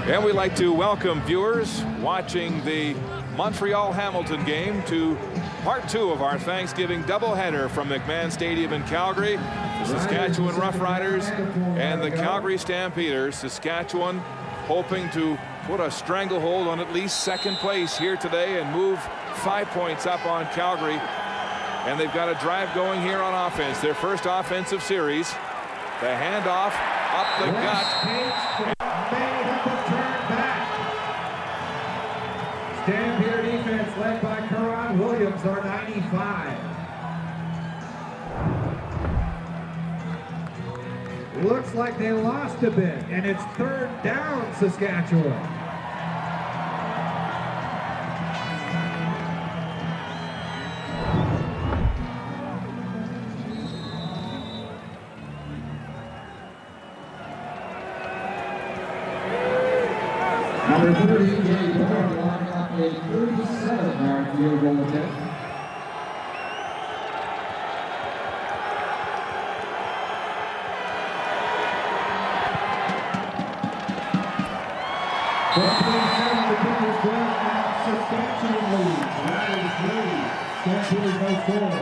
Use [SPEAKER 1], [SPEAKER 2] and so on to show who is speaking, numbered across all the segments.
[SPEAKER 1] And we'd like to welcome viewers watching the Montreal-Hamilton game to part 2 of our Thanksgiving doubleheader from McMahon Stadium in Calgary. The Saskatchewan Roughriders and the Calgary Stampeders. Saskatchewan hoping to put a stranglehold on at least second place here today and move 5 points up on Calgary. And they've got a drive going here on offense. Their first offensive series. The handoff up the gut.
[SPEAKER 2] Stampeder defense led by Karan Williams, our 95. Looks like they lost a bit, and it's 3rd down, Saskatchewan.
[SPEAKER 3] Number 30, Jay Bourne, lining up a 37-yard field goal attempt. Saskatchewan leads. Riders 3, Stampeders no score.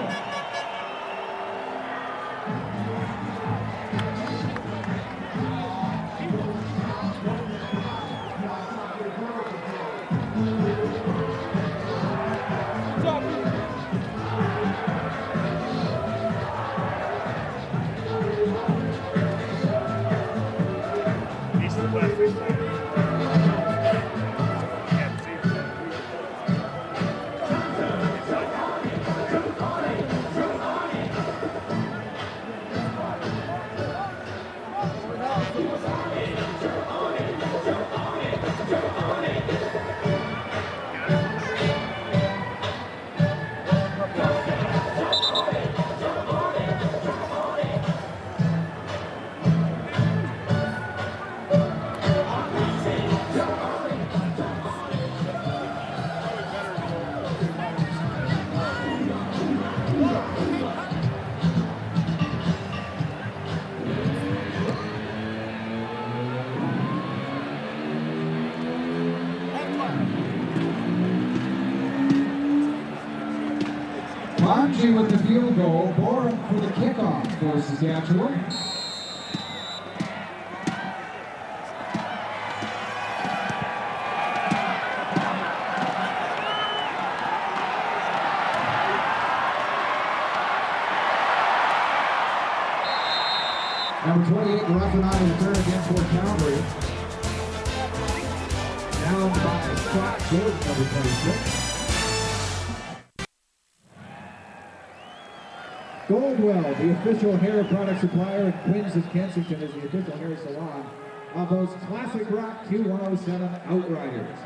[SPEAKER 3] Marching with the field goal, Bourne for the kickoff for Saskatchewan. Number 28, Roughriders return again for Calgary. Down by Scott Jordan, number 26. Goldwell, the official hair product supplier at Quinns of Kensington, is the official hair salon of those classic rock Q107 Outriders.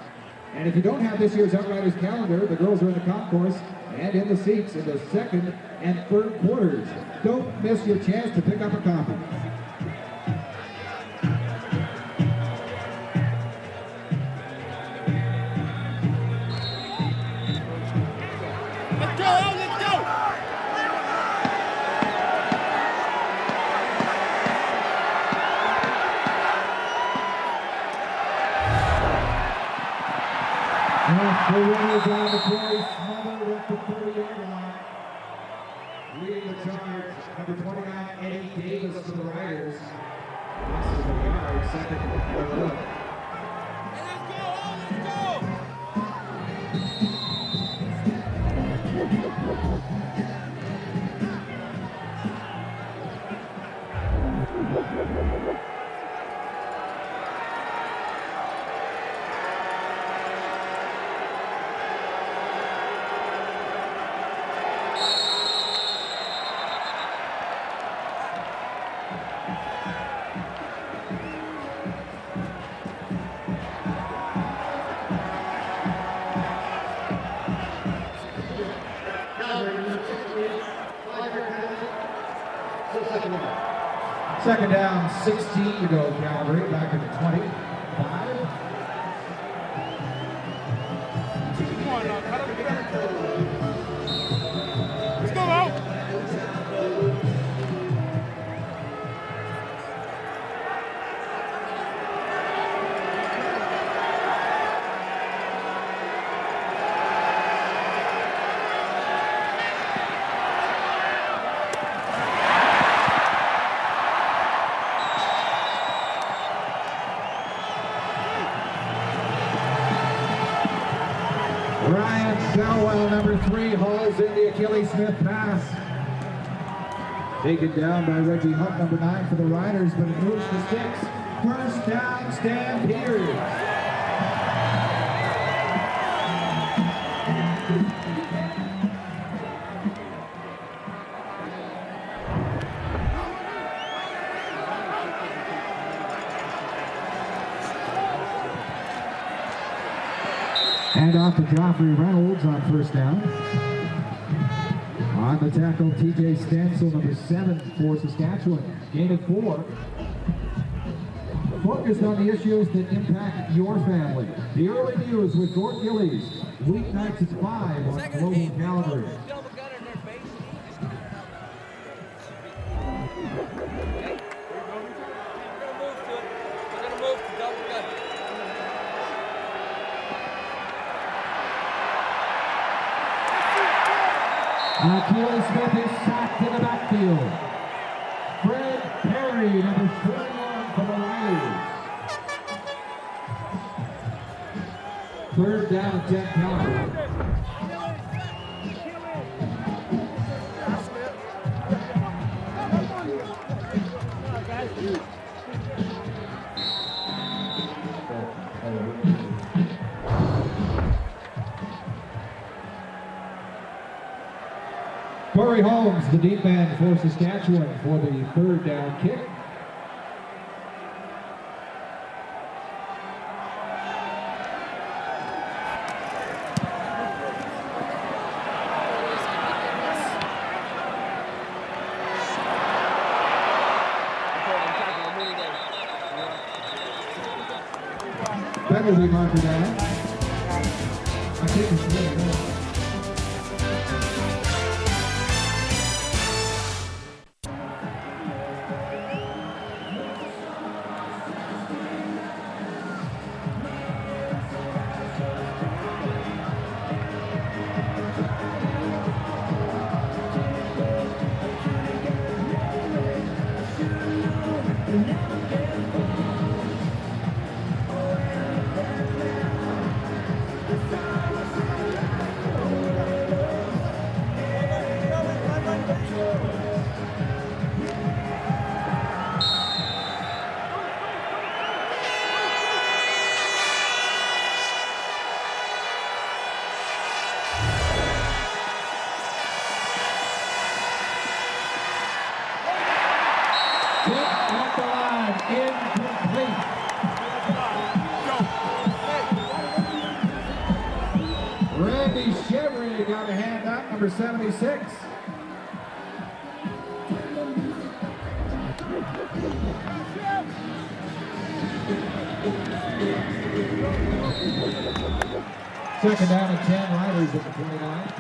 [SPEAKER 3] And if you don't have this year's Outriders calendar, the girls are in the concourse and in the seats in the 2nd and 3rd quarters. Don't miss your chance to pick up a copy. The runners on the play, smothered at the 30-yard line. Leading the charge, number 29, Eddie Davis for the Riders. Losses a yard, 2nd and 11. Second down, 16 to go, Calgary, back at the 25.
[SPEAKER 4] Come on now, cut him. Let's go out.
[SPEAKER 3] Now while number 3 hauls in the Achilles Smith pass. Taken down by Reggie Hunt, number 9 for the Riders, but it moves the sticks. First down, Stampeders. Hand off to Roughriders on first down. On the tackle, TJ Stansel, number 7 for Saskatchewan. Gain of 4. Focused on the issues that impact your family. The early news with Gort Gillies. Weeknights at 5 on Global Calgary. Achilles Smith is sacked in the backfield. Fred Perry, number 41 for the Riders. Third down, 10 Calgary. Corey Holmes, the deep man for Saskatchewan for the third down kick. Penalty marker down. I think it's really good. Got a hand up, number 76. Second down and 10, Riders at the 29.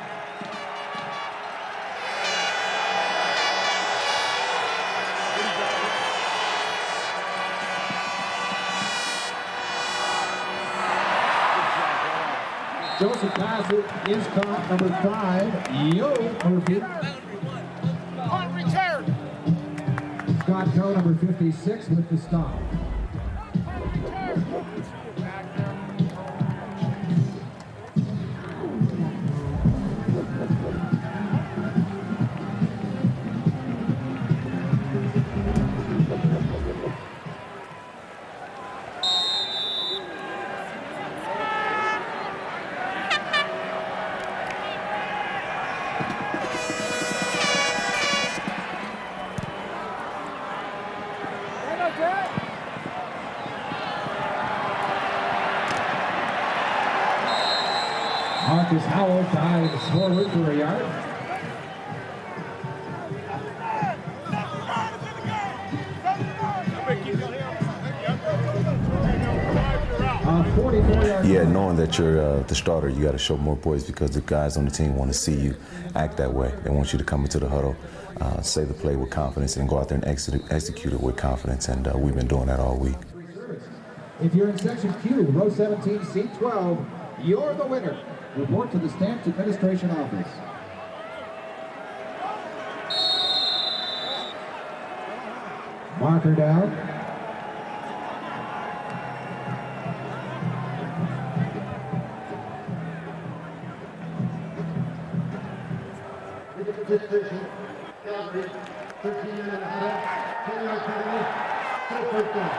[SPEAKER 3] Joseph Bassett is caught, number 5, Yo Murphy.
[SPEAKER 4] On return.
[SPEAKER 3] Scott Coe, number 56, with the stop. Marcus Howell dives forward for a yard.
[SPEAKER 5] Yeah, knowing that you're the starter, you got to show more poise because the guys on the team want to see you act that way. They want you to come into the huddle, say the play with confidence, and go out there and execute it with confidence. And we've been doing that all week.
[SPEAKER 3] If you're in section Q, row 17, seat 12, you're the winner. Report to the Stamps Administration Office. Marker down.
[SPEAKER 6] Transition. Calgary. 13 men in the huddle. 10-yard penalty. No first down.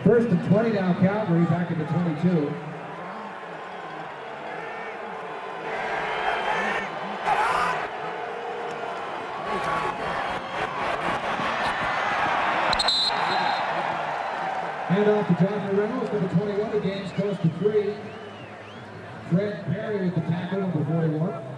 [SPEAKER 3] First and 20 now, Calgary back at the 22. Hand off to Johnny Reynolds, number 21, the game's close to 3. Fred Perry with the tackle, number 41.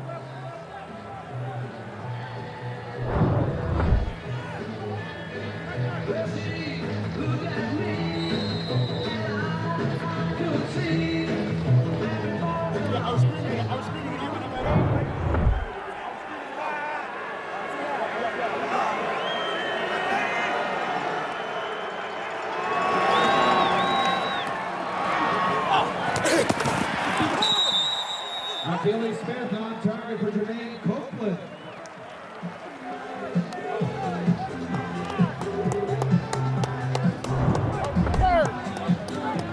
[SPEAKER 3] Billy Smith on target for Jermaine Copeland.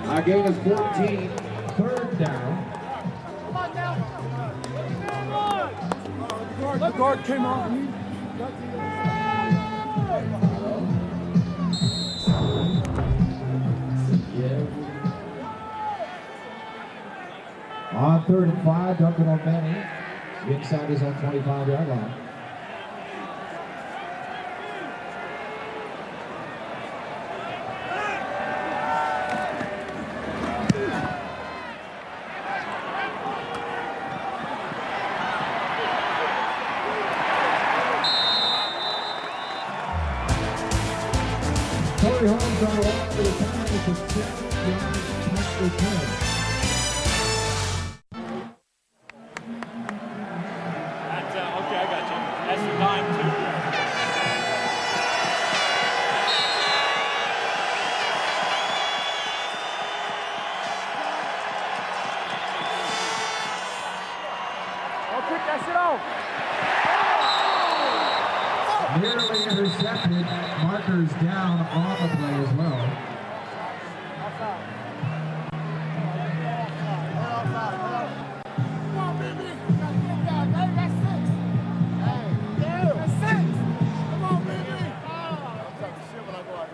[SPEAKER 3] Our gain is 14, third down.
[SPEAKER 4] Come on now. The guard came on.
[SPEAKER 3] On 3rd and 5, Duncan O'Many inside his own 25-yard line. Corey Holmes on the line for the time. It's a 7-yard punt return. Nearly intercepted. Markers down on the play as well.
[SPEAKER 4] Come on, baby. That's 6. That's 6. Come on, baby. I'm talking shit when I go out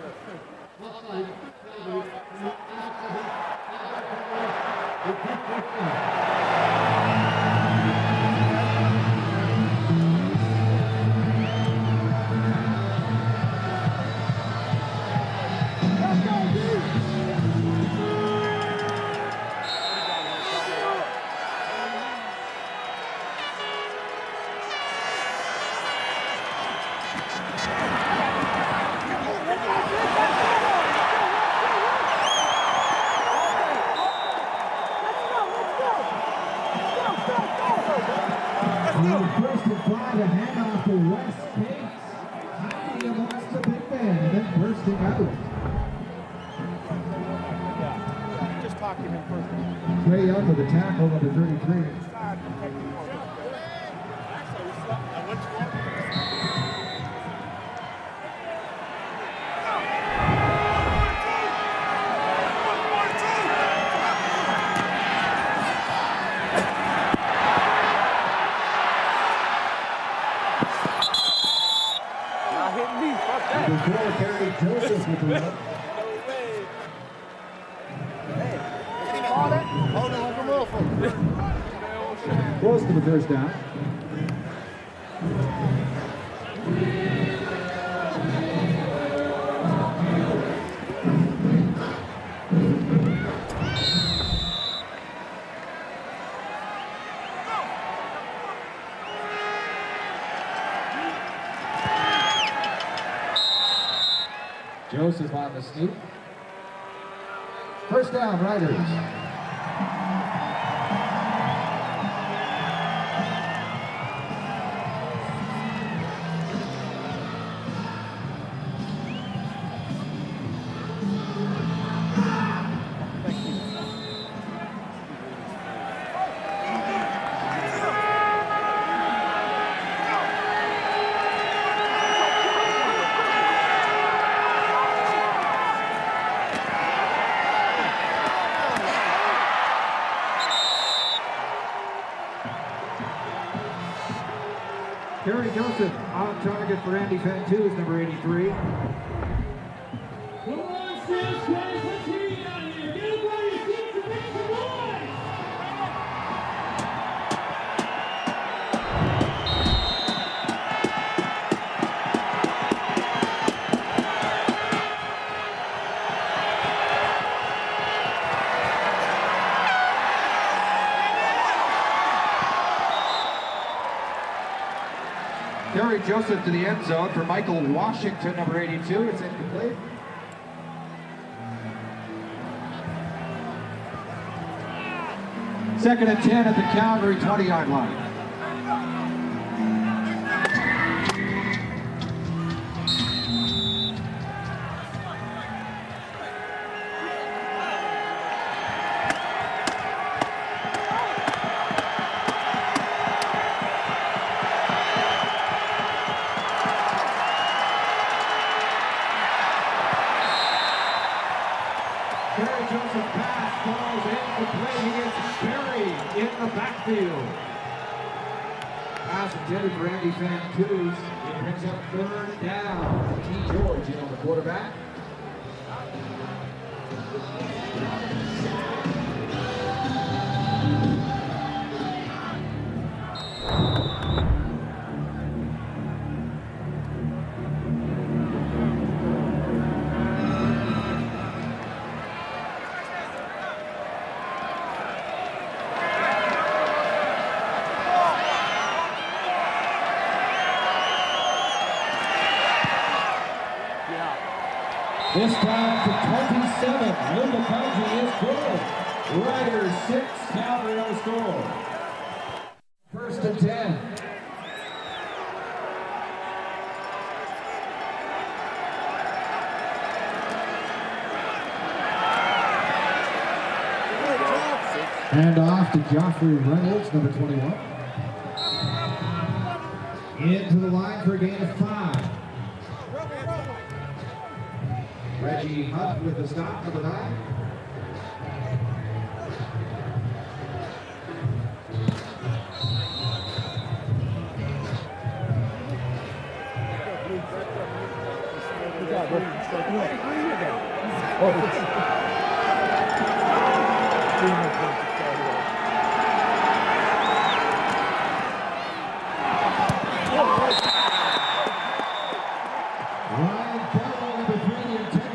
[SPEAKER 3] First and 5, a handoff to Wes Cates. Hiding amongst the big man and then bursting out.
[SPEAKER 4] Just talk to him first.
[SPEAKER 3] Trey Young with the tackle, number 33. Joseph with the run. Close to the first down. Joseph on the sneak. First down, Riders. Kerry Joseph on target for Andy Fantuz, number 83.
[SPEAKER 7] Come on, Sales, guys, let's hear you down here. Get up on your seats and make some noise.
[SPEAKER 3] Kerry Joseph to the end zone for Michael Washington, number 82. It's incomplete. Second and 10 at the Calgary 20-yard line. Kerry Joseph pass falls incomplete. He gets buried in the backfield. Pass intended for Andy Fantuz. It brings up third down. T. George in on the quarterback. This time to 27. Luca Country is good. Riders 6, Calgary no score. First and 10. And off to Joffrey Reynolds, number 21. Into the line for a gain of 5. Reggie Hunt with the stop, number 9.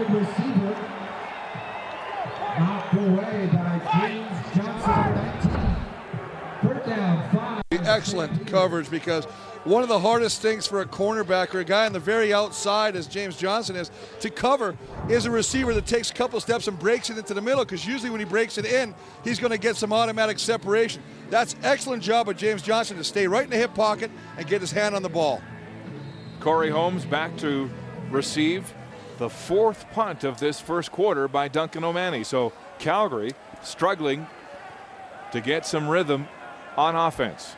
[SPEAKER 3] Receiver knocked away by James Johnson, 19. Third down, 5.
[SPEAKER 8] Excellent coverage, because one of the hardest things for a cornerback or a guy on the very outside, as James Johnson is, to cover is a receiver that takes a couple steps and breaks it into the middle, because usually when he breaks it in, he's going to get some automatic separation. That's excellent job of James Johnson to stay right in the hip pocket and get his hand on the ball.
[SPEAKER 1] Corey Holmes back to receive the 4th punt of this first quarter by Duncan O'Mahony. So Calgary struggling to get some rhythm on offense.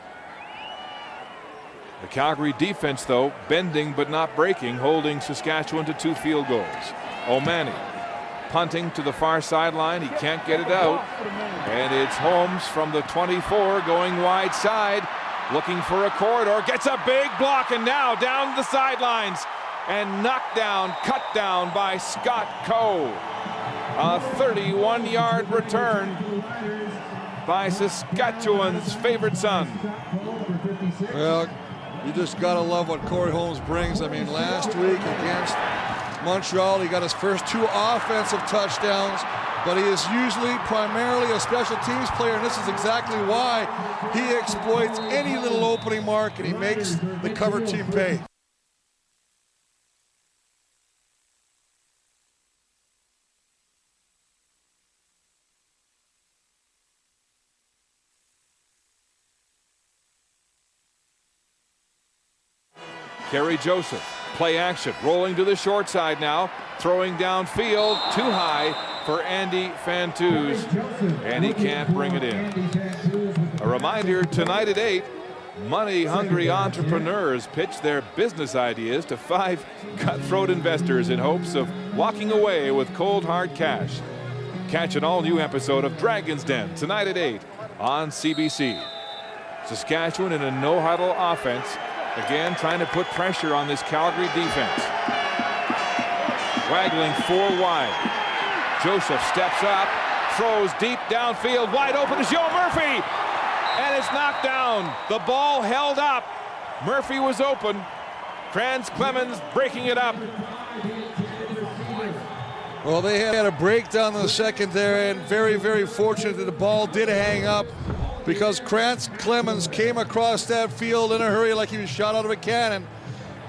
[SPEAKER 1] The Calgary defense, though, bending but not breaking, holding Saskatchewan to 2 field goals. O'Mahony punting to the far sideline. He can't get it out. And it's Holmes from the 24 going wide side, looking for a corridor. Gets a big block, and now down the sidelines. And knocked down, cut down by Scott Coe. A 31-yard return by Saskatchewan's favorite son.
[SPEAKER 8] Well, you just got to love what Corey Holmes brings. I mean, last week against Montreal, he got his first 2 offensive touchdowns, but he is usually primarily a special teams player, and this is exactly why he exploits any little opening mark, and he makes the cover team pay.
[SPEAKER 1] Kerry Joseph, play action, rolling to the short side now, throwing downfield, too high for Andy Fantuz, and he can't bring it in. A reminder, tonight at 8, money-hungry entrepreneurs pitch their business ideas to 5 cutthroat investors in hopes of walking away with cold, hard cash. Catch an all-new episode of Dragon's Den tonight at 8 on CBC. Saskatchewan in a no-huddle offense Again, trying to put pressure on this Calgary defense. Waggling 4 wide. Joseph steps up, throws deep downfield. Wide open is Joe Murphy. And it's knocked down. The ball held up. Murphy was open. Franz Clemens breaking it up.
[SPEAKER 8] Well, they had a breakdown in the second there, and very, very fortunate that the ball did hang up, because Franz Clemens came across that field in a hurry like he was shot out of a cannon.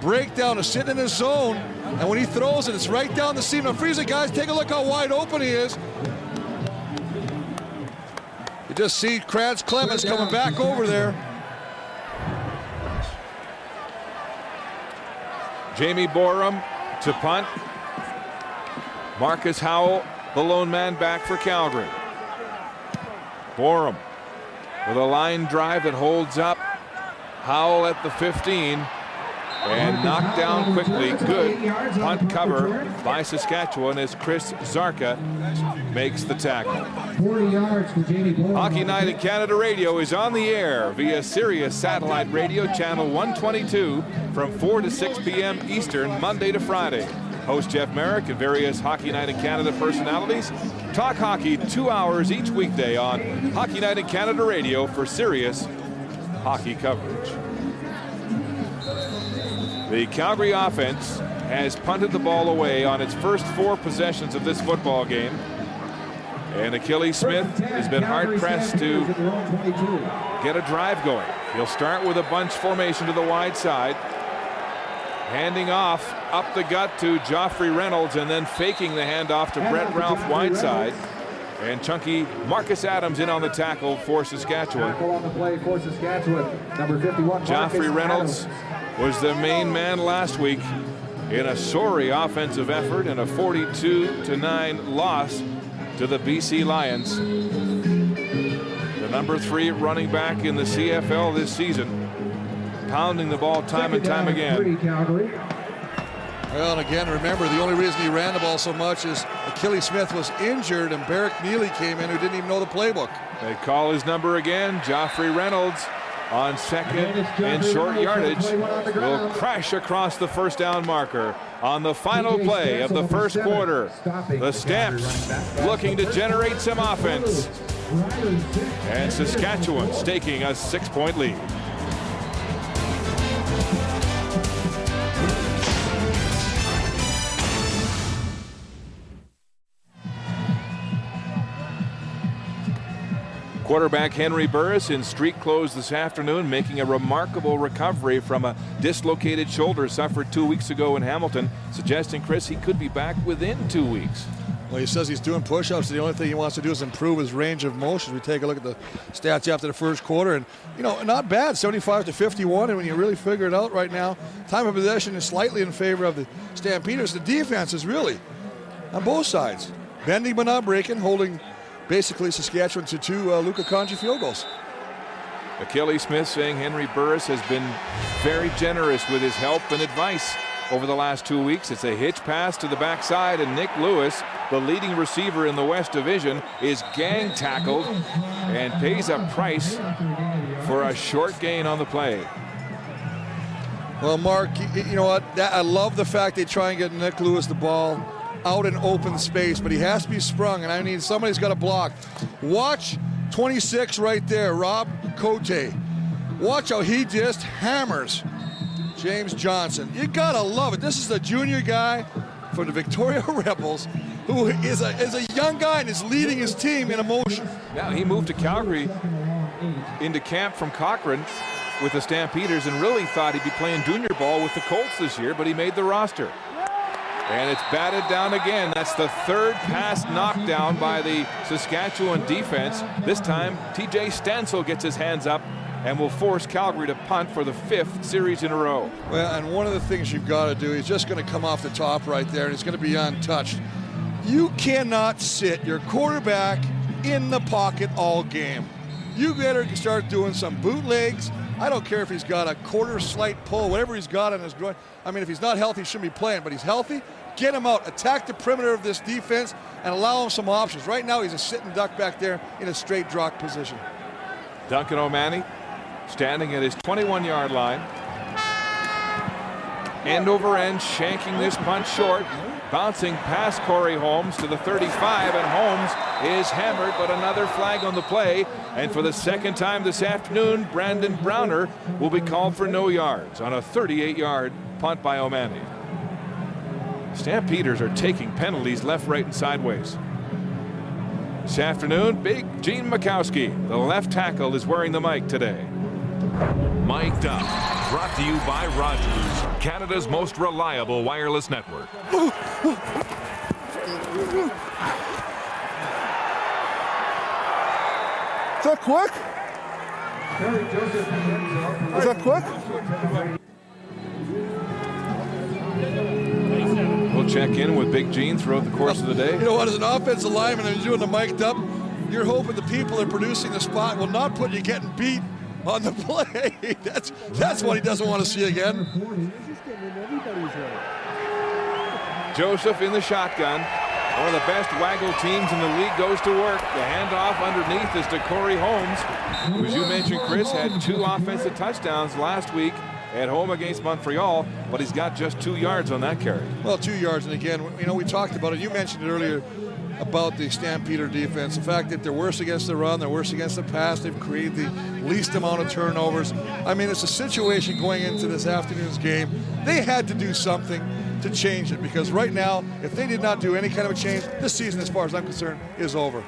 [SPEAKER 8] Breakdown is sitting in his zone, and when he throws it, it's right down the seam. Now, freeze it, guys. Take a look how wide open he is. You just see Franz Clemens coming back over there.
[SPEAKER 1] Jamie Borum to punt. Marcus Howell, the lone man back for Calgary. Borum with a line drive that holds up. Howell at the 15 and knocked down quickly. Good punt cover by Saskatchewan as Chris Zarka makes the tackle.
[SPEAKER 3] 40 yards for Jamie Borum.
[SPEAKER 1] Hockey Night in Canada Radio is on the air via Sirius Satellite Radio Channel 122 from 4 to 6 p.m. Eastern, Monday to Friday. Host Jeff Merrick and various Hockey Night in Canada personalities talk hockey 2 hours each weekday on Hockey Night in Canada Radio for Sirius hockey coverage. The Calgary offense has punted the ball away on its first 4 possessions of this football game. And Achilles Smith has been hard-pressed to get a drive going. He'll start with a bunch formation to the wide side. Handing off up the gut to Joffrey Reynolds and then faking the handoff to Brett Ralph Whiteside. And chunky Marcus Adams in on the tackle for Saskatchewan.
[SPEAKER 3] Tackle on the play for Saskatchewan, number 51.
[SPEAKER 1] Joffrey Reynolds was the main man last week in a sorry offensive effort and a 42-9 loss to the BC Lions. The number 3 running back in the CFL this season, pounding the ball time and time again.
[SPEAKER 8] Well, and again, remember, the only reason he ran the ball so much is Achilles Smith was injured and Barrick Neely came in who didn't even know the playbook.
[SPEAKER 1] They call his number again. Joffrey Reynolds on second and short yardage will crash across the first down marker on the final play of the first quarter. The Stamps looking to generate some offense. And Saskatchewan staking a 6-point lead. Quarterback Henry Burris in street clothes this afternoon, making a remarkable recovery from a dislocated shoulder suffered 2 weeks ago in Hamilton, suggesting, Chris, he could be back within 2 weeks.
[SPEAKER 8] Well, he says he's doing push-ups. The only thing he wants to do is improve his range of motion. We take a look at the stats after the first quarter, and, you know, not bad, 75-51, and when you really figure it out right now, time of possession is slightly in favor of the Stampeders. The defense is really on both sides, bending but not breaking, holding basically Saskatchewan to 2 Luka Conji field goals.
[SPEAKER 1] Achilles Smith saying Henry Burris has been very generous with his help and advice over the last 2 weeks. It's a hitch pass to the backside, and Nick Lewis, the leading receiver in the West Division, is gang tackled and pays a price for a short gain on the play.
[SPEAKER 8] Well, Mark, you know what? I love the fact they try and get Nick Lewis the ball out in open space, but he has to be sprung, and I mean, somebody's got to block. Watch 26 right there, Rob Cote. Watch how he just hammers James Johnson. You gotta love it. This is the junior guy for the Victoria Rebels who is a young guy and is leading his team in emotion.
[SPEAKER 1] Now, he moved to Calgary into camp from Cochrane with the Stampeders and really thought he'd be playing junior ball with the Colts this year, but he made the roster. And it's batted down again. That's the 3rd pass knockdown by the Saskatchewan defense. This time, TJ Stansel gets his hands up and will force Calgary to punt for the 5th series in a row.
[SPEAKER 8] Well, and one of the things you've got to do, he's just going to come off the top right there, and he's going to be untouched. You cannot sit your quarterback in the pocket all game. You better start doing some bootlegs. I don't care if he's got a quarter slight pull, whatever he's got on his groin. I mean, if he's not healthy, he shouldn't be playing, but he's healthy. Get him out, attack the perimeter of this defense, and allow him some options. Right now, he's a sitting duck back there in a straight drop position.
[SPEAKER 1] Duncan O'Mahony standing at his 21-yard line. end over end, shanking this punt short, bouncing past Corey Holmes to the 35, and Holmes is hammered, but another flag on the play. And for the second time this afternoon, Brandon Browner will be called for no yards on a 38-yard punt by O'Mahony. Stampeders are taking penalties left, right, and sideways. This afternoon, Big Gene Mikowski, the left tackle, is wearing the mic today.
[SPEAKER 9] Mic'd Up, brought to you by Rogers, Canada's most reliable wireless network.
[SPEAKER 8] Is that quick? Is that quick?
[SPEAKER 1] We'll check in with Big Gene throughout the course of the day.
[SPEAKER 8] You know what, as an offensive lineman and you're doing the mic'd up, you're hoping the people that are producing the spot will not put you getting beat on the play. That's what he doesn't want to see again.
[SPEAKER 1] Joseph in the shotgun. One of the best waggle teams in the league goes to work. The handoff underneath is to Corey Holmes, who, as you mentioned, Chris, had 2 offensive touchdowns last week at home against Montreal, but he's got just 2 yards on that carry.
[SPEAKER 8] Well, 2 yards, and again, you know, we talked about it. You mentioned it earlier about the Stampeder defense, the fact that they're worse against the run, they're worse against the pass, they've created the least amount of turnovers. I mean, it's a situation going into this afternoon's game. They had to do something to change it, because right now, if they did not do any kind of a change, this season, as far as I'm concerned, is over.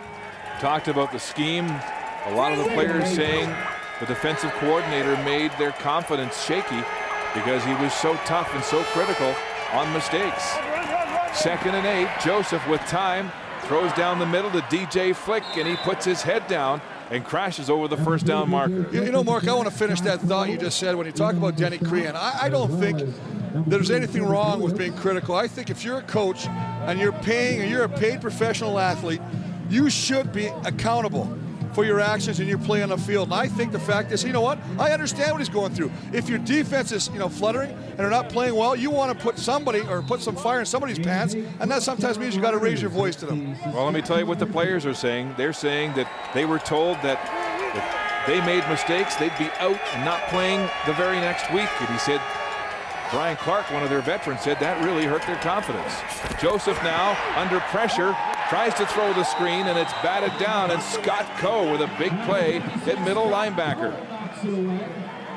[SPEAKER 1] Talked about the scheme. A lot of the players saying the defensive coordinator made their confidence shaky because he was so tough and so critical on mistakes. 2nd and 8, Joseph with time, throws down the middle to DJ Flick, and he puts his head down and crashes over the first down marker.
[SPEAKER 8] You know, Mark, I want to finish that thought you just said when you talk about Denny Crean. I don't think there's anything wrong with being critical. I think if you're a coach and you're a paid professional athlete, you should be accountable for your actions and your play on the field. And I think the fact is, you know what? I understand what he's going through. If your defense is, fluttering and are not playing well, you want to put somebody or put some fire in somebody's pants, and that sometimes means you got to raise your voice to them.
[SPEAKER 1] Well, let me tell you what the players are saying. They're saying that they were told that if they made mistakes, they'd be out and not playing the very next week. And he said, Brian Clark, one of their veterans, said that really hurt their confidence. Joseph now under pressure, tries to throw the screen, and it's batted down, and Scott Coe with a big play at middle linebacker.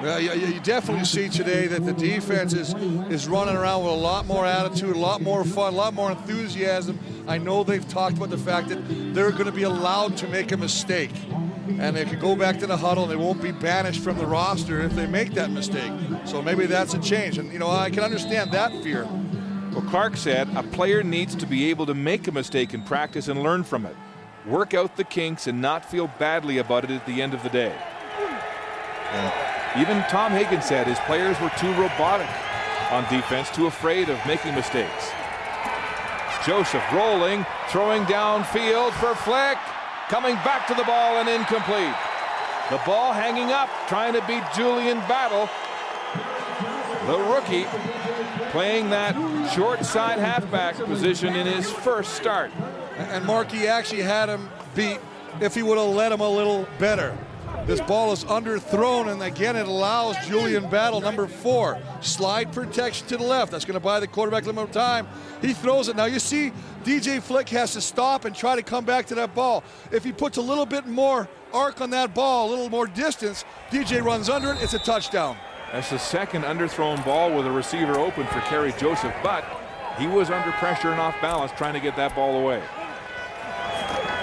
[SPEAKER 8] Well, you definitely see today that the defense is running around with a lot more attitude, a lot more fun, a lot more enthusiasm. I know they've talked about the fact that they're going to be allowed to make a mistake, and they can go back to the huddle and they won't be banished from the roster if they make that mistake. So maybe that's a change, and I can understand that fear.
[SPEAKER 1] Well, Clark said a player needs to be able to make a mistake in practice and learn from it. Work out the kinks and not feel badly about it at the end of the day. Even Tom Higgins said his players were too robotic on defense, too afraid of making mistakes. Joseph rolling, throwing downfield for Flick, coming back to the ball and incomplete. The ball hanging up, trying to beat Julian Battle. The rookie playing that short side halfback position in his first start.
[SPEAKER 8] And Mark, he actually had him beat if he would have let him a little better. This ball is underthrown, and again it allows Julian Battle, number 4, slide protection to the left. That's going to buy the quarterback a little more time. He throws it. Now you see DJ Flick has to stop and try to come back to that ball. If he puts a little bit more arc on that ball, a little more distance, DJ runs under it, it's a touchdown.
[SPEAKER 1] That's the second underthrown ball with a receiver open for Kerry Joseph, but he was under pressure and off balance trying to get that ball away.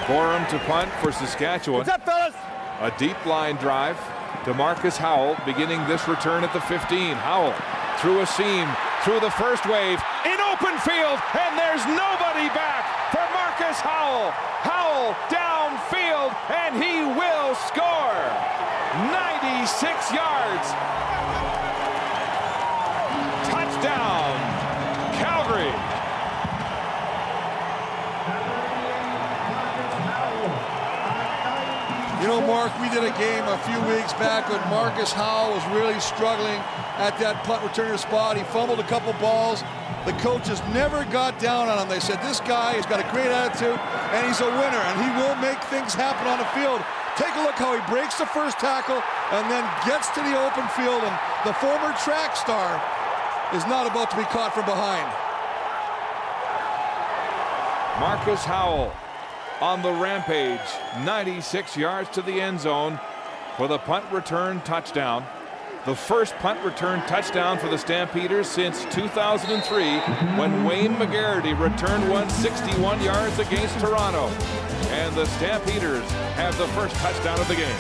[SPEAKER 1] Borum to punt for Saskatchewan.
[SPEAKER 4] What's up, fellas?
[SPEAKER 1] A deep line drive to Marcus Howell beginning this return at the 15. Howell through a seam, through the first wave, in open field, and there's nobody back for Marcus Howell. Howell downfield, and he will score. 96 yards. Touchdown, Calgary.
[SPEAKER 8] You know, Mark, we did a game a few weeks back when Marcus Howell was really struggling at that punt returner spot. He fumbled a couple balls. The coaches never got down on him. They said, this guy has got a great attitude, and he's a winner, and he will make things happen on the field. Take a look how he breaks the first tackle and then gets to the open field, and the former track star is not about to be caught from behind.
[SPEAKER 1] Marcus Howell on the rampage, 96 yards to the end zone for the punt return touchdown. The first punt return touchdown for the Stampeders since 2003 when Wayne McGarity returned one 61 yards against Toronto. And the Stampeders have the first touchdown of the game.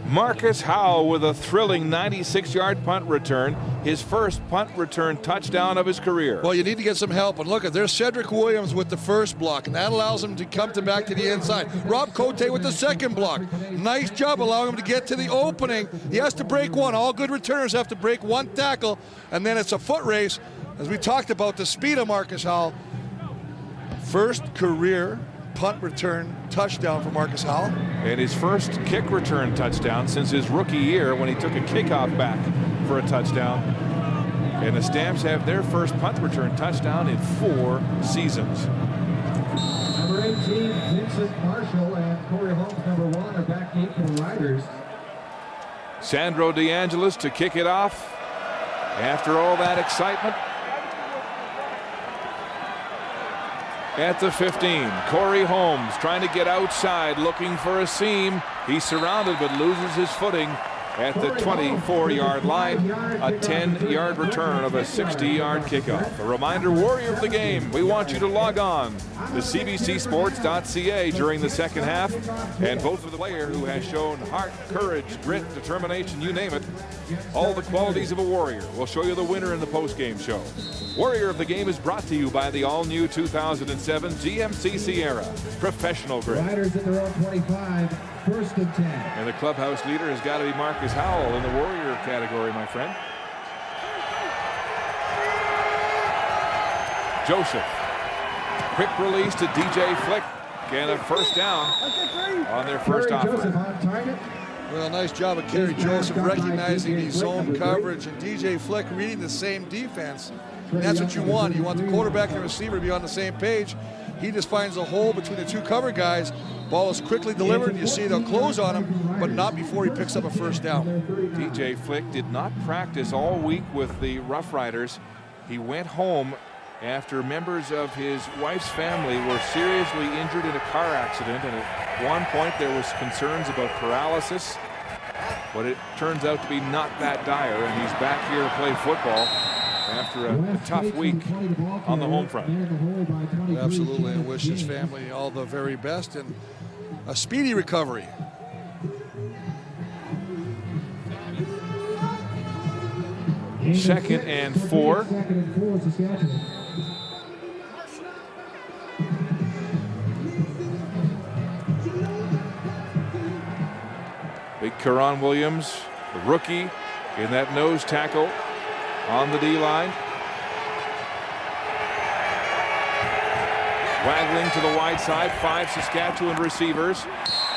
[SPEAKER 1] Marcus Howell with a thrilling 96-yard punt return, his first punt return touchdown of his career.
[SPEAKER 8] Well, you need to get some help. And look, there's Cedric Williams with the first block, and that allows him to come back to the inside. Rob Cote with the second block. Nice job allowing him to get to the opening. He has to break one. All good returners have to break one tackle, and then it's a foot race. As we talked about, the speed of Marcus Howell. First career punt return touchdown for Marcus Howell.
[SPEAKER 1] And his first kick return touchdown since his rookie year when he took a kickoff back for a touchdown. And the Stamps have their first punt return touchdown in 4 seasons.
[SPEAKER 3] Number 18, Vincent Marshall, and Corey Holmes, number 1, are back deep for the Riders.
[SPEAKER 1] Sandro DeAngelis to kick it off after all that excitement. At the 15, Corey Holmes trying to get outside, looking for a seam. He's surrounded but loses his footing at the 24-yard line. A 10-yard return of a 60-yard kickoff. A reminder, Warrior of the game, we want you to log on to cbcsports.ca during the second half and vote for the player who has shown heart, courage, grit, determination, you name it. All the qualities of a Warrior. We'll show you the winner in the post-game show. Warrior of the Game is brought to you by the all-new 2007 GMC Sierra. Professional grade.
[SPEAKER 3] Riders at their own 25, first and 10.
[SPEAKER 1] And the clubhouse leader has got to be Marcus Howell in the Warrior category, my friend. Joseph. Quick release to DJ Flick. And a first down on their first
[SPEAKER 3] Joseph
[SPEAKER 1] offense.
[SPEAKER 3] on target.
[SPEAKER 8] Well, nice job of Kerry Joseph recognizing the zone coverage and DJ Flick reading the same defense. And that's what you want. You want the quarterback and the receiver to be on the same page. He just finds a hole between the two cover guys. Ball is quickly delivered. You see they'll close on him, but not before he picks up a first down.
[SPEAKER 1] DJ Flick did not practice all week with the Roughriders. He went home after members of his wife's family were seriously injured in a car accident, and at one point there was concerns about paralysis, but it turns out to be not that dire, and he's back here to play football after a tough week on the home front.
[SPEAKER 8] Absolutely, and wish his family all the very best and a speedy recovery.
[SPEAKER 1] Second and 4. Big Karan Williams, the rookie, in that nose tackle on the D-line. Waggling to the wide side, 5 Saskatchewan receivers,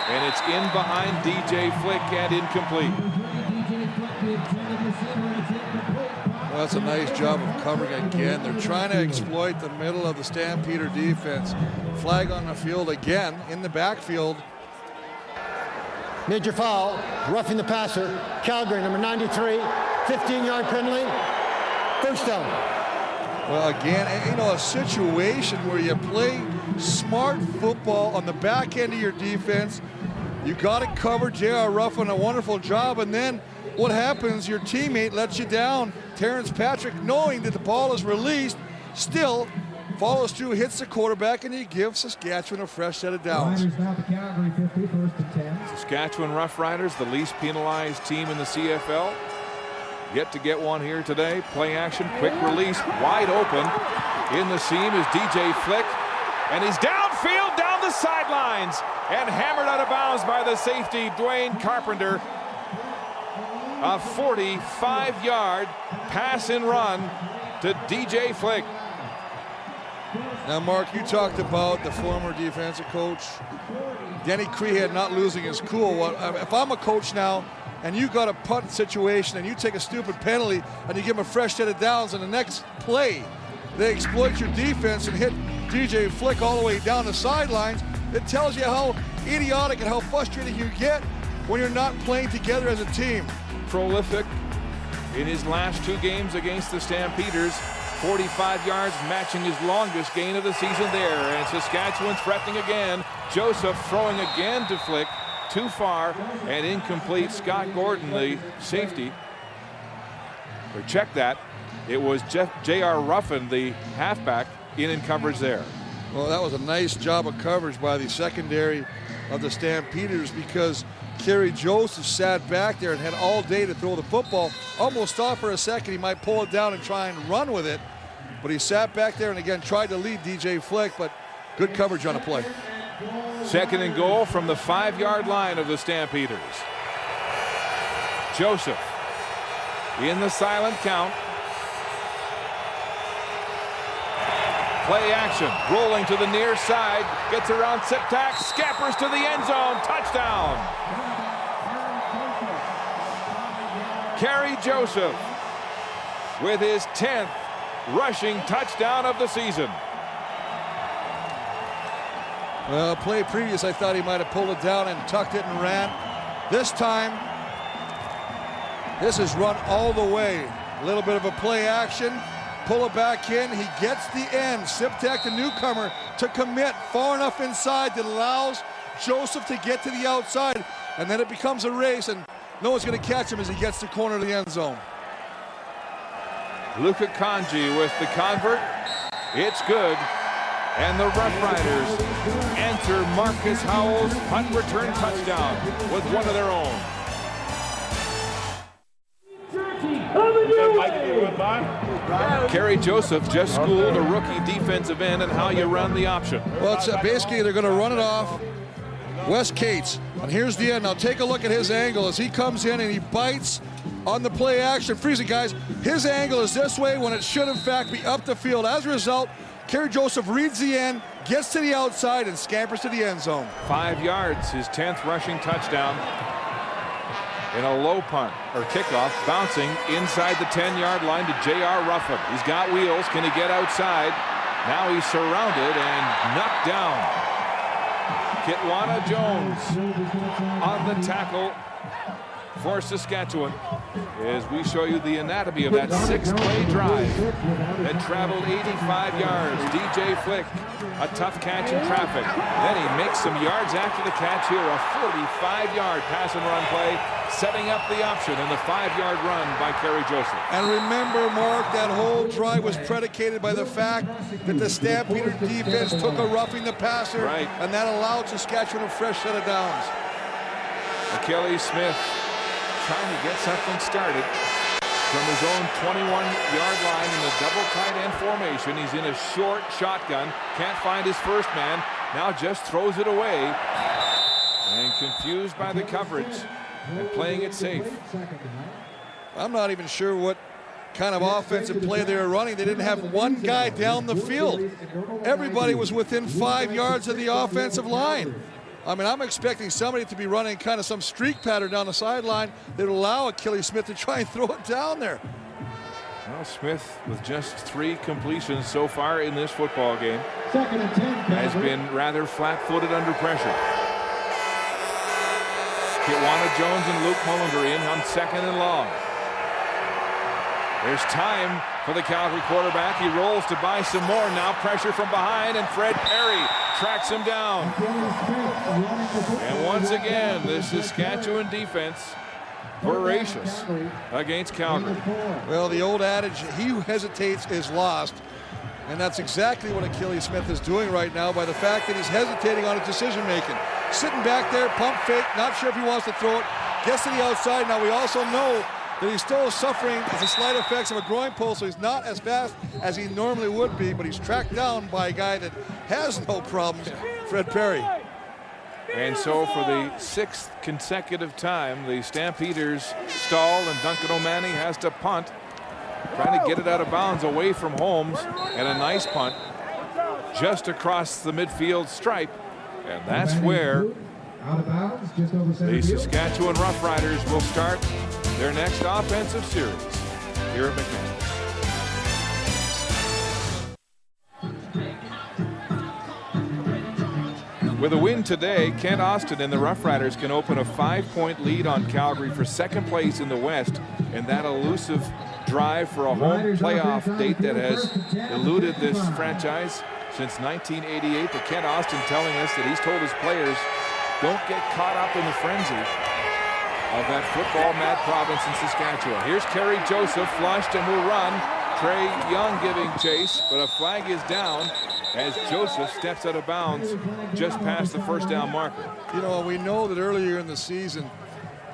[SPEAKER 1] and it's in behind DJ Flick and incomplete.
[SPEAKER 8] Well, that's a nice job of covering again. They're trying to exploit the middle of the Stampeder defense. Flag on the field again in the backfield.
[SPEAKER 10] Major foul, roughing the passer. Calgary, number 93, 15-yard penalty. First down.
[SPEAKER 8] Well, again, you know, a situation where you play smart football on the back end of your defense. You got it covered. J.R. Ruffin, a wonderful job. And then what happens? Your teammate lets you down. Terrence Patrick, knowing that the ball is released, still follows through, hits the quarterback, and he gives Saskatchewan a fresh set of downs.
[SPEAKER 3] Riders now to Calgary 50, first and 10.
[SPEAKER 1] Saskatchewan Roughriders, the least penalized team in the CFL. Yet to get one here today. Play action, quick release, wide open. In the seam is DJ Flick, and he's downfield, down the sidelines, and hammered out of bounds by the safety, Dwayne Carpenter. A 45-yard pass and run to DJ Flick.
[SPEAKER 8] Now, Mark, you talked about the former defensive coach, Denny Crehead, not losing his cool. Well, if I'm a coach now, and you got a punt situation and you take a stupid penalty and you give them a fresh set of downs, and the next play they exploit your defense and hit DJ Flick all the way down the sidelines, it tells you how idiotic and how frustrated you get. when you're not playing together as a team.
[SPEAKER 1] Prolific in his last 2 games against the Stampeders. 45 yards, matching his longest gain of the season there. And Saskatchewan threatening again. Joseph throwing again to Flick. Too far and incomplete. Scott Gordon, the safety. Or check that. It was J.R. Ruffin, the halfback, in coverage there.
[SPEAKER 8] Well, that was a nice job of coverage by the secondary of the Stampeders, because Kerry Joseph sat back there and had all day to throw the football. Almost thought for a second he might pull it down and try and run with it, but he sat back there and again tried to lead DJ Flick, but good coverage on the play.
[SPEAKER 1] 2nd and goal from the 5-yard line of the Stampeders. Joseph in the silent count. Play action, rolling to the near side, gets around Siptak, scampers to the end zone, touchdown. Kerry Joseph with his 10th rushing touchdown of the season.
[SPEAKER 8] Well, play previous, I thought he might have pulled it down and tucked it and ran. This time, this is run all the way. A little bit of a play action. Pull it back in. He gets the end. Siptak, the newcomer, to commit far enough inside that allows Joseph to get to the outside. And then it becomes a race, and no one's going to catch him as he gets to the corner of the end zone.
[SPEAKER 1] Luka Kanji with the convert. It's good. And the Roughriders enter Marcus Howell's punt return touchdown with one of their own. Kerry Joseph just schooled a rookie defensive end and how you run the option.
[SPEAKER 8] Well, it's basically they're going to run it off Wes Cates. And here's the end. Now take a look at his angle as he comes in and he bites on the play action. Freeze it, guys. His angle is this way when it should, in fact, be up the field. As a result, Kerry Joseph reads the end, gets to the outside, and scampers to the end zone.
[SPEAKER 1] 5 yards, his 10th rushing touchdown. In a low punt or kickoff, bouncing inside the 10-yard line to J.R. Ruffin. He's got wheels. Can he get outside? Now he's surrounded and knocked down. Kitwana Jones on the tackle for Saskatchewan as we show you the anatomy of that 6-play drive that traveled 85 yards. DJ Flick, a tough catch in traffic. Then he makes some yards after the catch here. A 45-yard pass and run play, setting up the option in the 5-yard run by Kerry Joseph.
[SPEAKER 8] And remember, Mark, that whole drive was predicated by the fact that the Stampeders defense took a roughing the passer,
[SPEAKER 1] right,
[SPEAKER 8] and that allowed Saskatchewan a fresh set of downs.
[SPEAKER 1] Achilles Smith trying to get something started from his own 21-yard line in the double tight end formation. He's in a short shotgun, can't find his first man, now just throws it away, and confused by the coverage and playing it safe.
[SPEAKER 8] I'm not even sure what kind of offensive play they were running. They didn't have one guy down the field. Everybody was within 5 yards of the offensive line. I mean, I'm expecting somebody to be running kind of some streak pattern down the sideline that would allow Achilles Smith to try and throw it down there.
[SPEAKER 1] Well, Smith, with just 3 completions so far in this football game,
[SPEAKER 3] 2nd and 10,
[SPEAKER 1] has been rather flat-footed under pressure. Kitwana Jones and Luke Mullender in on 2nd and long. There's time for the Calgary quarterback. He rolls to buy some more. Now pressure from behind, and Fred Perry tracks him down. And once again, the Saskatchewan defense voracious against Calgary.
[SPEAKER 8] Well, the old adage, he who hesitates is lost. And that's exactly what Achilles Smith is doing right now by the fact that he's hesitating on his decision-making. Sitting back there, pump fake, not sure if he wants to throw it. Gets to the outside. Now we also know that he's still suffering as a slight effects of a groin pull, so he's not as fast as he normally would be, but he's tracked down by a guy that has no problems, Fred Perry.
[SPEAKER 1] And so for the 6th consecutive time, the Stampeders stall, and Duncan O'Mahony has to punt, trying to get it out of bounds away from Holmes, and a nice punt just across the midfield stripe. And that's where the Saskatchewan Roughriders will start their next offensive series here at McMahon. With a win today, Kent Austin and the Roughriders can open a 5-point lead on Calgary for second place in the West, and that elusive drive for a home playoff date that has eluded this franchise since 1988. But Kent Austin telling us that he's told his players, don't get caught up in the frenzy of that football-mad province in Saskatchewan. Here's Kerry Joseph, flushed and will run. Trey Young giving chase, but a flag is down as Joseph steps out of bounds just past the first down marker.
[SPEAKER 8] You know, we know that earlier in the season,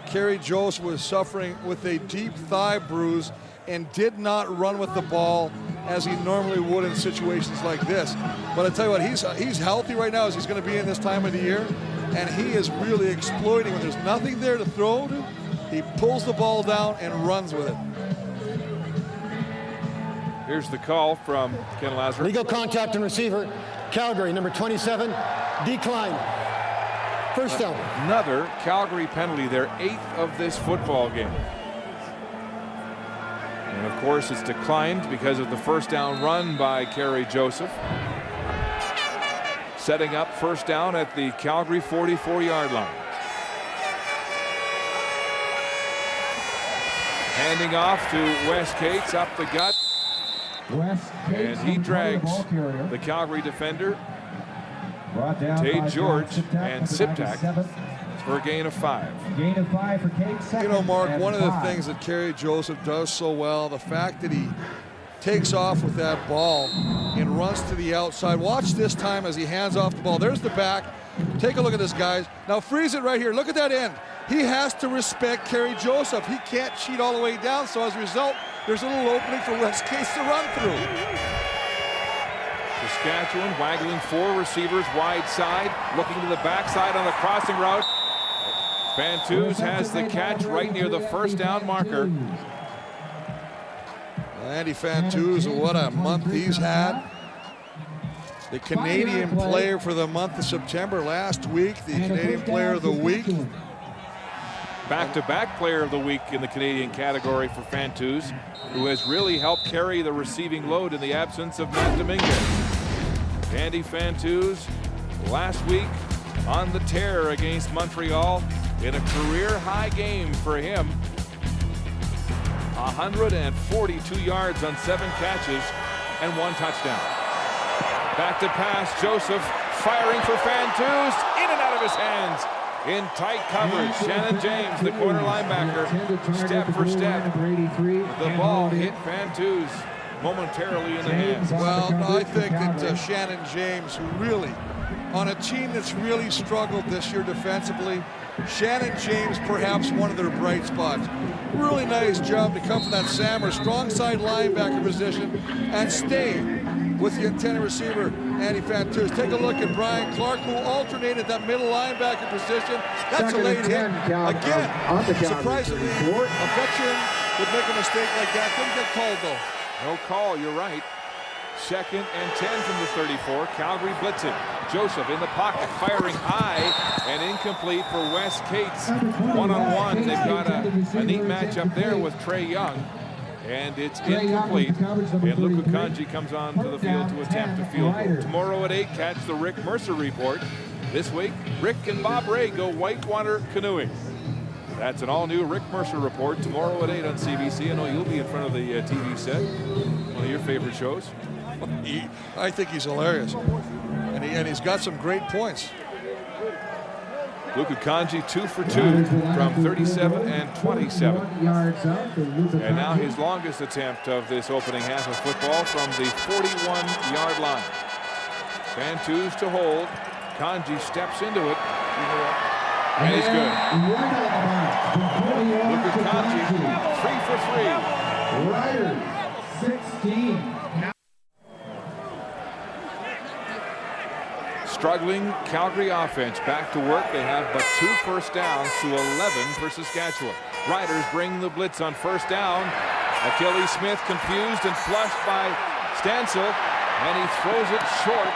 [SPEAKER 8] Kerry Joseph was suffering with a deep thigh bruise and did not run with the ball as he normally would in situations like this. But I tell you what, he's healthy right now as he's going to be in this time of the year, and he is really exploiting when there's nothing there to throw to. He pulls the ball down and runs with it.
[SPEAKER 1] Here's the call from Ken Lazarus.
[SPEAKER 10] Legal contact and receiver. Calgary, number 27, decline. First down.
[SPEAKER 1] Another Calgary penalty, their 8th of this football game. And of course, it's declined because of the first down run by Kerry Joseph. Setting up first down at the Calgary 44-yard line. Handing off to Wes Cates up the gut. And he drags the Calgary defender, Tay George, and Siptak for a gain of 5.
[SPEAKER 3] Gain of 5 for Cates.
[SPEAKER 8] You know, Mark, one of the things that Kerry Joseph does so well, the fact that he takes off with that ball and runs to the outside. Watch this time as he hands off the ball. There's the back. Take a look at this, guys. Now freeze it right here. Look at that end. He has to respect Kerry Joseph. He can't cheat all the way down, so as a result, there's a little opening for Wes Cates to run through.
[SPEAKER 1] Saskatchewan waggling 4 receivers wide side, looking to the backside on the crossing route. Fantuz has the catch right near the first down marker.
[SPEAKER 8] Andy Fantuz, what a month he's had. The Canadian player for the month of September last week, the Canadian player of the week.
[SPEAKER 1] Back-to-back player of the week in the Canadian category for Fantuz, who has really helped carry the receiving load in the absence of Matt Dominguez. Andy Fantuz last week on the tear against Montreal in a career-high game for him. 142 yards on 7 catches and 1 touchdown. Back to pass, Joseph firing for Fantuz, in and out of his hands. In tight coverage, Shannon James, the corner linebacker, step for step. The ball hit Fantuz momentarily in the hands.
[SPEAKER 8] Well, I think that Shannon James, who really, on a team that's really struggled this year defensively, Shannon James perhaps one of their bright spots. Really nice job to come from that Sammer strong side linebacker position and stay with the intended receiver, Andy Fantuz. Take a look at Brian Clark, who alternated that middle linebacker position. That's a late hit. Again, surprisingly, a veteran would make a mistake like that. Didn't get called, though.
[SPEAKER 1] No call, you're right. 2nd and 10 from the 34. Calgary blitzing. Joseph in the pocket, firing high and incomplete for Wes Cates. One-on-one. They've got a neat matchup there with Trey Young. And it's incomplete. And Luka Kanji comes on to the field to attempt a field goal. Tomorrow at 8, catch the Rick Mercer Report. This week, Rick and Bob Ray go whitewater canoeing. That's an all-new Rick Mercer Report tomorrow at 8 on CBC. I know you'll be in front of the TV set. One of your favorite shows.
[SPEAKER 8] I think he's hilarious. And he's got some great points.
[SPEAKER 1] Luka Kanji 2 for 2 from 37 and 27. And now his longest attempt of this opening half of football from the 41-yard line. Fantuz to hold. Kanji steps into it. And he's good. Luka Kanji 3 for 3.
[SPEAKER 3] Riders 16.
[SPEAKER 1] Struggling Calgary offense back to work. They have but 2 first downs to 11 for Saskatchewan. Riders bring the blitz on first down. Achilles Smith confused and flushed by Stancil, and he throws it short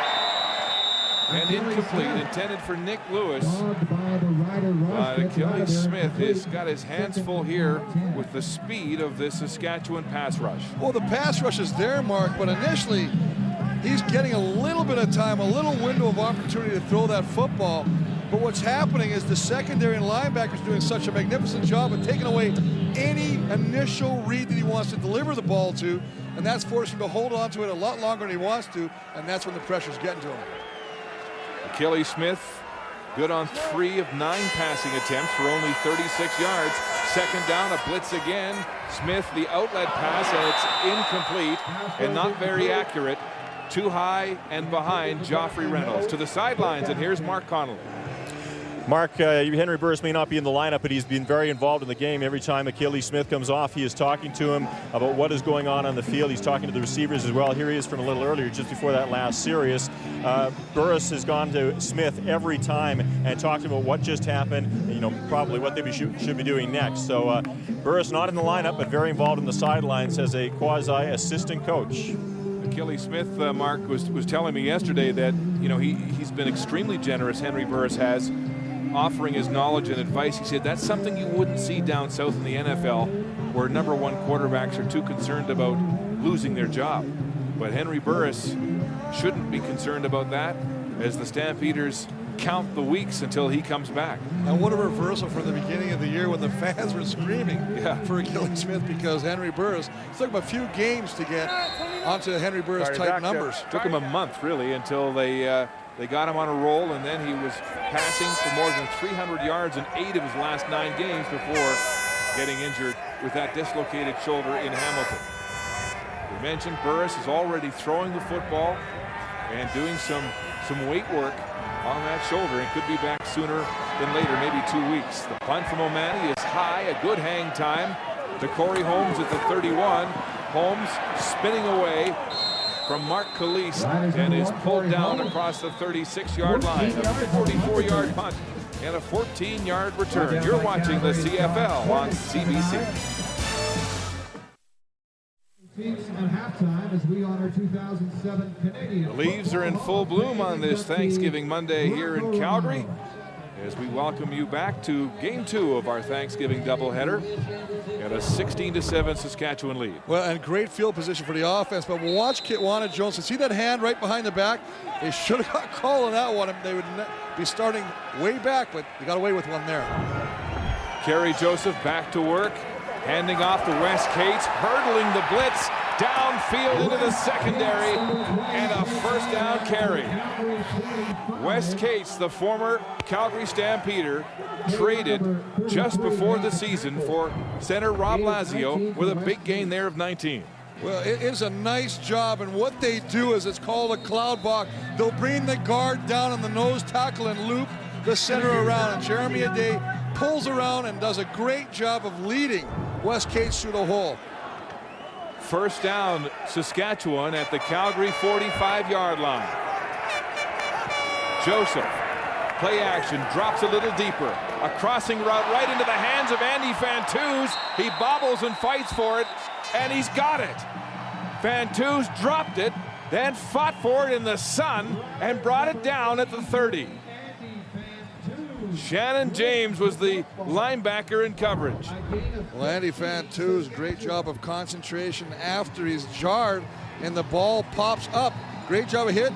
[SPEAKER 1] and incomplete, intended for Nick Lewis. But Achilles Smith has got his hands full here with the speed of this Saskatchewan pass rush.
[SPEAKER 8] Well, the pass rush is there, Mark, but initially he's getting a little bit of time, a little window of opportunity to throw that football. But what's happening is the secondary and linebackers doing such a magnificent job of taking away any initial read that he wants to deliver the ball to, and that's forcing him to hold on to it a lot longer than he wants to, and that's when the pressure's getting to him.
[SPEAKER 1] Achilles Smith, good on 3 of 9 passing attempts for only 36 yards. Second down, a blitz again. Smith, the outlet pass, and it's incomplete and not very accurate. Too high and behind Joffrey Reynolds. To the sidelines, and here's Mark Connolly.
[SPEAKER 11] Mark, Henry Burris may not be in the lineup, but he's been very involved in the game. Every time Achilles Smith comes off, he is talking to him about what is going on the field. He's talking to the receivers as well. Here he is from a little earlier, just before that last series. Burris has gone to Smith every time and talked to him about what just happened, and, probably what they should be doing next. So Burris not in the lineup, but very involved in the sidelines as a quasi-assistant coach.
[SPEAKER 1] Achilles Smith, Mark, was telling me yesterday that, he's been extremely generous, Henry Burris has, offering his knowledge and advice. He said that's something you wouldn't see down south in the NFL, where number 1 quarterbacks are too concerned about losing their job. But Henry Burris shouldn't be concerned about that, as the Stampeders count the weeks until he comes back.
[SPEAKER 8] And what a reversal from the beginning of the year when the fans were screaming for Achilles Smith, because Henry Burris, it took him a few games to get onto Henry Burris type numbers.
[SPEAKER 1] Took him a month really until they got him on a roll, and then he was passing for more than 300 yards in 8 of his last 9 games before getting injured with that dislocated shoulder in Hamilton. We mentioned Burris is already throwing the football and doing some weight work on that shoulder, and could be back sooner than later, maybe 2 weeks. The punt from O'Mahony is high, a good hang time to Corey Holmes at the 31. Holmes spinning away from Mark Calise and is pulled down across the 36-yard line. A 44-yard punt and a 14-yard return. You're watching the CFL on CBC.
[SPEAKER 3] At halftime as we honor 2007 Canadian.
[SPEAKER 1] The leaves are in full bloom on this Thanksgiving Monday here in Calgary, as we welcome you back to Game 2 of our Thanksgiving doubleheader at a 16-7 Saskatchewan lead.
[SPEAKER 8] Well, and great field position for the offense, but watch Kitwana Jones. See that hand right behind the back? They should have got called on that one. They would be starting way back, but they got away with one there.
[SPEAKER 1] Kerry Joseph back to work, handing off to Wes Cates, hurdling the blitz downfield into the secondary, and a first down carry. Wes Cates, the former Calgary Stampeder, traded just before the season for center Rob Lazio with a big gain there of 19.
[SPEAKER 8] Well, it is a nice job, and what they do is it's called a cloud block. They'll bring the guard down on the nose tackle and loop the center around, and Jeremy Adé pulls around and does a great job of leading Wes Cates through the hole.
[SPEAKER 1] First down, Saskatchewan at the Calgary 45-yard line. Joseph, play action, drops a little deeper. A crossing route right into the hands of Andy Fantuz. He bobbles and fights for it, and he's got it. Fantuz dropped it, then fought for it in the sun and brought it down at the 30. Shannon James was the linebacker in coverage.
[SPEAKER 8] Well, Andy Fantuz, great job of concentration after he's jarred and the ball pops up. Great job of hit.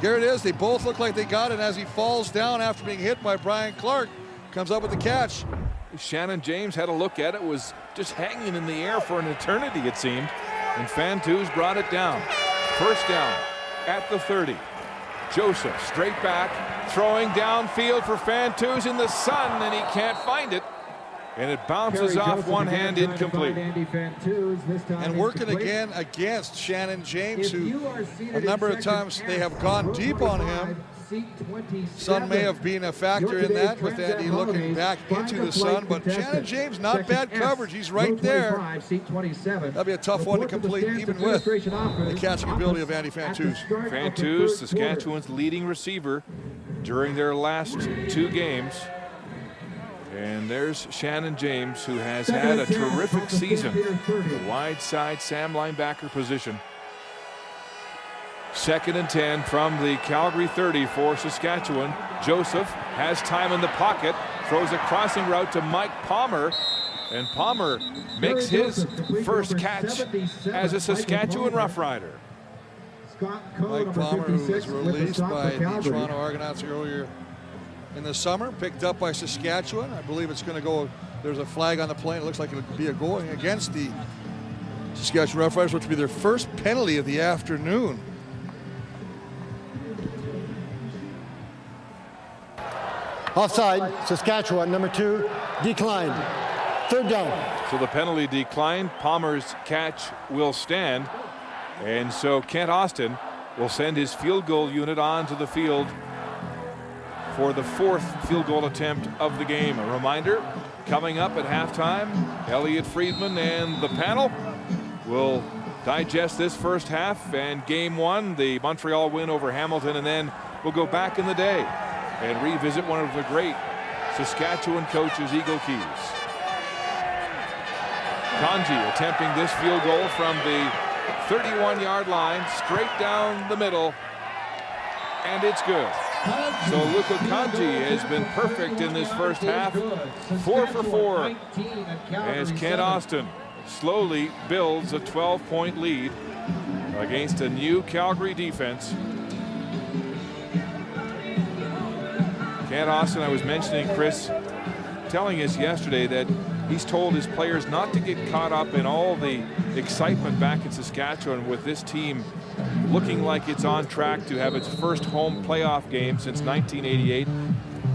[SPEAKER 8] Here it is. They both look like they got it as he falls down after being hit by Brian Clark. Comes up with the catch.
[SPEAKER 1] Shannon James had a look at it, was just hanging in the air for an eternity, it seemed. And Fantuz brought it down. First down at the 30. Joseph straight back, throwing downfield for Fantuz in the sun, and he can't find it. And it bounces off one hand, incomplete.
[SPEAKER 8] And working again against Shannon James, who a number of times they have gone deep on him. Sun may have been a factor in that with Andy looking back into the sun, but Shannon James, not bad coverage. He's right there. That'll be a tough one to complete, even with the catching ability of Andy Fantuz.
[SPEAKER 1] Fantuz, Saskatchewan's leading receiver during their last 2 games. And there's Shannon James, who has had a terrific season. The wide side Sam linebacker position. 2nd and 10 from the Calgary 30 for Saskatchewan. Joseph has time in the pocket, throws a crossing route to Mike Palmer, and Palmer makes his first catch as a Saskatchewan Roughrider.
[SPEAKER 3] Scott Coe,
[SPEAKER 8] Mike
[SPEAKER 3] number
[SPEAKER 8] Palmer, who
[SPEAKER 3] 56,
[SPEAKER 8] was
[SPEAKER 3] with the
[SPEAKER 8] released
[SPEAKER 3] stop
[SPEAKER 8] by
[SPEAKER 3] for
[SPEAKER 8] the
[SPEAKER 3] Calgary.
[SPEAKER 8] Toronto Argonauts earlier in the summer, picked up by Saskatchewan. I believe it's going to go, there's a flag on the plane. It looks like it'll be a goal against the Saskatchewan Roughriders, which will be their first penalty of the afternoon.
[SPEAKER 10] Offside, Saskatchewan, number 2, declined. Third down.
[SPEAKER 1] So the penalty declined. Palmer's catch will stand. And so Kent Austin will send his field goal unit onto the field for the 4th field goal attempt of the game. A reminder, coming up at halftime, Elliot Friedman and the panel will digest this first half and game 1, the Montreal win over Hamilton, and then we'll go back in the day and revisit one of the great Saskatchewan coaches, Eagle Keys. Kanji attempting this field goal from the 31-yard line, straight down the middle, and it's good. So Luka Kanji has been perfect in this first half, 4 for 4, as Kent Austin slowly builds a 12-point lead against a new Calgary defense. Kent Austin, I was mentioning, Chris, telling us yesterday that he's told his players not to get caught up in all the excitement back in Saskatchewan with this team looking like it's on track to have its first home playoff game since 1988.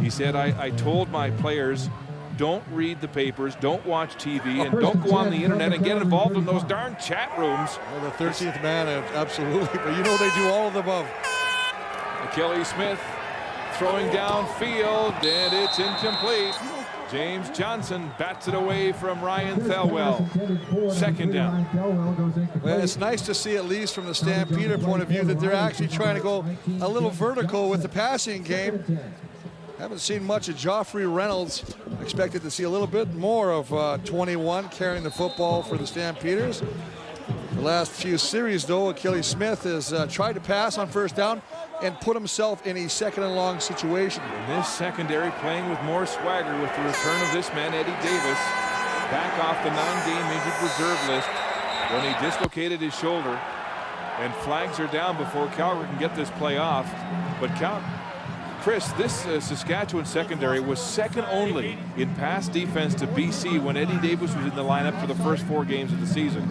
[SPEAKER 1] He said, I told my players, don't read the papers, don't watch TV, and don't go on the internet and get involved in those darn chat rooms.
[SPEAKER 8] Well, the 13th man, absolutely, but you know they do all of the above.
[SPEAKER 1] Achilles Smith throwing downfield, and it's incomplete. James Johnson bats it away from Ryan Thelwell. Second down.
[SPEAKER 8] Well, it's nice to see, at least from the Stampeder point of view, that they're actually trying to go a little vertical with the passing game. Haven't seen much of Joffrey Reynolds. Expected to see a little bit more of 21 carrying the football for the Stampeders. The last few series, though, Achilles Smith has tried to pass on first down and put himself in a second and long situation.
[SPEAKER 1] In this secondary, playing with more swagger with the return of this man, Eddie Davis, back off the 9-game injured reserve list when he dislocated his shoulder, and flags are down before Calgary can get this play off. But Chris, this Saskatchewan secondary was second only in pass defense to BC when Eddie Davis was in the lineup for the first 4 games of the season.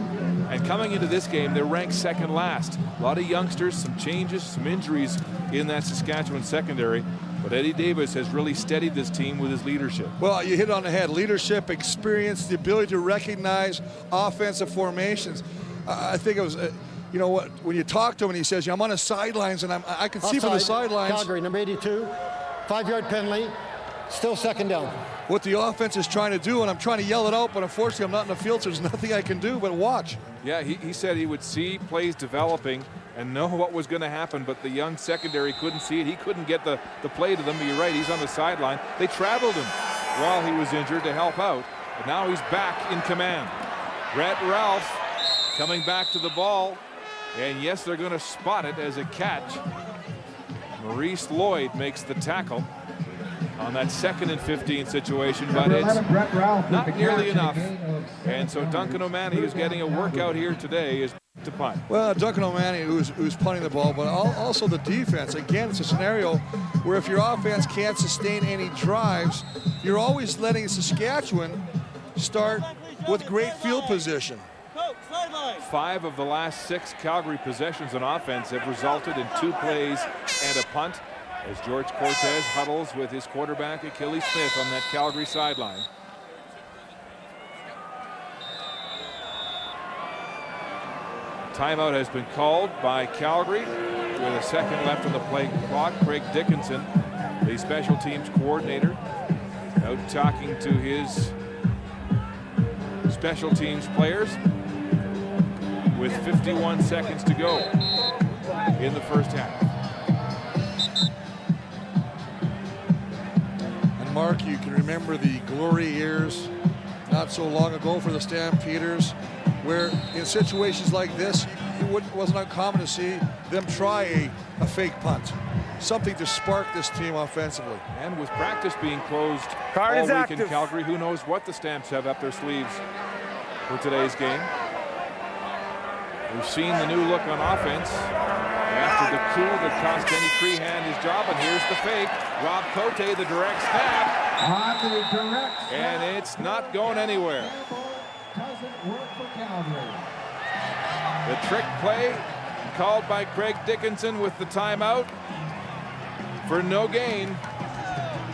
[SPEAKER 1] And coming into this game, they're ranked second last. A lot of youngsters, some changes, some injuries in that Saskatchewan secondary. But Eddie Davis has really steadied this team with his leadership.
[SPEAKER 8] Well, you hit it on the head. Leadership, experience, the ability to recognize offensive formations. I think it was, you know what, when you talk to him and he says, I'm on the sidelines, and I can see from the sidelines.
[SPEAKER 10] Calgary, number 82, 5-yard penalty, still second down.
[SPEAKER 8] What the offense is trying to do, and I'm trying to yell it out, but unfortunately I'm not in the field, so there's nothing I can do but watch.
[SPEAKER 1] Yeah, he said he would see plays developing and know what was going to happen, but the young secondary couldn't see it. He couldn't get the play to them, but you're right, he's on the sideline. They traveled him while he was injured to help out, but now he's back in command. Brett Ralph coming back to the ball, and yes, they're going to spot it as a catch. Maurice Lloyd makes the tackle on that 2nd and 15 situation, but it's not nearly enough. And so Duncan O'Mahony, who's getting a workout here today, is to punt.
[SPEAKER 8] Well, Duncan O'Mahony, who's punting the ball, but also the defense. Again, it's a scenario where if your offense can't sustain any drives, you're always letting Saskatchewan start with great field position.
[SPEAKER 1] 5 of the last 6 Calgary possessions on offense have resulted in 2 plays and a punt, as George Cortez huddles with his quarterback Achilles Smith on that Calgary sideline. Timeout has been called by Calgary with a second left on the play clock. Craig Dickinson, the special teams coordinator, out talking to his special teams players with 51 seconds to go in the first half.
[SPEAKER 8] And Mark, you can remember the glory years not so long ago for the Stampeders, where in situations like this, it wasn't uncommon to see them try a fake punt, something to spark this team offensively.
[SPEAKER 1] And with practice being closed all week in Calgary, who knows what the Stamps have up their sleeves for today's game. We've seen the new look on offense. After the coup that cost Denny Crehan his job, and here's the fake. Rob Cote, the direct snap.
[SPEAKER 3] On the direct snap.
[SPEAKER 1] And it's not going anywhere.
[SPEAKER 3] Doesn't work for Calgary.
[SPEAKER 1] The trick play called by Craig Dickinson with the timeout for no gain.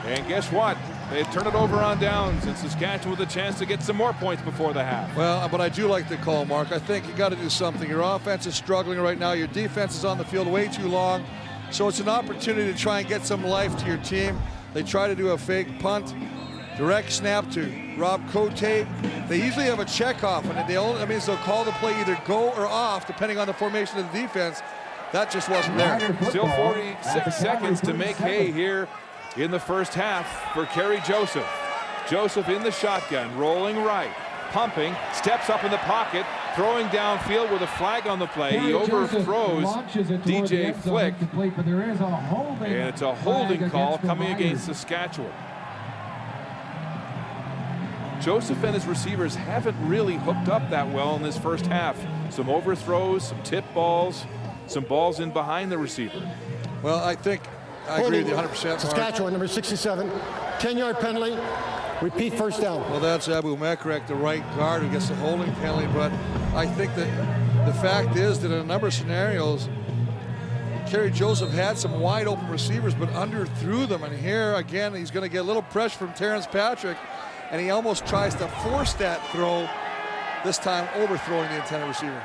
[SPEAKER 1] And guess what? They turn it over on downs, and Saskatchewan with a chance to get some more points before the half.
[SPEAKER 8] Well, but I do like the call, Mark. I think you got to do something. Your offense is struggling right now. Your defense is on the field way too long. So it's an opportunity to try and get some life to your team. They try to do a fake punt, direct snap to Rob Cote. They usually have a check off, and that means they'll call the play either go or off, depending on the formation of the defense. That just wasn't there.
[SPEAKER 1] Still 46 seconds to make hay here in the first half for Kerry Joseph. Joseph in the shotgun, rolling right, pumping, steps up in the pocket, throwing downfield with a flag on the play. He overthrows DJ Flick, and it's a holding call coming against Saskatchewan. Joseph and his receivers haven't really hooked up that well in this first half. Some overthrows, some tip balls, some balls in behind the receiver.
[SPEAKER 8] Well, I think I agree with you 100%.
[SPEAKER 10] Saskatchewan, number 67, 10-yard penalty, repeat first down.
[SPEAKER 8] Well, that's Abu Mekrek, the right guard, who gets the holding penalty. But I think that the fact is that in a number of scenarios, Kerry Joseph had some wide open receivers, but underthrew them. And here, again, he's going to get a little pressure from Terrence Patrick, and he almost tries to force that throw, this time overthrowing the intended receiver.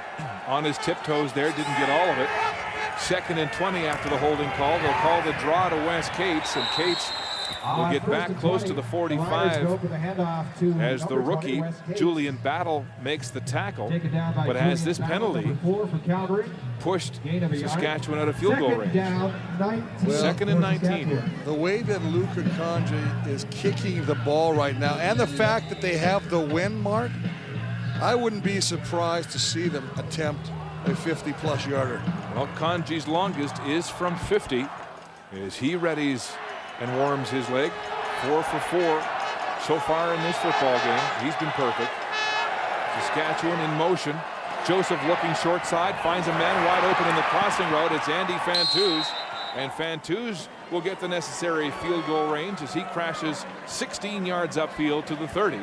[SPEAKER 1] On his tiptoes there, didn't get all of it. 2nd and 20 after the holding call. They'll call the draw to Wes Cates, and Cates will get back close to the 45 as the rookie Julian Battle makes the tackle, but has this penalty pushed Saskatchewan out of field goal range. 2nd and 19.
[SPEAKER 8] The way that Luka Kanji is kicking the ball right now, and the fact that they have the win, Mark, I wouldn't be surprised to see them attempt a 50-plus yarder.
[SPEAKER 1] Well, Kanji's longest is from 50 as he readies and warms his leg. 4 for 4 so far in this football game. He's been perfect. Saskatchewan in motion. Joseph looking short side, finds a man wide open in the crossing route. It's Andy Fantuz, and Fantuz will get the necessary field goal range as he crashes 16 yards upfield to the 30.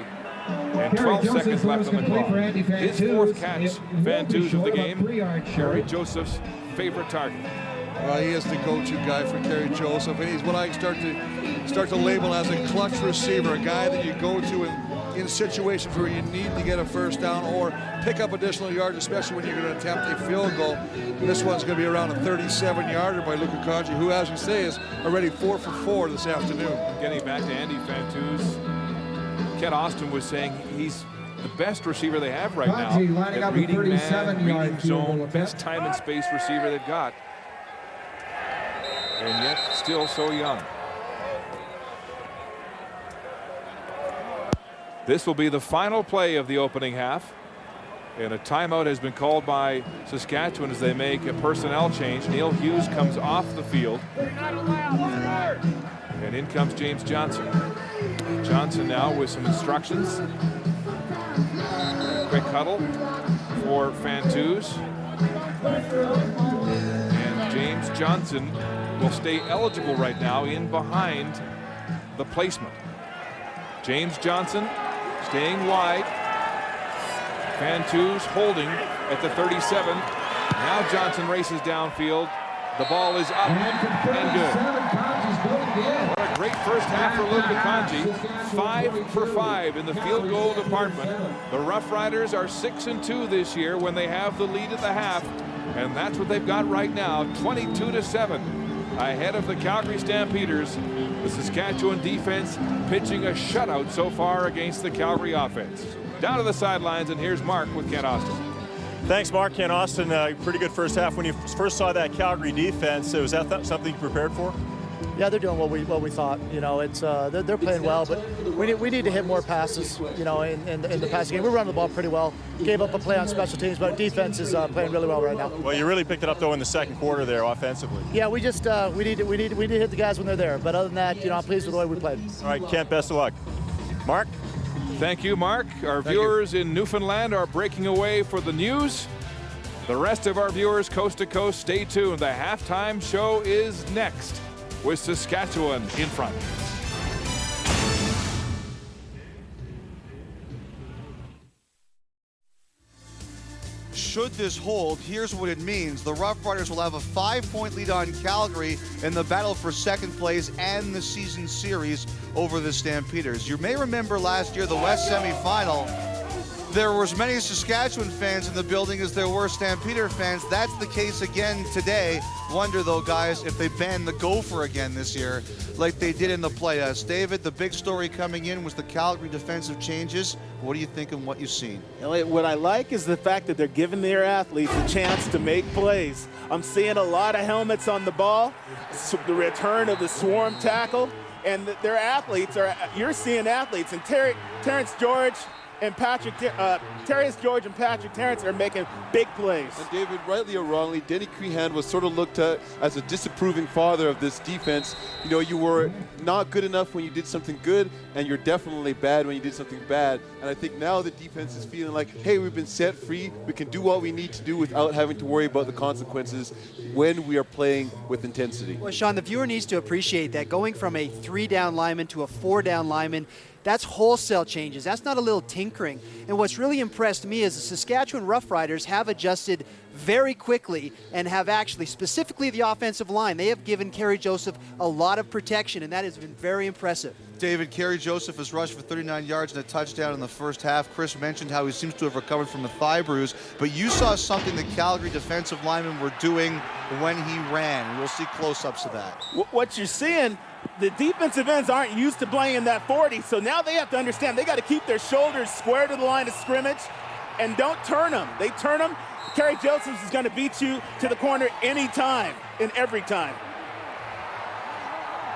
[SPEAKER 1] And 12 seconds left on the clock. His 4th catch, Fantuz of the game. Kerry Joseph's favorite target.
[SPEAKER 8] He is the go-to guy for Kerry Joseph, and he's what I start to label as a clutch receiver, a guy that you go to in situations where you need to get a first down or pick up additional yards, especially when you're going to attempt a field goal. This one's going to be around a 37-yarder by Luka Kanji, who, as you say, is already 4 for 4 this afternoon.
[SPEAKER 1] Getting back to Andy Fantuz, Ken Austin was saying he's the best receiver they have right now. At reading man, reading zone, best time and space receiver they've got. And yet still so young. This will be the final play of the opening half. And a timeout has been called by Saskatchewan as they make a personnel change. Neil Hughes comes off the field. And in comes James Johnson. Johnson now with some instructions. Quick huddle for Fantuz. And James Johnson will stay eligible right now in behind the placement. James Johnson staying wide. Fantuz holding at the 37. Now Johnson races downfield. The ball is up and good. What a great first half for Luka Kanji. 5 for 5 in the field goal department. The Roughriders are 6-2 this year when they have the lead at the half. And that's what they've got right now, 22-7. Ahead of the Calgary Stampeders. The Saskatchewan defense pitching a shutout so far against the Calgary offense. Down to the sidelines, and here's Mark with Ken Austin.
[SPEAKER 11] Thanks, Mark. Ken Austin, pretty good first half. When you first saw that Calgary defense, was that something you prepared for?
[SPEAKER 12] Yeah, they're doing what we thought. You know, it's they're playing well, but we need to hit more passes. You know, in the passing game, we're running the ball pretty well. Gave up a play on special teams, but defense is playing really well right now.
[SPEAKER 11] Well, you really picked it up though in the second quarter there offensively.
[SPEAKER 12] Yeah, we just we need to hit the guys when they're there. But other than that, you know, I'm pleased with the way we played.
[SPEAKER 11] All right, Kent, best of luck. Mark.
[SPEAKER 1] Thank you, Mark. Our viewers in Newfoundland are breaking away for the news. The rest of our viewers coast to coast, stay tuned. The halftime show is next with Saskatchewan in front.
[SPEAKER 13] Should this hold, here's what it means. The Roughriders will have a 5-point lead on Calgary in the battle for second place and the season series over the Stampeders. You may remember last year, the West semifinal, there were as many Saskatchewan fans in the building as there were Stampeder fans. That's the case again today. Wonder, though, guys, if they ban the gopher again this year like they did in the playoffs. David, the big story coming in was the Calgary defensive changes. What do you think of what you've seen?
[SPEAKER 14] What I like is the fact that they're giving their athletes a chance to make plays. I'm seeing a lot of helmets on the ball, the return of the swarm tackle, and their athletes you're seeing athletes, and Terrence George and Terrius George and Patrick Terrence are making big plays.
[SPEAKER 15] And David, rightly or wrongly, Denny Crehan was sort of looked at as a disapproving father of this defense. You know, you were not good enough when you did something good, and you're definitely bad when you did something bad. And I think now the defense is feeling like, hey, we've been set free. We can do what we need to do without having to worry about the consequences when we are playing with intensity.
[SPEAKER 16] Well, Sean, the viewer needs to appreciate that going from a 3-down lineman to a 4-down lineman, that's wholesale changes. That's not a little tinkering. And what's really impressed me is the Saskatchewan Roughriders have adjusted very quickly and have actually, specifically the offensive line, they have given Kerry Joseph a lot of protection, and that has been very impressive.
[SPEAKER 13] David, Kerry Joseph has rushed for 39 yards and a touchdown in the first half. Chris mentioned how he seems to have recovered from a thigh bruise, but you saw something the Calgary defensive linemen were doing when he ran. We'll see close-ups of that.
[SPEAKER 14] What you're seeing, the defensive ends aren't used to playing in that 40, so now they have to understand they got to keep their shoulders square to the line of scrimmage and don't turn them. They turn them, Kerry Joseph is going to beat you to the corner anytime and every time.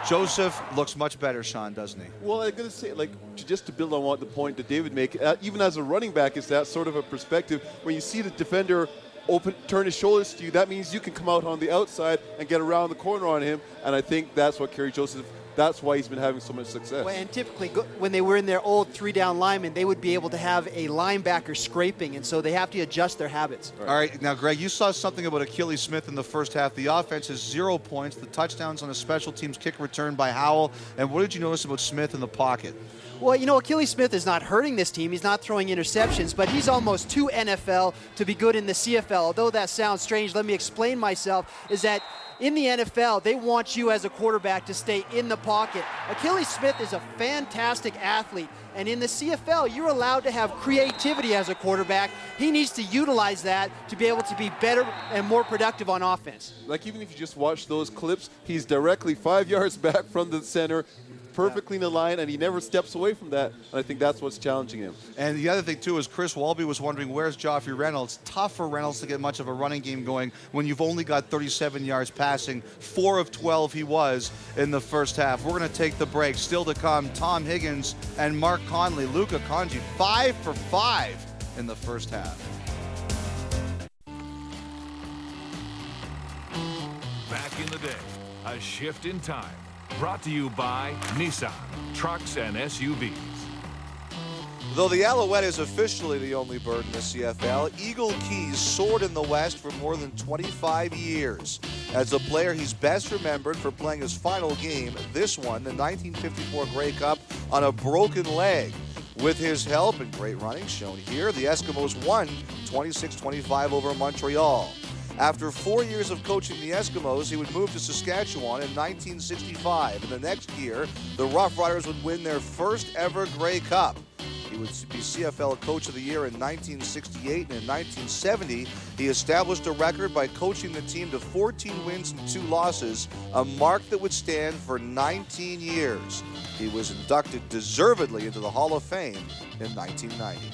[SPEAKER 13] Joseph looks much better, Sean, doesn't he?
[SPEAKER 15] Well, I'm going to say, just to build on the point that David made, even as a running back, it's that sort of a perspective. When you see the defender turn his shoulders to you, that means you can come out on the outside and get around the corner on him, and I think that's what Kerry Joseph, that's why he's been having so much success.
[SPEAKER 16] Well, and typically, when they were in their old 3-down linemen, they would be able to have a linebacker scraping, and so they have to adjust their habits.
[SPEAKER 13] All right, now, Greg, you saw something about Achilles Smith in the first half. The offense has 0 points. The touchdowns on a special teams kick return by Howell. And what did you notice about Smith in the pocket?
[SPEAKER 16] Well, you know, Achilles Smith is not hurting this team. He's not throwing interceptions, but he's almost too NFL to be good in the CFL. Although that sounds strange, let me explain myself, is that in the NFL, they want you as a quarterback to stay in the pocket. Achilles Smith is a fantastic athlete, and in the CFL, you're allowed to have creativity as a quarterback. He needs to utilize that to be able to be better and more productive on offense.
[SPEAKER 15] Like, even if you just watch those clips, he's directly 5 yards back from the center, perfectly in the line, and he never steps away from that. And I think that's what's challenging him.
[SPEAKER 13] And the other thing, too, is Chris Walby was wondering, where's Joffrey Reynolds? Tough for Reynolds to get much of a running game going when you've only got 37 yards passing. 4 of 12 he was in the first half. We're going to take the break. Still to come, Tom Higgins and Mark Conley. Luca Conji, 5 for 5 in the first half.
[SPEAKER 9] Back in the day, a shift in time. Brought to you by Nissan, trucks and SUVs.
[SPEAKER 13] Though the Alouette is officially the only bird in the CFL, Eagle Keys soared in the West for more than 25 years. As a player, he's best remembered for playing his final game, this one, the 1954 Grey Cup, on a broken leg. With his help and great running shown here, the Eskimos won 26-25 over Montreal. After 4 years of coaching the Eskimos, he would move to Saskatchewan in 1965. And the next year, the Roughriders would win their first ever Grey Cup. He would be CFL Coach of the Year in 1968, and in 1970, he established a record by coaching the team to 14 wins and 2 losses, a mark that would stand for 19 years. He was inducted deservedly into the Hall of Fame in 1990.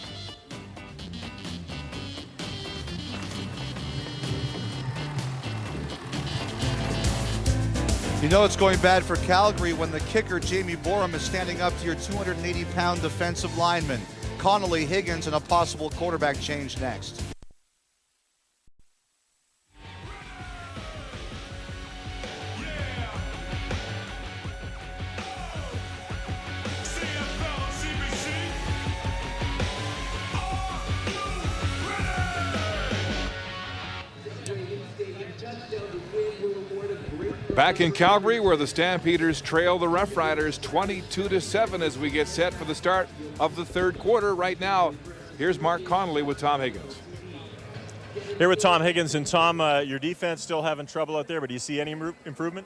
[SPEAKER 13] You know it's going bad for Calgary when the kicker, Jamie Borum, is standing up to your 280-pound defensive lineman. Connolly, Higgins, and a possible quarterback change next.
[SPEAKER 1] Back in Calgary, where the Stampeders trail the Roughriders 22-7 as we get set for the start of the third quarter. Right now, here's Mark Connolly with Tom Higgins.
[SPEAKER 11] Here with Tom Higgins. And Tom, your defense still having trouble out there, but do you see any improvement?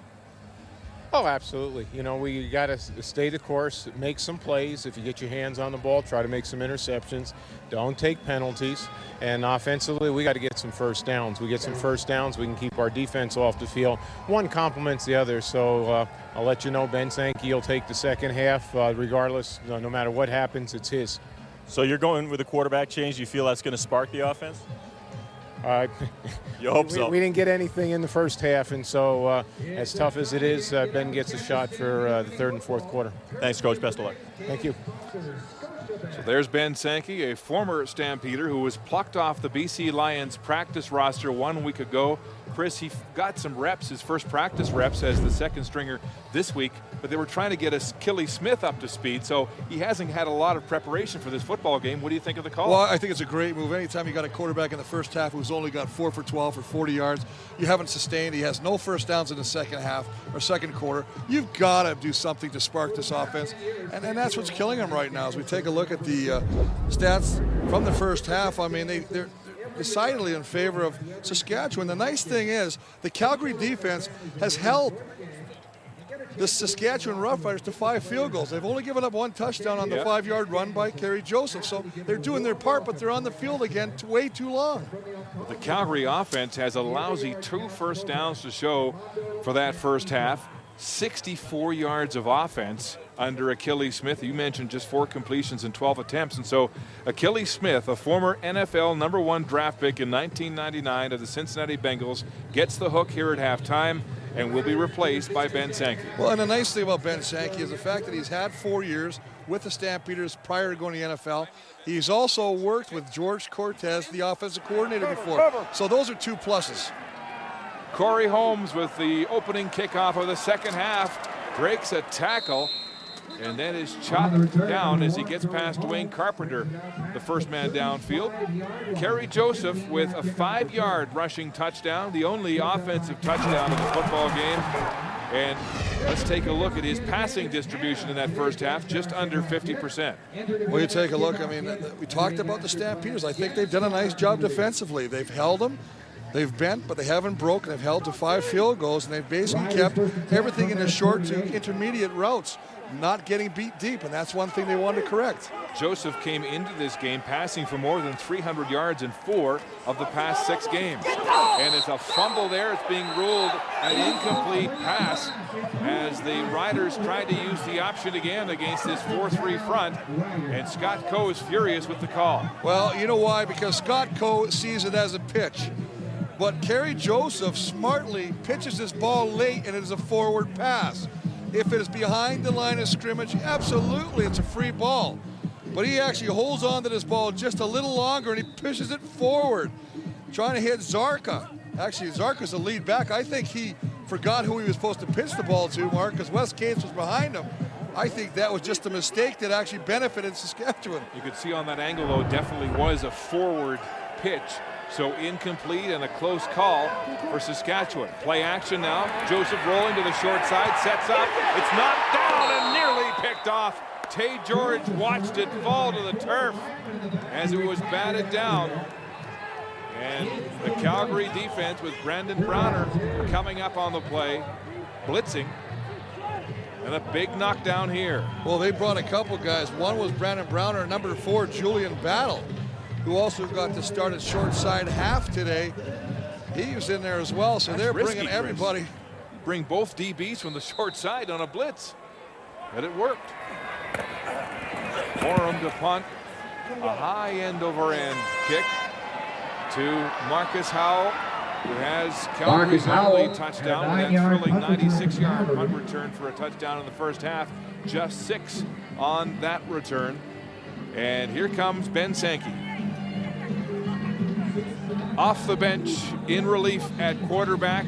[SPEAKER 17] Oh, absolutely. You know, we got to stay the course, make some plays. If you get your hands on the ball, try to make some interceptions. Don't take penalties. And offensively, we got to get some first downs. We get some first downs, we can keep our defense off the field. One complements the other. So I'll let you know, Ben Sankey will take the second half regardless. No matter what happens, it's his.
[SPEAKER 11] So you're going with a quarterback change. Do you feel that's going to spark the offense? You hope so.
[SPEAKER 17] We didn't get anything in the first half, and so as tough as it is, Ben gets a shot for the third and fourth quarter.
[SPEAKER 11] Thanks, Coach. Best of luck.
[SPEAKER 17] Thank you.
[SPEAKER 1] So there's Ben Sankey, a former Stampeder who was plucked off the BC Lions practice roster 1 week ago. Chris, he got some reps, his first practice reps as the second stringer this week, but they were trying to get Kelly Smith up to speed, so he hasn't had a lot of preparation for this football game. What do you think of the call?
[SPEAKER 8] Well, I think it's a great move. Anytime you got a quarterback in the first half who's only got 4 for 12 for 40 yards, you haven't sustained. He has no first downs in the second half or second quarter. You've got to do something to spark this offense, and that's what's killing him right now. As we take a look at the stats from the first half, I mean, they're decidedly in favor of Saskatchewan. The nice thing is the Calgary defense has held the Saskatchewan Roughriders to 5 field goals. They've only given up 1 touchdown on the 5-yard run by Kerry Joseph. So they're doing their part, but they're on the field again way too long.
[SPEAKER 1] The Calgary offense has a lousy 2 first downs to show for that first half. 64 yards of offense under Achilles Smith. You mentioned just 4 completions and 12 attempts. And so Achilles Smith, a former NFL #1 draft pick in 1999 of the Cincinnati Bengals, gets the hook here at halftime and will be replaced by Ben Sankey.
[SPEAKER 8] Well, and the nice thing about Ben Sankey is the fact that he's had 4 years with the Stampeders prior to going to the NFL. He's also worked with George Cortez, the offensive coordinator, before. So those are 2 pluses.
[SPEAKER 1] Corey Holmes with the opening kickoff of the second half. Breaks a tackle and then is chopped down as he gets past Dwayne Carpenter, the first man downfield. Kerry Joseph with a 5-yard rushing touchdown, the only offensive touchdown of the football game. And let's take a look at his passing distribution in that first half, just under 50%.
[SPEAKER 8] Well, you take a look, I mean, we talked about the Stampeders. I think they've done a nice job defensively. They've held them. They've bent, but they haven't broken. They've held to 5 field goals, and they've basically kept everything in the short to intermediate routes, not getting beat deep, and that's one thing they wanted to correct.
[SPEAKER 1] Joseph came into this game passing for more than 300 yards in 4 of the past 6 games. And it's a fumble there. It's being ruled an incomplete pass as the Riders tried to use the option again against this 4-3 front, and Scott Coe is furious with the call.
[SPEAKER 8] Well, you know why? Because Scott Coe sees it as a pitch. But Kerry Joseph smartly pitches this ball late, and it is a forward pass. If it is behind the line of scrimmage, absolutely, it's a free ball. But he actually holds on to this ball just a little longer, and he pushes it forward, trying to hit Zarka. Actually, Zarka's the lead back. I think he forgot who he was supposed to pitch the ball to, Mark, because Wes Cates was behind him. I think that was just a mistake that actually benefited Saskatchewan.
[SPEAKER 1] You could see on that angle, though, it definitely was a forward pitch. So incomplete and a close call for Saskatchewan. Play action now. Joseph rolling to the short side, sets up. It's knocked down and nearly picked off. Tay George watched it fall to the turf as it was batted down. And the Calgary defense with Brandon Browner coming up on the play, blitzing. And a big knockdown here.
[SPEAKER 8] Well, they brought a couple guys. One was Brandon Browner, number 4, Julian Battle, who also got to start at short side half today. He was in there as well, so they're bringing everybody.
[SPEAKER 1] Bring both DBs from the short side on a blitz. But it worked. Forum to punt. A high end-over-end kick to Marcus Howell, who has Calgary's only touchdown. That thrilling 96-yard punt return for a touchdown in the first half. Just 6 on that return. And here comes Ben Sankey. Off the bench in relief at quarterback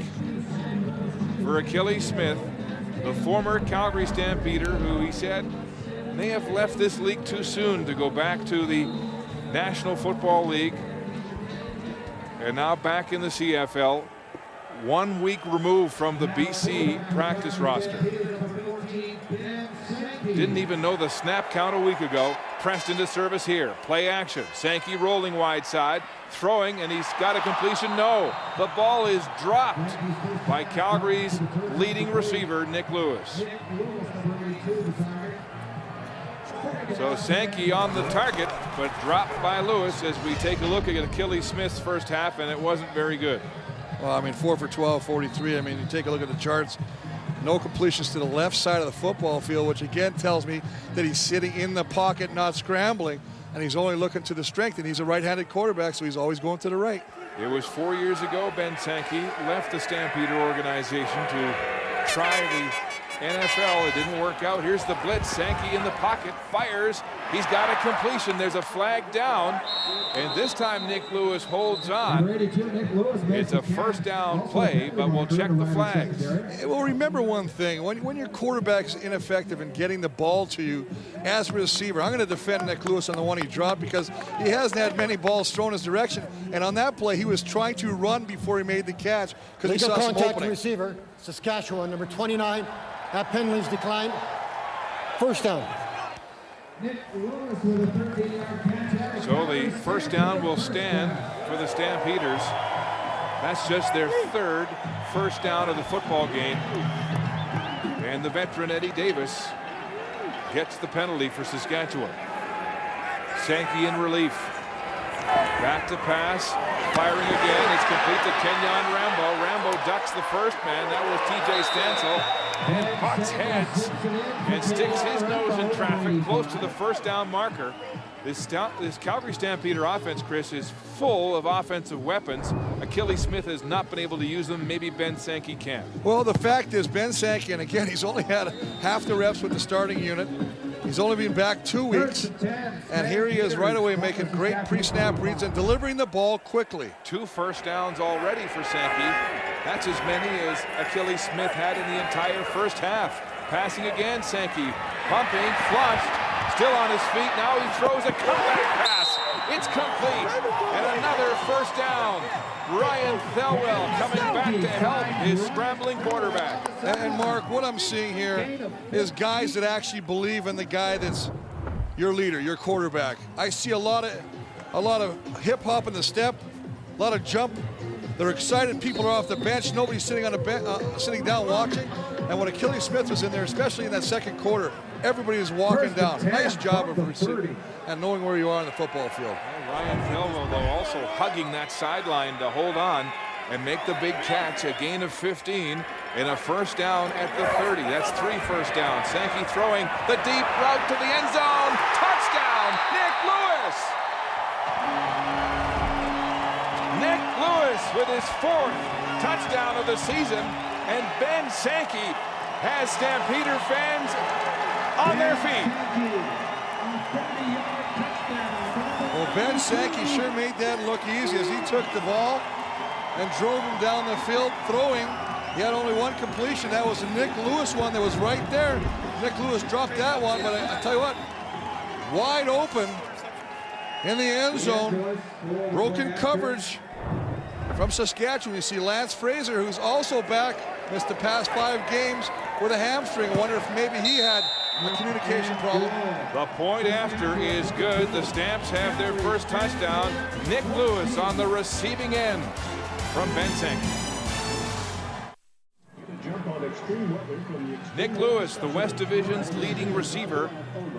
[SPEAKER 1] for Achilles Smith, the former Calgary Stampeder, who he said may have left this league too soon to go back to the National Football League, and now back in the CFL 1 week removed from the BC practice roster. Didn't even know the snap count a week ago. Pressed into service here. Play action. Sankey rolling wide side. Throwing, and he's got a completion. No. The ball is dropped by Calgary's leading receiver, Nick Lewis. So Sankey on the target, but dropped by Lewis as we take a look at Achilles Smith's first half, and it wasn't very good.
[SPEAKER 8] Well, I mean, 4 for 12, 43. I mean, you take a look at the charts. No completions to the left side of the football field, which again tells me that he's sitting in the pocket, not scrambling, and he's only looking to the strength, and he's a right-handed quarterback, so he's always going to the right.
[SPEAKER 1] It was 4 years ago Ben Sankey left the Stampeder organization to try the NFL. It didn't work out. Here's the blitz. Sankey in the pocket, fires. He's got a completion. There's a flag down, and this time Nick Lewis holds on. It's a first down play, but we'll check the flags.
[SPEAKER 8] Well, remember one thing. When your quarterback's ineffective in getting the ball to you as a receiver, I'm going to defend Nick Lewis on the one he dropped because he hasn't had many balls thrown his direction, and on that play he was trying to run before he made the catch because he saw some opening.
[SPEAKER 10] Receiver, Saskatchewan, number 29. That penalty's declined. First down.
[SPEAKER 1] So the first down will stand for the Stampeders. That's just their third first down of the football game. And the veteran Eddie Davis gets the penalty for Saskatchewan. Sankey in relief. Back to pass. Firing again. It's complete to Kenyon Rambo. Rambo ducks the first man. That was TJ Stansel. And butts heads and sticks his nose in traffic close to the first down marker. This Calgary Stampeder offense, Chris, is full of offensive weapons. Achilles Smith has not been able to use them. Maybe Ben Sankey can.
[SPEAKER 8] Well, the fact is Ben Sankey, and again, he's only had half the reps with the starting unit. He's only been back 2 weeks, and here he is right away making great pre-snap reads and delivering the ball quickly.
[SPEAKER 1] 2 first downs already for Sankey. That's as many as Achilles Smith had in the entire first half. Passing again, Sankey pumping, flushed, still on his feet. Now he throws a comeback pass. It's complete, and another first down. Ryan Thelwell coming back to help his scrambling quarterback.
[SPEAKER 8] And Mark, what I'm seeing here is guys that actually believe in the guy that's your leader, your quarterback. I see a lot of hip hop in the step, a lot of jump. They're excited. People are off the bench. Nobody's sitting on a bench, sitting down watching. And when Achilles Smith was in there, especially in that second quarter, everybody is walking down. Nice job of receiving and knowing where you are on the football field.
[SPEAKER 1] Ryan Thelwell, though, also hugging that sideline to hold on and make the big catch. A gain of 15 and a first down at the 30. That's 3 first downs. Sankey throwing the deep route to the end zone. Touchdown, Nick Lewis! Nick Lewis with his 4th touchdown of the season, and Ben Sankey has Stampeder fans on their feet.
[SPEAKER 8] Well, Ben Sankey sure made that look easy as he took the ball and drove him down the field throwing. He had only 1 completion. That was the Nick Lewis one that was right there. Nick Lewis dropped that one, but I tell you what, wide open in the end zone. Broken coverage from Saskatchewan. You see Lance Fraser, who's also back, missed the past 5 games with a hamstring. I wonder if maybe he had a communication problem.
[SPEAKER 1] The point after is good. The Stamps have their first touchdown. Nick Lewis on the receiving end from Ben Sankey. Nick Lewis, the West Division's leading receiver,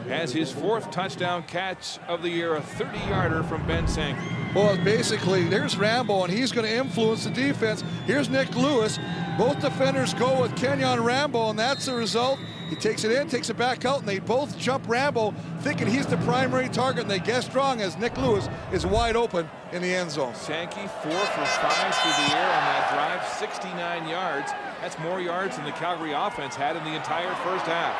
[SPEAKER 1] has his 4th touchdown catch of the year, a 30-yarder from Ben Sankey.
[SPEAKER 8] Well, basically, there's Rambo, and he's going to influence the defense. Here's Nick Lewis. Both defenders go with Kenyon Rambo, and that's the result. He takes it in, takes it back out, and they both jump Rambo, thinking he's the primary target, and they guess wrong as Nick Lewis is wide open in the end zone.
[SPEAKER 1] Sankey 4 for 5 through the air on that drive, 69 yards. That's more yards than the Calgary offense had in the entire first half.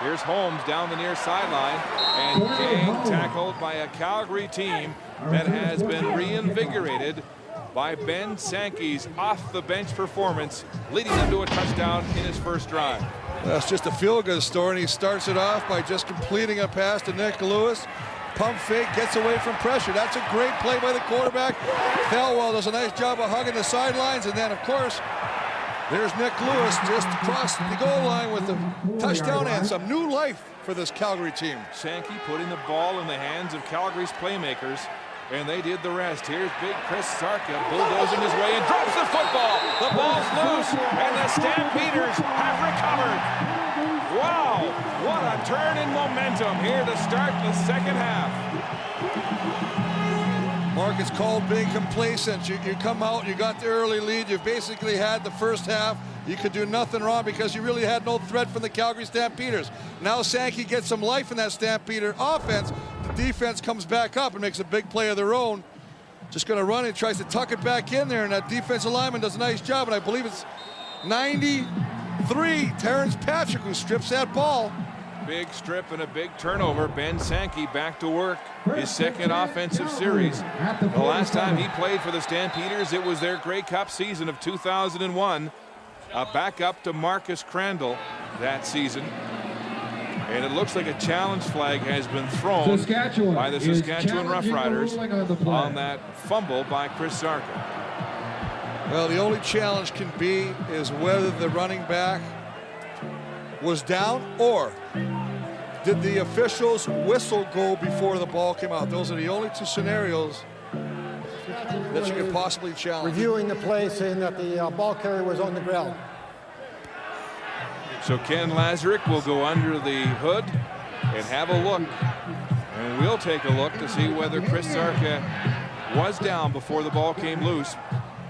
[SPEAKER 1] Here's Holmes down the near sideline, and Gang tackled by a Calgary team that has been reinvigorated by Ben Sankey's off-the-bench performance, leading them to a touchdown in his first drive.
[SPEAKER 8] That's just a feel-good story, and he starts it off by just completing a pass to Nick Lewis. Pump fake, gets away from pressure. That's a great play by the quarterback. Thelwell does a nice job of hugging the sidelines, and then, of course, There's Nick Lewis just across the goal line with a touchdown and some new life for this Calgary team.
[SPEAKER 1] Sankey putting the ball in the hands of Calgary's playmakers, and they did the rest. Here's big Chris Sarka bulldozing his way and drops the football. The ball's loose, and the Stampeders have recovered. Wow, what a turn in momentum here to start the second half.
[SPEAKER 8] Mark, it's called being complacent. You come out, you got the early lead. You've basically had the first half. You could do nothing wrong because you really had no threat from the Calgary Stampeders. Now Sankey gets some life in that Stampeder offense. The defense comes back up and makes a big play of their own. Just going to run and tries to tuck it back in there, and that defensive lineman does a nice job, and I believe it's 93, Terrence Patrick, who strips that ball.
[SPEAKER 1] Big strip and a big turnover. Ben Sankey back to work. His second offensive series. The last time he played for the Stampeders, it was their Grey Cup season of 2001. Back up to Marcus Crandall that season. And it looks like a challenge flag has been thrown by the Saskatchewan Roughriders on that fumble by Chris Sarka.
[SPEAKER 8] Well, the only challenge can be is whether the running back was down or did the officials whistle go before the ball came out. Those are the only two scenarios that you could possibly challenge.
[SPEAKER 10] Reviewing the play, saying that the ball carrier was on the ground.
[SPEAKER 1] So Ken Lazarick will go under the hood and have a look. And we'll take a look to see whether Chris Sarka was down before the ball came loose,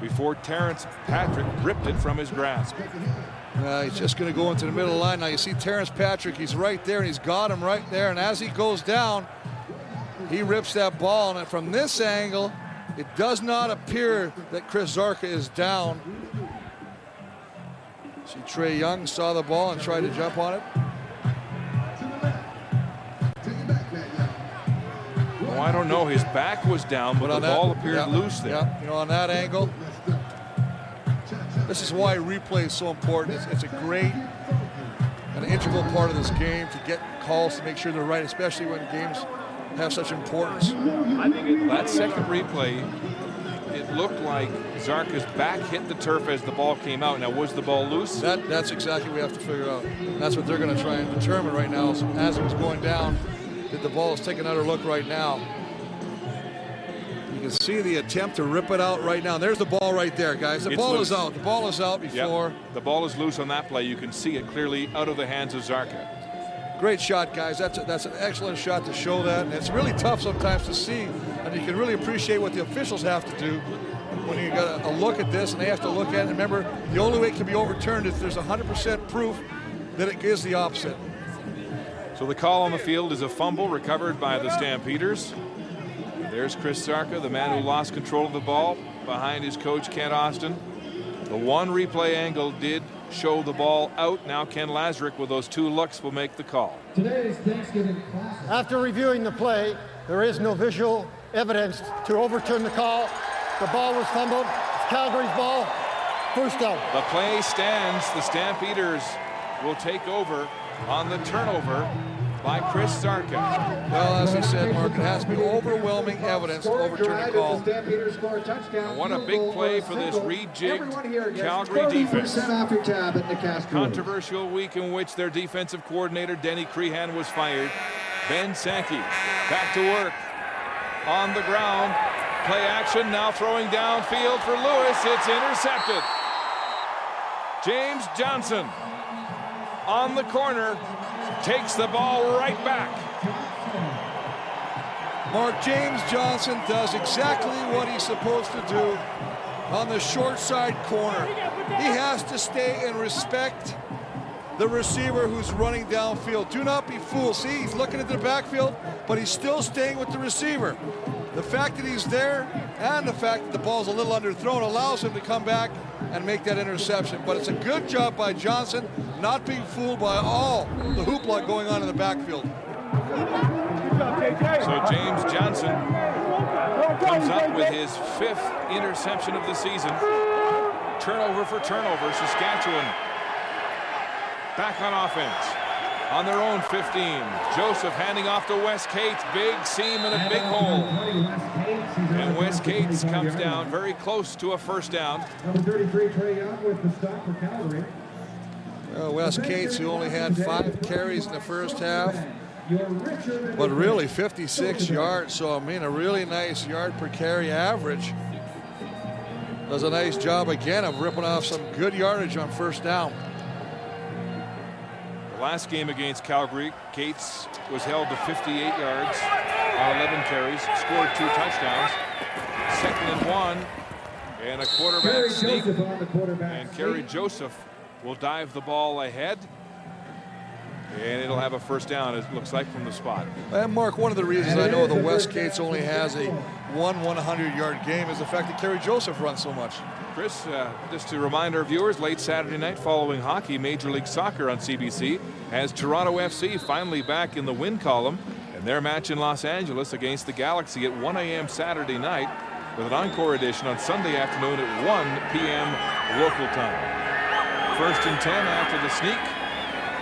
[SPEAKER 1] before Terrence Patrick ripped it from his grasp.
[SPEAKER 8] He's just going to go into the middle of the line. Now you see Terrence Patrick, he's right there, and he's got him right there. And as he goes down, he rips that ball. And from this angle, it does not appear that Chris Sarka is down. See, Trey Young saw the ball and tried to jump on it.
[SPEAKER 1] Oh, I don't know. His back was down, but the ball appeared loose there.
[SPEAKER 8] Yeah, you know, on that angle. This is why replay is so important. It's a great and integral part of this game to get calls to make sure they're right, especially when games have such importance.
[SPEAKER 1] I think that second replay, it looked like Zarka's back hit the turf as the ball came out. Now, was the ball loose?
[SPEAKER 8] That's exactly what we have to figure out. That's what they're going to try and determine right now. So as it was going down, did the ball take another look right now? You can see the attempt to rip it out right now. There's the ball right there, guys. The ball is out. The ball is out before.
[SPEAKER 1] Yep. The ball is loose on that play. You can see it clearly out of the hands of Zarka.
[SPEAKER 8] Great shot, guys. That's an excellent shot to show that. And it's really tough sometimes to see, and you can really appreciate what the officials have to do when you got a look at this, and they have to look at it. And remember, the only way it can be overturned is there's 100% proof that it is the opposite.
[SPEAKER 1] So the call on the field is a fumble recovered by the Stampeders. There's Chris Sarka, the man who lost control of the ball behind his coach, Kent Austin. The one replay angle did show the ball out. Now Ken Lazarick with those two looks will make the call.
[SPEAKER 3] Today's Thanksgiving classic.
[SPEAKER 10] After reviewing the play, there is no visual evidence to overturn the call. The ball was fumbled. It's Calgary's ball. First down.
[SPEAKER 1] The play stands. The Stampeders will take over on the turnover by Chris Sarka.
[SPEAKER 8] Well, as he said, Mark, it has to be overwhelming evidence to overturn the call.
[SPEAKER 1] And what a big play for this rejigged Calgary defense. Controversial week in which their defensive coordinator, Denny Crehan, was fired. Ben Sankey back to work on the ground. Play action, now throwing downfield for Lewis. It's intercepted. James Johnson on the corner takes the ball right back.
[SPEAKER 8] Mark, James Johnson does exactly what he's supposed to do on the short side corner. He has to stay and respect the receiver who's running downfield. Do not be fooled. See, he's looking at the backfield, but he's still staying with the receiver. The fact that he's there and the fact that the ball's a little underthrown allows him to come back and make that interception. But it's a good job by Johnson not being fooled by all the hoopla going on in the backfield.
[SPEAKER 1] So James Johnson comes up with his 5th interception of the season. Turnover for turnover. Saskatchewan back on offense. On their own 15. Joseph handing off to Wes Cates. Big seam and a big hole. And Wes Cates Cates comes down very close to a first down.
[SPEAKER 3] Number 33, Trey Young with the stop for Calgary.
[SPEAKER 8] Well, Wes Cates, who only had 5 carries in the first half, but really 56 yards. So, I mean, a really nice yard per carry average. Does a nice job again of ripping off some good yardage on first down.
[SPEAKER 1] The last game against Calgary, Cates was held to 58 yards on 11 carries, scored 2 touchdowns. 2nd and 1, and a quarterback sneak. And Kerry Joseph will dive the ball ahead. And it'll have a first down, it looks like, from the spot.
[SPEAKER 8] And Mark, one of the reasons I know the Wes Cates only has a 100-yard game is the fact that Kerry Joseph runs so much.
[SPEAKER 1] Chris, just to remind our viewers, late Saturday night following hockey, Major League Soccer on CBC has Toronto FC finally back in the win column. And their match in Los Angeles against the Galaxy at 1 a.m. Saturday night, with an encore edition on Sunday afternoon at 1 p.m. local time. 1st and 10 after the sneak.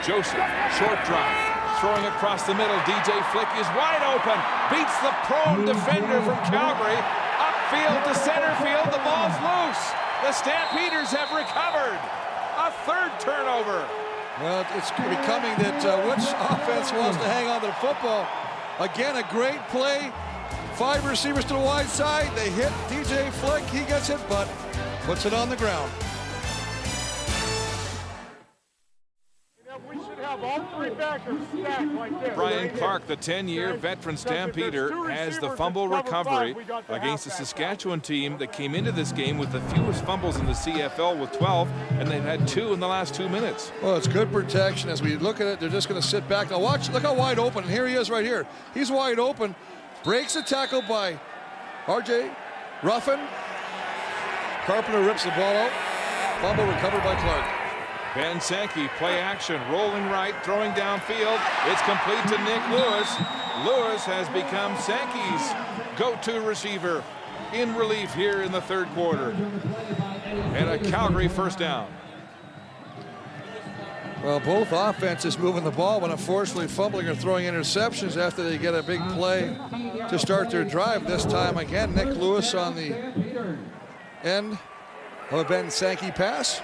[SPEAKER 1] Joseph, short drive, throwing across the middle. DJ Flick is wide open, beats the prone defender from Calgary. Upfield to center field, the ball's loose. The Stampeders have recovered. A 3rd turnover.
[SPEAKER 8] Well, it's becoming that which offense wants to hang on to the football. Again, a great play. 5 receivers to the wide side. They hit DJ Flick. He gets hit, but puts it on the ground.
[SPEAKER 4] We should have all 3 backers stacked like this.
[SPEAKER 1] Brian Clark, the 10-year veteran Stampeder, has the fumble recovery against the Saskatchewan team that came into this game with the fewest fumbles in the CFL with 12, and they've had 2 in the last 2 minutes.
[SPEAKER 8] Well, it's good protection. As we look at it, they're just going to sit back. Now watch, look how wide open. And here he is right here. He's wide open. Breaks a tackle by RJ Ruffin. Carpenter rips the ball out. Fumble recovered by Clark.
[SPEAKER 1] Ben Sankey, play action, rolling right, throwing downfield. It's complete to Nick Lewis. Lewis has become Sankey's go-to receiver in relief here in the 3rd quarter. And a Calgary first down.
[SPEAKER 8] Well, both offenses moving the ball, but unfortunately fumbling or throwing interceptions after they get a big play to start their drive. This time again, Nick Lewis on the end of a Ben Sankey pass.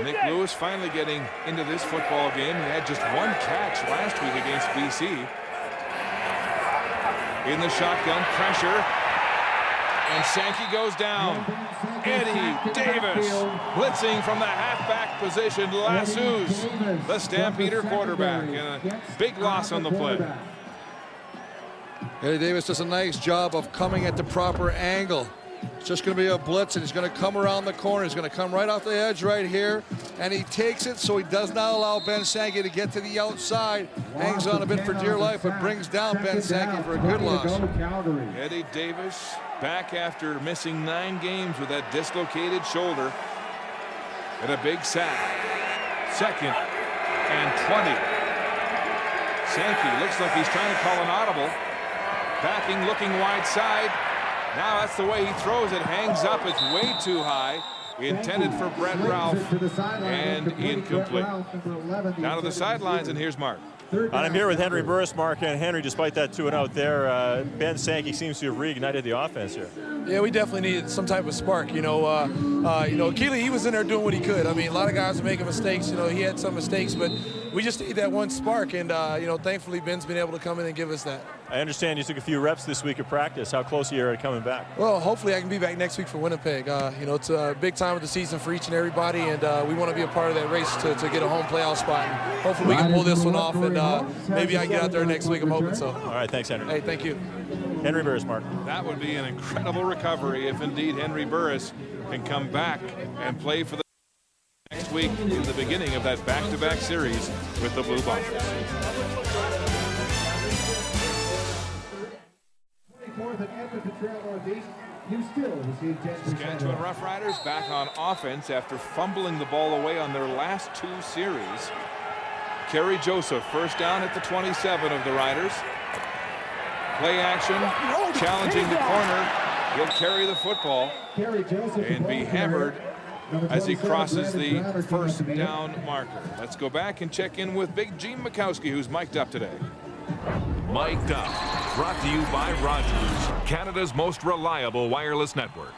[SPEAKER 1] Nick Lewis finally getting into this football game. He had just 1 catch last week against BC. In the shotgun, pressure. And Sankey goes down. Eddie Davis blitzing from the halfback position, lassos the Stampeder quarterback. And a big loss on the play.
[SPEAKER 8] Eddie Davis does a nice job of coming at the proper angle. It's just going to be a blitz, and he's going to come around the corner. He's going to come right off the edge right here, and he takes it, so he does not allow Ben Sankey to get to the outside. Hangs on a bit for dear life, but brings down Ben Sankey for a good loss.
[SPEAKER 1] Eddie Davis back after missing 9 games with that dislocated shoulder. And a big sack. 2nd and 20. Sankey looks like he's trying to call an audible. Backing, looking wide side. Now that's the way he throws it. Hangs up. It's way too high. Intended for Brett Ralph and incomplete. Now to the sidelines, and here's Mark.
[SPEAKER 11] And I'm here with Henry Burris. Mark, and Henry, despite that 2 and out there, Ben Sankey seems to have reignited the offense here.
[SPEAKER 18] Yeah, we definitely needed some type of spark. Keeley, he was in there doing what he could. I mean, a lot of guys are making mistakes. He had some mistakes, but we just need that one spark. And, thankfully, Ben's been able to come in and give us that.
[SPEAKER 11] I understand you took a few reps this week of practice. How close are you to coming back?
[SPEAKER 18] Well, hopefully I can be back next week for Winnipeg. It's a big time of the season for each and everybody, and we want to be a part of that race to get a home playoff spot. And hopefully we can pull this one off, and maybe I can get out there next week. I'm hoping so.
[SPEAKER 11] All right, thanks, Henry.
[SPEAKER 18] Hey, thank you.
[SPEAKER 11] Henry Burris, Mark.
[SPEAKER 1] That would be an incredible recovery if indeed Henry Burris can come back and play for the next week in the beginning of that back-to-back series with the Blue Bombers.
[SPEAKER 3] 24th and Edmonton Trail Northeast. You still receive 10%.
[SPEAKER 1] Saskatchewan Roughriders back on offense after fumbling the ball away on their last 2 series. Kerry Joseph, first down at the 27 of the Riders. Play action, challenging the corner. He'll carry the football and be hammered as he crosses the first down marker. Let's go back and check in with Big Gene Mikowski, who's mic'd up today.
[SPEAKER 9] Mic'd Up. Brought to you by Rogers, Canada's most reliable wireless network.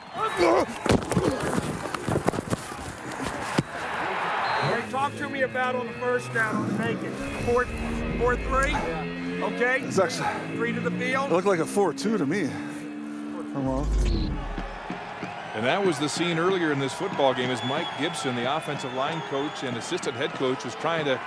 [SPEAKER 19] Talk to me about on the first down on the naked. 4-3? Yeah. Okay.
[SPEAKER 20] It's actually
[SPEAKER 19] 3 to the field.
[SPEAKER 20] It looked like a 4-2 to me.
[SPEAKER 1] And that was the scene earlier in this football game as Mike Gibson, the offensive line coach and assistant head coach, was trying to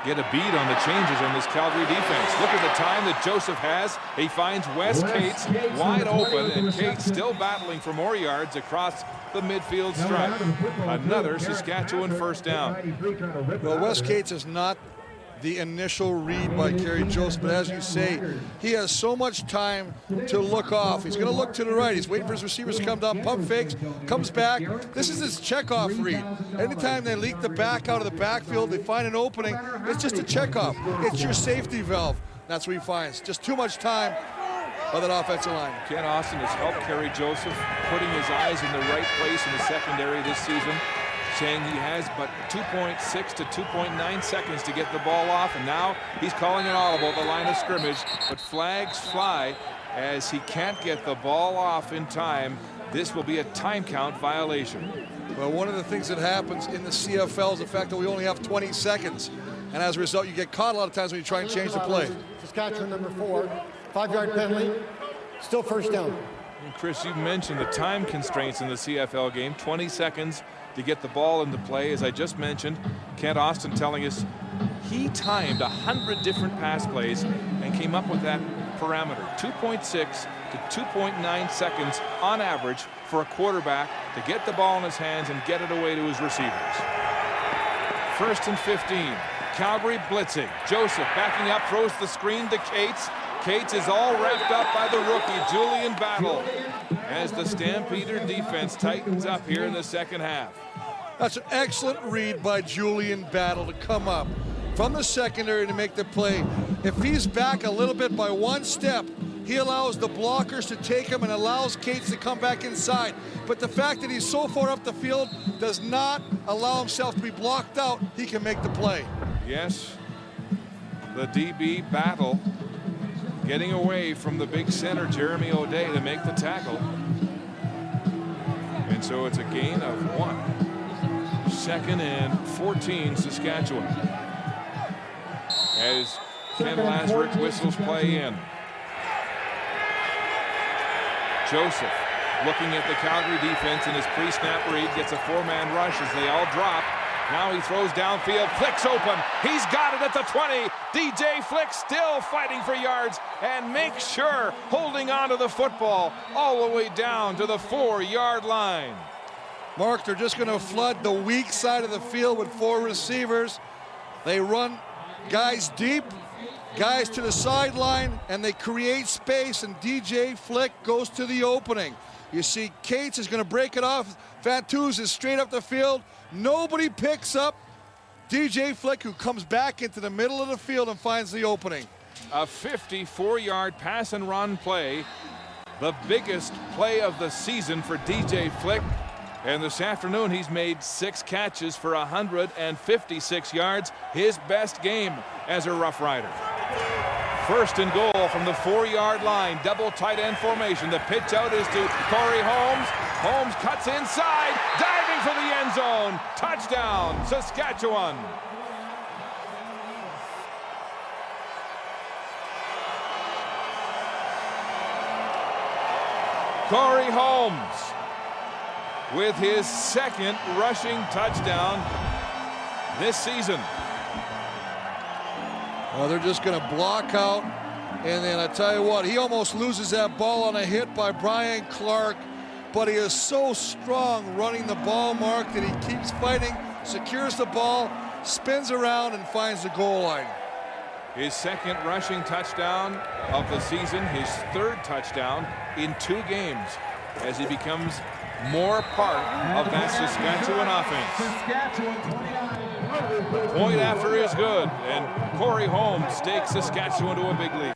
[SPEAKER 1] get a beat on the changes on this Calgary defense. Look at the time that Joseph has. He finds Wes Cates wide open, and Cates still battling for more yards across the midfield stripe. Another Saskatchewan first down.
[SPEAKER 8] Well, Wes Cates is not the initial read by Kerry Joseph, but as you say, he has so much time to look off. He's going to look to the right. He's waiting for his receivers to come down, pump fakes, comes back. This is his checkoff read. Anytime they leak the back out of the backfield, they find an opening, it's just a checkoff. It's your safety valve. That's what he finds. Just too much time by that offensive line.
[SPEAKER 1] Ken Austin has helped Kerry Joseph, putting his eyes in the right place in the secondary this season, saying he has but 2.6 to 2.9 seconds to get the ball off, and now he's calling an audible at the line of scrimmage, but flags fly as he can't get the ball off in time. This will be a time count violation.
[SPEAKER 8] Well, one of the things that happens in the CFL is the fact that we only have 20 seconds, and as a result, you get caught a lot of times when you try and change the play.
[SPEAKER 10] Saskatchewan number 4, 5-yard penalty, still first down.
[SPEAKER 1] And Chris, you mentioned the time constraints in the CFL game, 20 seconds to get the ball into play. As I just mentioned, Kent Austin telling us he timed 100 different pass plays and came up with that parameter, 2.6 to 2.9 seconds on average for a quarterback to get the ball in his hands and get it away to his receivers. 1st and 15. Calgary blitzing. Joseph backing up, throws the screen to Cates. Cates is all wrapped up by the rookie, Julian Battle, as the Stampeder defense tightens up here in the second half.
[SPEAKER 8] That's an excellent read by Julian Battle to come up from the secondary to make the play. If he's back a little bit by one step, he allows the blockers to take him and allows Cates to come back inside. But the fact that he's so far up the field does not allow himself to be blocked out. He can make the play.
[SPEAKER 1] Yes, the DB Battle getting away from the big center, Jeremy O'Day, to make the tackle. And so it's a gain of 1. 2nd and 14, Saskatchewan. As Ken Lazarick whistles play in. Joseph looking at the Calgary defense in his pre-snap read, gets a 4-man rush as they all drop. Now he throws downfield, Flick's open. He's got it at the 20. DJ Flick still fighting for yards and makes sure holding on to the football all the way down to the 4-yard line.
[SPEAKER 8] Mark, they're just going to flood the weak side of the field with 4 receivers. They run guys deep, guys to the sideline, and they create space, and DJ Flick goes to the opening. You see Cates is going to break it off. Fantuz is straight up the field. Nobody picks up DJ Flick, who comes back into the middle of the field and finds the opening.
[SPEAKER 1] A 54-yard pass and run play, the biggest play of the season for DJ Flick. And this afternoon, he's made 6 catches for 156 yards, his best game as a Rough Rider. 1st and goal from the 4-yard line, double tight end formation. The pitch out is to Corey Holmes. Holmes cuts inside, diving for the end zone. Touchdown, Saskatchewan. Corey Holmes with his 2nd rushing touchdown this season.
[SPEAKER 8] Well, they're just going to block out, and then I tell you what, he almost loses that ball on a hit by Brian Clark, but he is so strong running the ball, Mark, that he keeps fighting, secures the ball, spins around, and finds the goal line.
[SPEAKER 1] His 2nd rushing touchdown of the season, his 3rd touchdown in 2 games, as he becomes more part of that Saskatchewan offense. Point after is good, and Corey Holmes takes Saskatchewan to a big lead.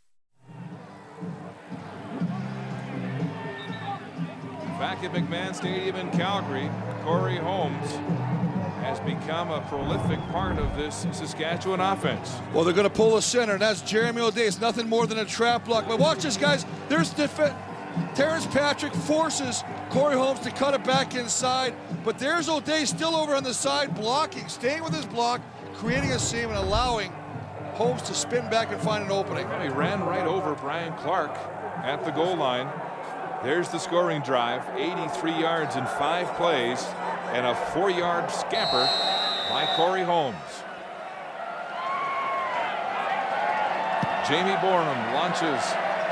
[SPEAKER 1] Back at McMahon Stadium in Calgary, Corey Holmes has become a prolific part of this Saskatchewan offense.
[SPEAKER 8] Well, they're going to pull a center, and that's Jeremy O'Day. It's nothing more than a trap block. But watch this, guys. There's Terrence Patrick forces Corey Holmes to cut it back inside, but there's O'Day still over on the side blocking, staying with his block, creating a seam and allowing Holmes to spin back and find an opening.
[SPEAKER 1] Well, he ran right over Brian Clark at the goal line. There's the scoring drive, 83 yards in 5 plays, and a 4-yard scamper by Corey Holmes. Jamie Bornham launches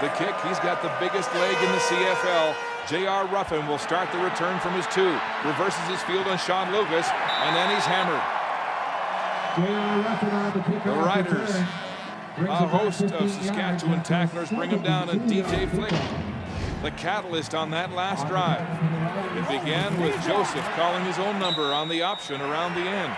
[SPEAKER 1] the kick. He's got the biggest leg in the CFL. J.R. Ruffin will start the return from his 2. Reverses his field on Sean Lucas, and then he's hammered. The Riders, a host of Saskatchewan tacklers, bring him down, and DJ Flick, the catalyst on that last drive. It began with Joseph calling his own number on the option around the end.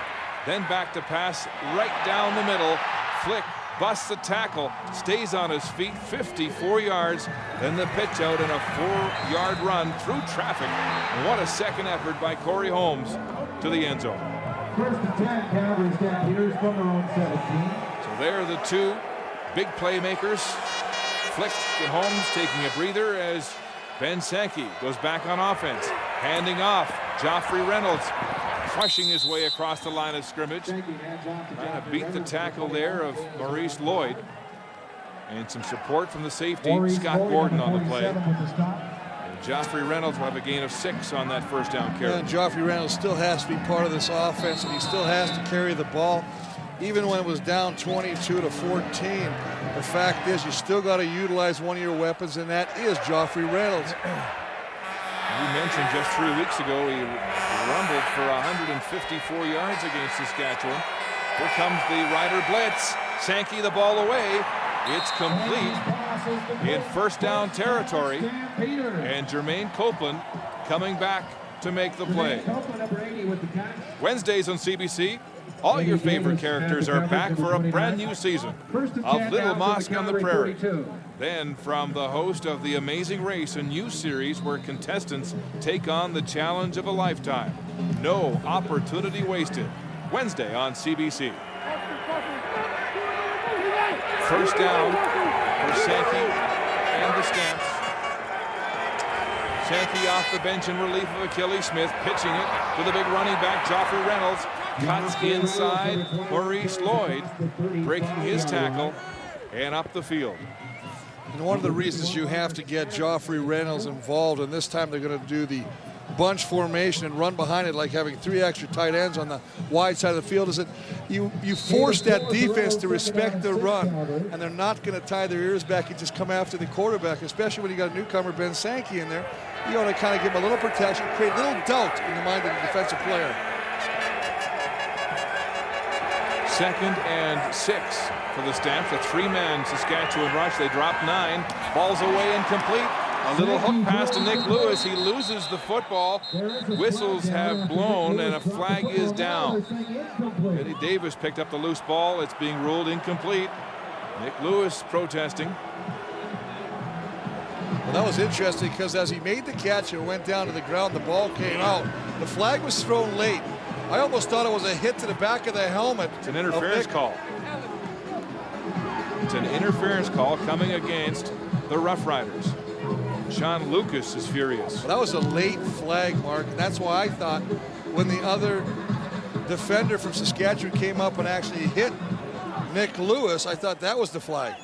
[SPEAKER 1] Then back to pass right down the middle. Flick busts a tackle, stays on his feet, 54 yards, then the pitch out and a 4-yard run through traffic. And what a second effort by Corey Holmes to the end zone.
[SPEAKER 3] First and 10, Calgary Stampeders from their own 17.
[SPEAKER 1] So there are the 2 big playmakers. Flick and Holmes taking a breather as Ben Sankey goes back on offense. Handing off, Joffrey Reynolds crushing his way across the line of scrimmage. Trying to beat the tackle there of Maurice Lloyd. And some support from the safety, Scott Gordon on the play. And Joffrey Reynolds will have a gain of 6 on that first down carry.
[SPEAKER 8] And Joffrey Reynolds still has to be part of this offense, and he still has to carry the ball. Even when it was down 22-14, the fact is you still got to utilize one of your weapons, and that is Joffrey Reynolds.
[SPEAKER 1] You mentioned just 3 weeks ago he rumbled for 154 yards against Saskatchewan. Here comes the Rider blitz. Sankey the ball away. It's complete in first down territory. And Jermaine Copeland coming back to make the play. Wednesdays on CBC. All your favorite characters are back for a brand new season of Little Mosque on the Prairie. Then from the host of The Amazing Race, a new series where contestants take on the challenge of a lifetime. No opportunity wasted. Wednesday on CBC. First down for Sankey and the Stamps. Sankey off the bench in relief of Achilles Smith, pitching it to the big running back, Joffrey Reynolds. Cuts inside Maurice Lloyd, breaking his tackle, and up the field.
[SPEAKER 8] And one of the reasons you have to get Joffrey Reynolds involved, and this time they're going to do the bunch formation and run behind it like having 3 extra tight ends on the wide side of the field, is that you force that defense to respect the run, and they're not going to tie their ears back and just come after the quarterback, especially when you got a newcomer, Ben Sankey, in there. You want to kind of give him a little protection, create a little doubt in the mind of the defensive player.
[SPEAKER 1] 2nd and 6 for the Stamps. A 3-man Saskatchewan rush. They drop 9. Ball's away incomplete. A little hook pass to Nick Lewis. He loses the football. Whistles have blown and a flag is down. Eddie Davis picked up the loose ball. It's being ruled incomplete. Nick Lewis protesting.
[SPEAKER 8] Well, that was interesting because as he made the catch and went down to the ground, the ball came out. The flag was thrown late. I almost thought it was a hit to the back of the helmet.
[SPEAKER 1] It's an interference call. It's an interference call coming against the Roughriders. Sean Lucas is furious.
[SPEAKER 8] Well, that was a late flag, Mark, and that's why I thought when the other defender from Saskatchewan came up and actually hit Nick Lewis, I thought that was the flag.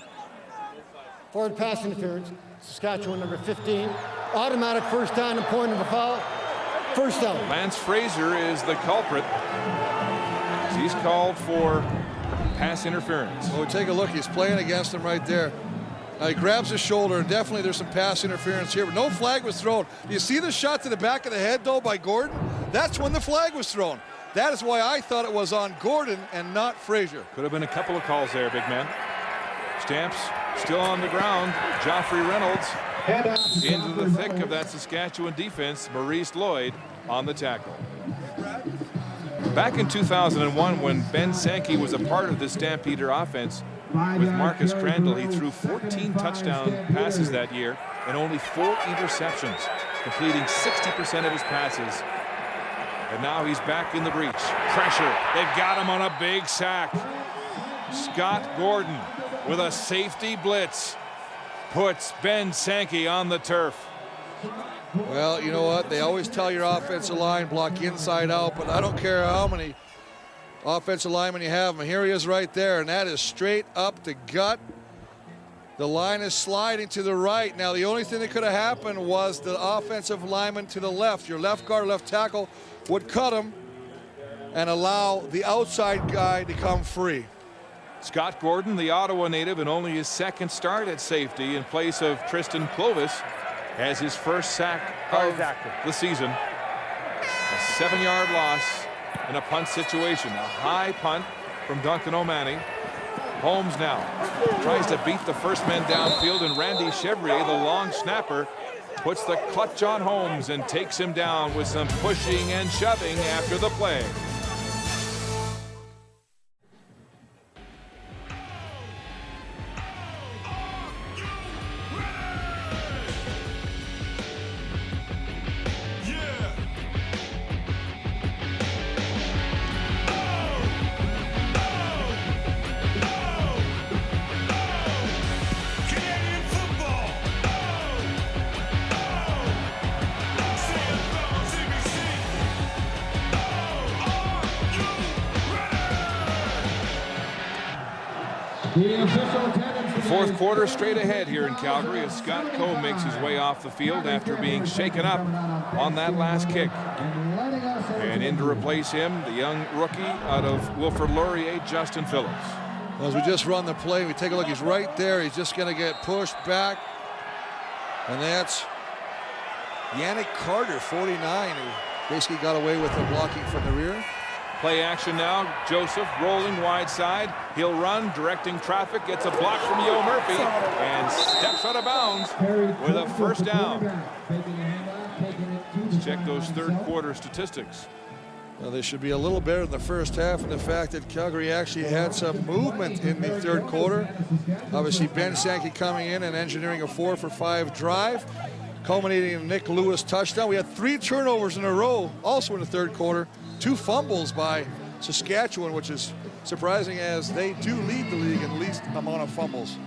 [SPEAKER 10] Forward pass interference, Saskatchewan number 15. Automatic first down and point of a foul. First down.
[SPEAKER 1] Lance Fraser is the culprit. He's called for pass interference.
[SPEAKER 8] Well, take a look. He's playing against him right there. Now he grabs his shoulder, and definitely there's some pass interference here, but no flag was thrown. You see the shot to the back of the head, though, by Gordon? That's when the flag was thrown. That is why I thought it was on Gordon and not Fraser.
[SPEAKER 1] Could have been a couple of calls there, big man. Stamps still on the ground. Joffrey Reynolds into the thick of that Saskatchewan defense. Maurice Lloyd on the tackle. Back in 2001, when Ben Sankey was a part of the Stampeder offense with Marcus Crandall, he threw 14 touchdown passes that year and only 4 interceptions, completing 60% of his passes And now he's back in the breach. Pressure. They've got him on a big sack. Scott Gordon with a safety blitz puts Ben Sankey on the turf.
[SPEAKER 8] Well, you know what? They always tell your offensive line block inside out, but I don't care how many offensive linemen you have. And here he is right there, and that is straight up the gut. The line is sliding to the right. Now, the only thing that could have happened was the offensive lineman to the left. Your left guard, left tackle would cut him and allow the outside guy to come free.
[SPEAKER 1] Scott Gordon, the Ottawa native, in only his second start at safety in place of Tristan Clovis, has his first sack of the season. A 7-yard loss in a punt situation. A high punt from Duncan O'Mahony. Holmes now tries to beat the first man downfield, and Randy Chevrier, the long snapper, puts the clutch on Holmes and takes him down with some pushing and shoving after the play. Fourth quarter straight ahead here in Calgary as Scott Coe makes his way off the field after being shaken up on that last kick. And in to replace him, the young rookie out of Wilfrid Laurier, Justin Phillips.
[SPEAKER 8] As we just run the play, we take a look, he's right there. He's just going to get pushed back. And that's Yannick Carter, 49, who basically got away with the blocking from the rear.
[SPEAKER 1] Play action now. Joseph rolling wide side. He'll run, directing traffic, gets a block from Yo Murphy, and steps out of bounds with a first down. Let's check those third quarter statistics.
[SPEAKER 8] Well, they should be a little better in the first half, and the fact that Calgary actually had some movement in the third quarter. Obviously, Ben Sankey coming in and engineering a 4-for-5 drive, culminating in a Nick Lewis touchdown. We had 3 turnovers in a row, also in the third quarter. 2 fumbles by Saskatchewan, which is surprising as they do lead the league in least amount of fumbles.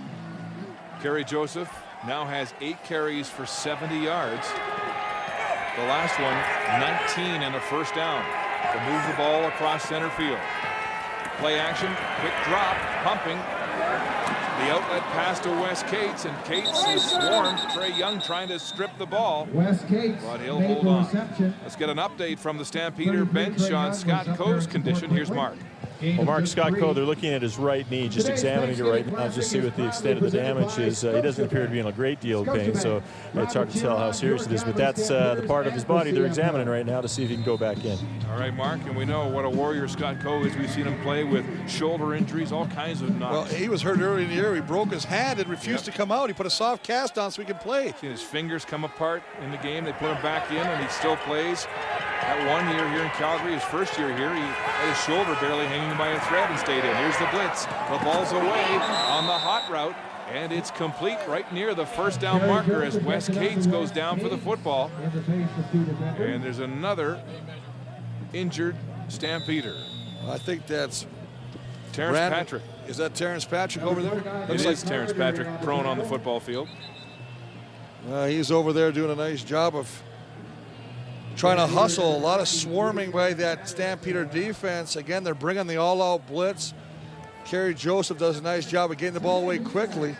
[SPEAKER 1] Kerry Joseph now has 8 carries for 70 yards. The last one, 19 and a first down. To move the ball across center field. Play action, quick drop, pumping. The outlet pass to Wes Cates, and Cates is swarmed. Trey Young trying to strip the ball.
[SPEAKER 3] Wes Cates,
[SPEAKER 1] but he'll hold on. Let's get an update from the Stampeder bench on Scott Coe's condition. Here's Mark.
[SPEAKER 11] Well, Mark, Scott Coe, they're looking at his right knee, just examining it right now, just see what the extent of the damage is. He doesn't appear to be in a great deal of pain, so it's hard to tell how serious it is. But that's the part of his body they're examining right now to see if he can go back in.
[SPEAKER 1] All right, Mark, and we know what a warrior Scott Coe is. We've seen him play with shoulder injuries, all kinds of knocks.
[SPEAKER 8] Well, he was hurt early in the year. He broke his hand and refused to come out. He put a soft cast on so he could play.
[SPEAKER 1] Seen his fingers come apart in the game. They put him back in, and he still plays. That 1 year here in Calgary, his first year here, he had his shoulder barely hanging by a thread and stayed in. Here's the blitz. The ball's away on the hot route, and it's complete right near the first down marker as Wes Cates goes down for the football. And there's another injured Stampeder.
[SPEAKER 8] I think that's
[SPEAKER 1] Terrence Patrick.
[SPEAKER 8] Is that Terrence Patrick over there?
[SPEAKER 1] It is Terrence Patrick prone on the football field.
[SPEAKER 8] He's over there doing a nice job of trying to hustle. A lot of swarming by that Stampeder defense. Again, they're bringing the all-out blitz. Kerry Joseph does a nice job of getting the ball away quickly.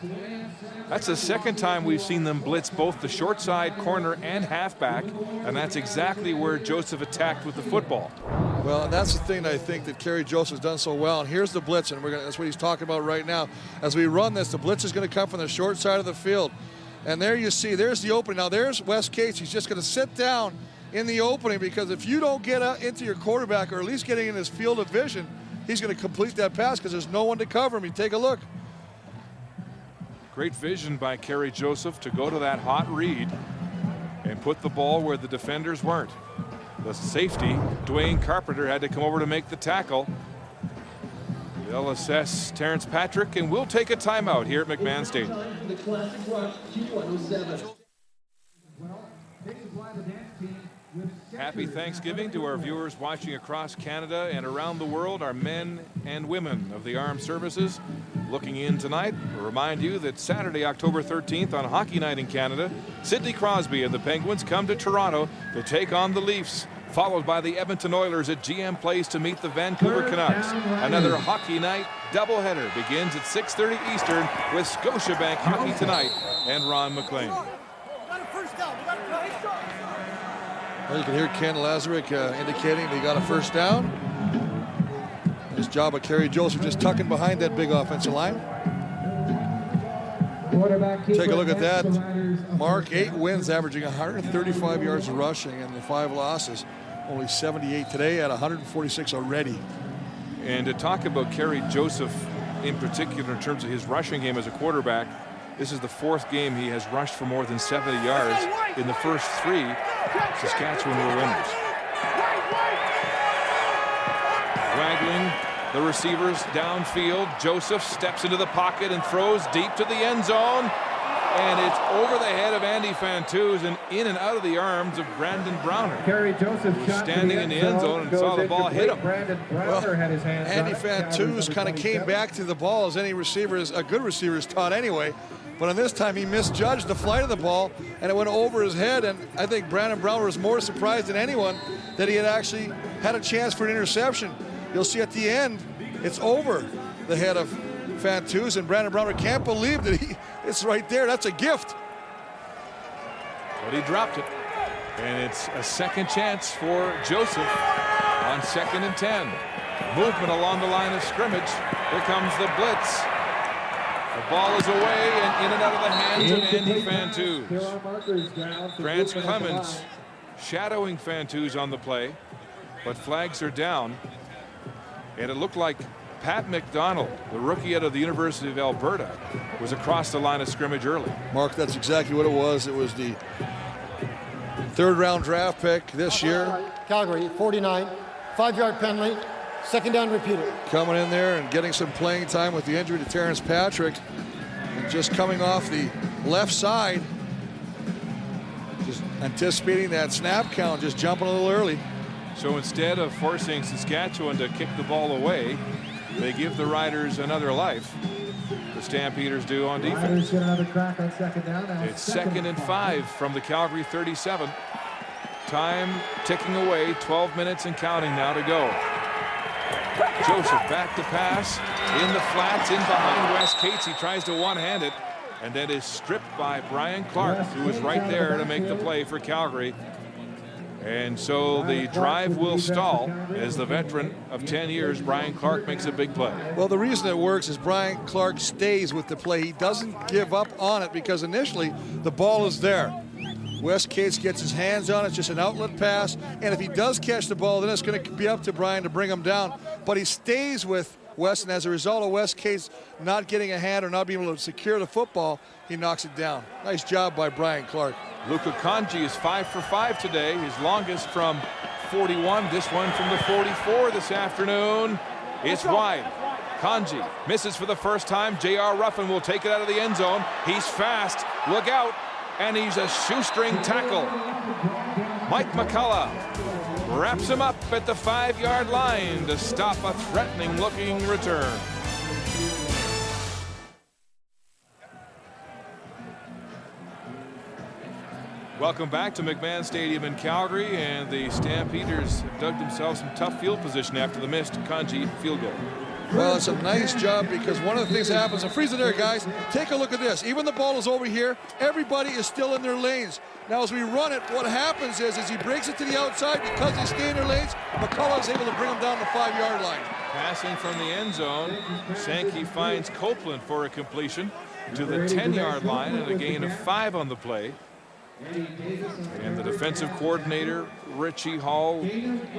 [SPEAKER 1] That's the second time we've seen them blitz both the short side, corner, and halfback, and that's exactly where Joseph attacked with the football.
[SPEAKER 8] Well, and that's the thing that I think that Kerry Joseph has done so well. And here's the blitz, and that's what he's talking about right now. As we run this, the blitz is going to come from the short side of the field. And there you see, there's the opening. Now there's Wes Cates. He's just going to sit down in the opening, because if you don't get out into your quarterback, or at least getting in his field of vision, he's going to complete that pass because there's no one to cover him. You take a look.
[SPEAKER 1] Great vision by Kerry Joseph to go to that hot read and put the ball where the defenders weren't. The safety, Dwayne Carpenter, had to come over to make the tackle. They'll assess Terrence Patrick, and we'll take a timeout here at McMahon Stadium.
[SPEAKER 3] Well, they supply the dance team with
[SPEAKER 1] Happy Thanksgiving to our viewers watching across Canada and around the world, our men and women of the armed services looking in tonight. We'll remind you that Saturday, October 13th on Hockey Night in Canada, Sidney Crosby and the Penguins come to Toronto to take on the Leafs, followed by the Edmonton Oilers at GM Place to meet the Vancouver Canucks. Another Hockey Night doubleheader begins at 6:30 Eastern with Scotiabank Hockey Tonight and Ron McLean.
[SPEAKER 8] Well, you can hear Ken Lazarick indicating they got a first down. Nice job of Kerry Joseph just tucking behind that big offensive line. Take a look at that. Mark, 8 wins, averaging 135 yards of rushing, and the 5 losses. Only 78 today at 146 already.
[SPEAKER 1] And to talk about Kerry Joseph in particular in terms of his rushing game as a quarterback, this is the 4th game he has rushed for more than 70 yards. In the first 3, Saskatchewan were winners. Waggling the receivers downfield. Joseph steps into the pocket and throws deep to the end zone. And it's over the head of Andy Fantuz and in and out of the arms of Brandon Browner.
[SPEAKER 2] Kerry Joseph
[SPEAKER 1] standing in the end zone and saw the ball hit him.
[SPEAKER 2] Brandon Browner had his hands
[SPEAKER 8] Andy
[SPEAKER 2] on it.
[SPEAKER 8] Fantuz kind of came back to the ball as any receiver, a good receiver is taught anyway. But on this time, he misjudged the flight of the ball, and it went over his head. And I think Brandon Browner was more surprised than anyone that he had actually had a chance for an interception. You'll see at the end, it's over the head of Fantuz, and Brandon Browner can't believe that it's right there. That's a gift.
[SPEAKER 1] But he dropped it. And it's a second chance for Joseph on 2nd and 10. Movement along the line of scrimmage. Here comes the blitz. The ball is away and in and out of the hands of Andy Fantuz. Grant Clemens shadowing Fantuz on the play, but flags are down. And it looked like Pat McDonald, the rookie out of the University of Alberta, was across the line of scrimmage early.
[SPEAKER 8] Mark, that's exactly what it was. It was the 3rd-round draft pick this year.
[SPEAKER 10] Calgary, 49, 5-yard penalty, 2nd down repeater.
[SPEAKER 8] Coming in there and getting some playing time with the injury to Terrence Patrick. And just coming off the left side. Just anticipating that snap count, just jumping a little early.
[SPEAKER 1] So instead of forcing Saskatchewan to kick the ball away, they give the Riders another life. The Stampeders do on defense.
[SPEAKER 2] Riders get another crack on 2nd down. Now
[SPEAKER 1] it's 2nd and 5 from the Calgary 37. Time ticking away, 12 minutes and counting now to go. Joseph back to pass in the flats, in behind Wes Cates. He tries to one-hand it and then is stripped by Brian Clark, who was right there to make the play for Calgary. And so the drive will stall as the veteran of 10 years, Brian Clark, makes a big play.
[SPEAKER 8] Well, the reason it works is Brian Clark stays with the play. He doesn't give up on it because initially the ball is there. Wes Cates gets his hands on it, just an outlet pass. And if he does catch the ball, then it's going to be up to Brian to bring him down. But he stays with Wes, and as a result of Wes Cates not getting a hand or not being able to secure the football, he knocks it down. Nice job by Brian Clark.
[SPEAKER 1] Luka Kanji is 5 for 5 today, his longest from 41. This one from the 44 this afternoon. It's wide. Kanji misses for the first time. J.R. Ruffin will take it out of the end zone. He's fast. Look out. And he's a shoestring tackle. Mike McCullough wraps him up at the 5-yard line to stop a threatening-looking return. Welcome back to McMahon Stadium in Calgary, and the Stampeders have dug themselves some tough field position after the missed Kanji field goal.
[SPEAKER 8] Well, it's a nice job because one of the things that happens, and freeze it there, guys, take a look at this. Even the ball is over here, everybody is still in their lanes. Now, as we run it, what happens is he breaks it to the outside because they stay in their lanes. McCullough is able to bring them down the 5-yard line.
[SPEAKER 1] Passing from the end zone, Sankey finds Copeland for a completion to the 10-yard line and a gain of 5 on the play. And the defensive coordinator, Richie Hall.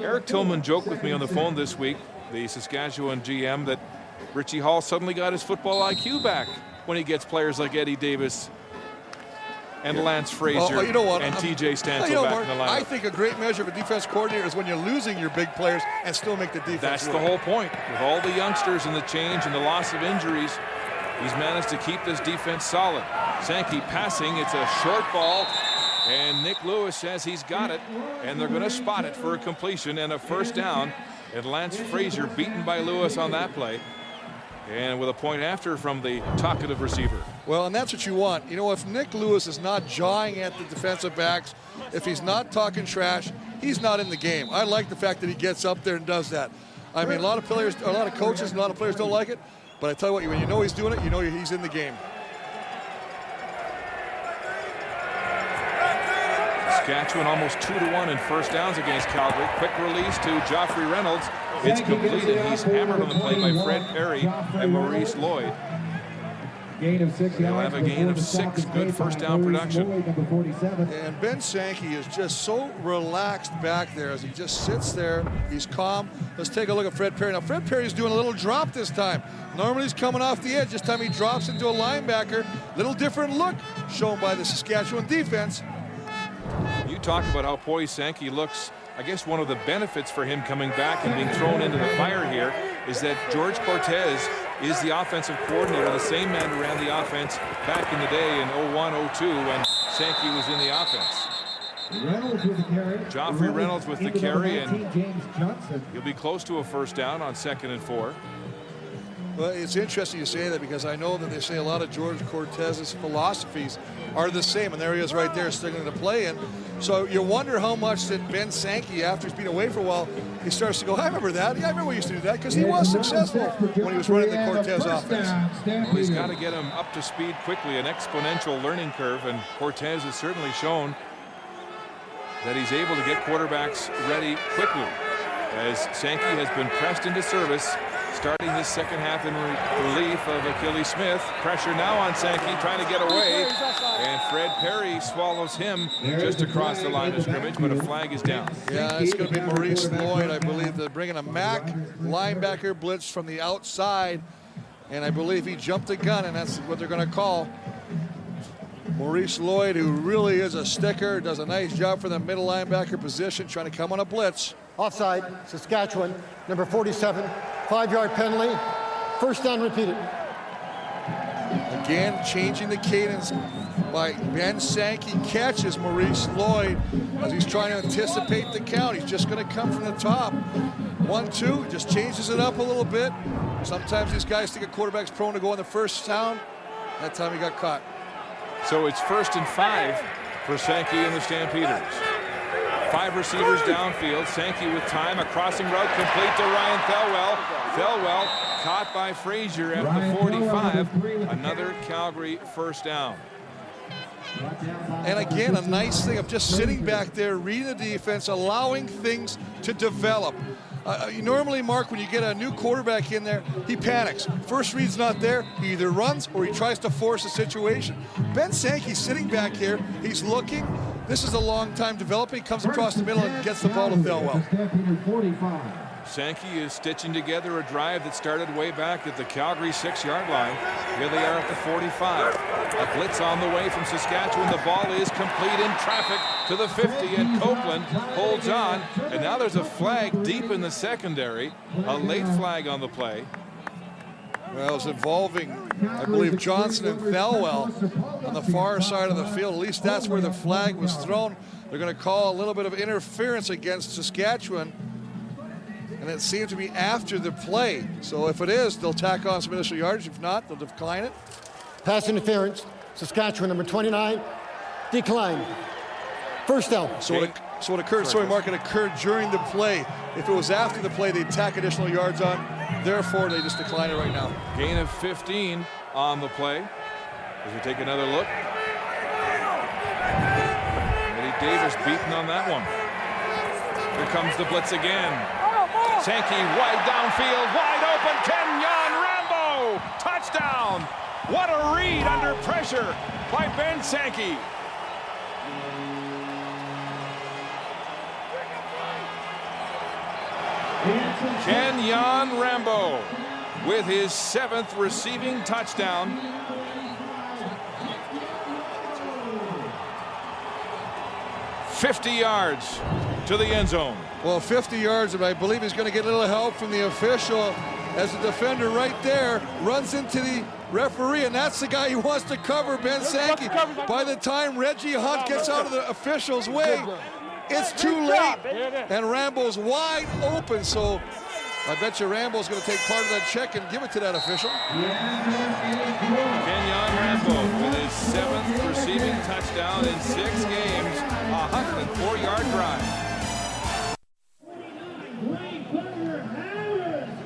[SPEAKER 1] Eric Tillman joked with me on the phone this week, the Saskatchewan GM, that Richie Hall suddenly got his football IQ back when he gets players like Eddie Davis and Lance Frazier and TJ Stancil back in the lineup.
[SPEAKER 8] I think a great measure of a defense coordinator is when you're losing your big players and still make the defense
[SPEAKER 1] That's
[SPEAKER 8] work.
[SPEAKER 1] the whole point. With all the youngsters and the change and the loss of injuries, he's managed to keep this defense solid. Sankey passing. It's a short ball. And Nick Lewis says he's got it, and they're going to spot it for a completion and a first down. And Lance Frazier beaten by Lewis on that play. And with a point after from the talkative receiver.
[SPEAKER 8] Well, and that's what you want. You know, if Nick Lewis is not jawing at the defensive backs, if he's not talking trash, he's not in the game. I like the fact that he gets up there and does that. I mean, a lot of players, a lot of coaches, a lot of players don't like it. But I tell you what, when you know he's doing it, you know he's in the game.
[SPEAKER 1] Saskatchewan almost 2-1 in first downs against Calgary. Quick release to Joffrey Reynolds. It's completed. He's hammered on the play by Fred Perry and Maurice Lloyd.
[SPEAKER 3] Gain of 6 yards.
[SPEAKER 1] They'll have a gain of 6. Good first down production.
[SPEAKER 8] And Ben Sankey is just so relaxed back there as he just sits there. He's calm. Let's take a look at Fred Perry. Now, Fred Perry's doing a little drop this time. Normally he's coming off the edge. This time he drops into a linebacker. Little different look shown by the Saskatchewan defense.
[SPEAKER 1] You talk about how poised Sankey looks. I guess one of the benefits for him coming back and being thrown into the fire here is that George Cortez is the offensive coordinator, the same man who ran the offense back in the day in 01-02 when Sankey was in the offense.
[SPEAKER 3] Reynolds with the carry.
[SPEAKER 1] Joffrey Reynolds with the carry, and
[SPEAKER 3] James Johnson.
[SPEAKER 1] he'll be close to a first down on 2nd and 4.
[SPEAKER 8] Well, it's interesting you say that because I know that they say a lot of George Cortez's philosophies are the same, and there he is right there signaling to play in. So you wonder how much that Ben Sankey, after he's been away for a while, he starts to go, I remember that. Yeah, I remember we used to do that because he was successful when he was running the Cortez offense.
[SPEAKER 1] Well, he's got to get him up to speed quickly, an exponential learning curve, and Cortez has certainly shown that he's able to get quarterbacks ready quickly as Sankey has been pressed into service, starting this second half in relief of Achilles Smith. Pressure now on Sankey, trying to get away, and Fred Perry swallows him just across the line of scrimmage, but a flag is down.
[SPEAKER 8] Yeah, it's going to be Maurice Lloyd, I believe. They're bringing a Mac linebacker blitz from the outside, and I believe he jumped the gun, and that's what they're going to call. Maurice Lloyd, who really is a sticker, does a nice job for the middle linebacker position, trying to come on a blitz.
[SPEAKER 10] Offside, Saskatchewan, number 47, 5-yard penalty, first down repeated.
[SPEAKER 8] Again, changing the cadence by Ben Sankey catches Maurice Lloyd as he's trying to anticipate the count. He's just going to come from the top. 1-2, just changes it up a little bit. Sometimes these guys think a quarterback's prone to go on the first down. That time he got caught.
[SPEAKER 1] So it's 1st and 5 for Sankey and the Stampeders. 5 receivers downfield. Sankey with time. A crossing route complete to Ryan Thelwell. Thelwell caught by Frazier at the 45. Another Calgary first down.
[SPEAKER 8] And again, a nice thing of just sitting back there, reading the defense, allowing things to develop. Normally, Mark, when you get a new quarterback in there, he panics. First read's not there. He either runs or he tries to force a situation. Ben Sankey's sitting back here. He's looking. This is a long time developing. He comes across the middle and gets the ball to Thelwell.
[SPEAKER 1] Sankey is stitching together a drive that started way back at the Calgary 6-yard line. Here they are at the 45. A blitz on the way from Saskatchewan. The ball is complete in traffic to the 50, and Copeland holds on. And now there's a flag deep in the secondary. A late flag on the play.
[SPEAKER 8] Well, it's involving, I believe, Johnson and Thelwell on the far side of the field. At least that's where the flag was thrown. They're going to call a little bit of interference against Saskatchewan. And it seemed to be after the play. So if it is, they'll tack on some initial yards. If not, they'll decline it.
[SPEAKER 10] Pass interference, Saskatchewan, number 29, decline. First down.
[SPEAKER 8] So what occurred, sorry, Mark, it occurred during the play. If it was after the play, they'd tack additional yards on. Therefore, they just decline it right now.
[SPEAKER 1] Gain of 15 on the play. As we take another look. Eddie Davis beaten on that one. Here comes the blitz again. Sankey wide downfield, wide open. Kenyon Rambo, touchdown. What a read under pressure by Ben Sankey. Kenyon Rambo with his 7th receiving touchdown. $50 yards to the end zone.
[SPEAKER 8] Well, 50 yards, and I believe he's going to get a little help from the official as the defender right there runs into the referee, and that's the guy he wants to cover, Ben Sankey. By the time Reggie Hunt gets out of the official's way, it's too late, and Rambo's wide open, so I bet you Rambo's going to take part of that check and give it to that official.
[SPEAKER 1] Kenyon Rambo with his 7th receiving touchdown in 6 games, a 104-yard drive.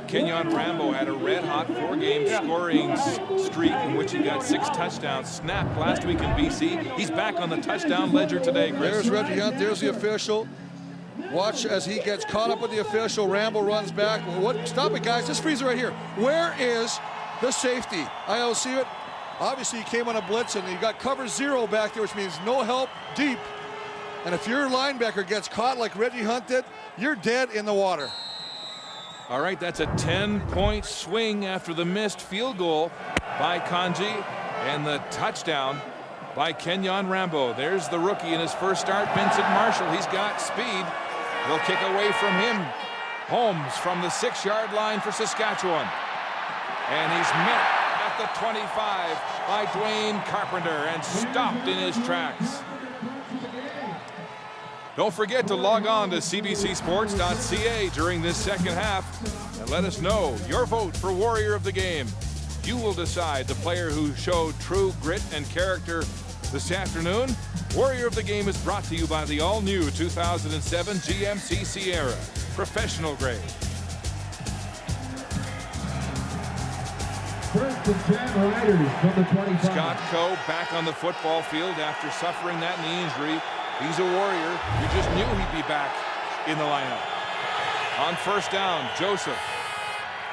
[SPEAKER 1] Kenyon Rambo had a red-hot 4-game scoring streak in which he got 6 touchdowns. Snapped last week in BC. He's back on the touchdown ledger today, Chris.
[SPEAKER 8] There's Reggie Hunt. There's the official. Watch as he gets caught up with the official. Rambo runs back. Stop it, guys. Just freeze it right here. Where is the safety? I don't see it. Obviously, he came on a blitz, and you got cover 0 back there, which means no help deep. And if your linebacker gets caught like Reggie Hunt did, you're dead in the water.
[SPEAKER 1] All right, that's a 10-point swing after the missed field goal by Kanji and the touchdown by Kenyon Rambo. There's the rookie in his first start, Vincent Marshall. He's got speed. They'll kick away from him. Holmes from the 6-yard line for Saskatchewan. And he's met at the 25 by Dwayne Carpenter and stopped in his tracks. Don't forget to log on to cbcsports.ca during this second half and let us know your vote for Warrior of the Game. You will decide the player who showed true grit and character this afternoon. Warrior of the Game is brought to you by the all-new 2007 GMC Sierra, professional grade.
[SPEAKER 3] First and 10 Riders from the 25.
[SPEAKER 1] Scott Coe back on the football field after suffering that knee injury. He's a Warrior. You just knew he'd be back in the lineup. On first down, Joseph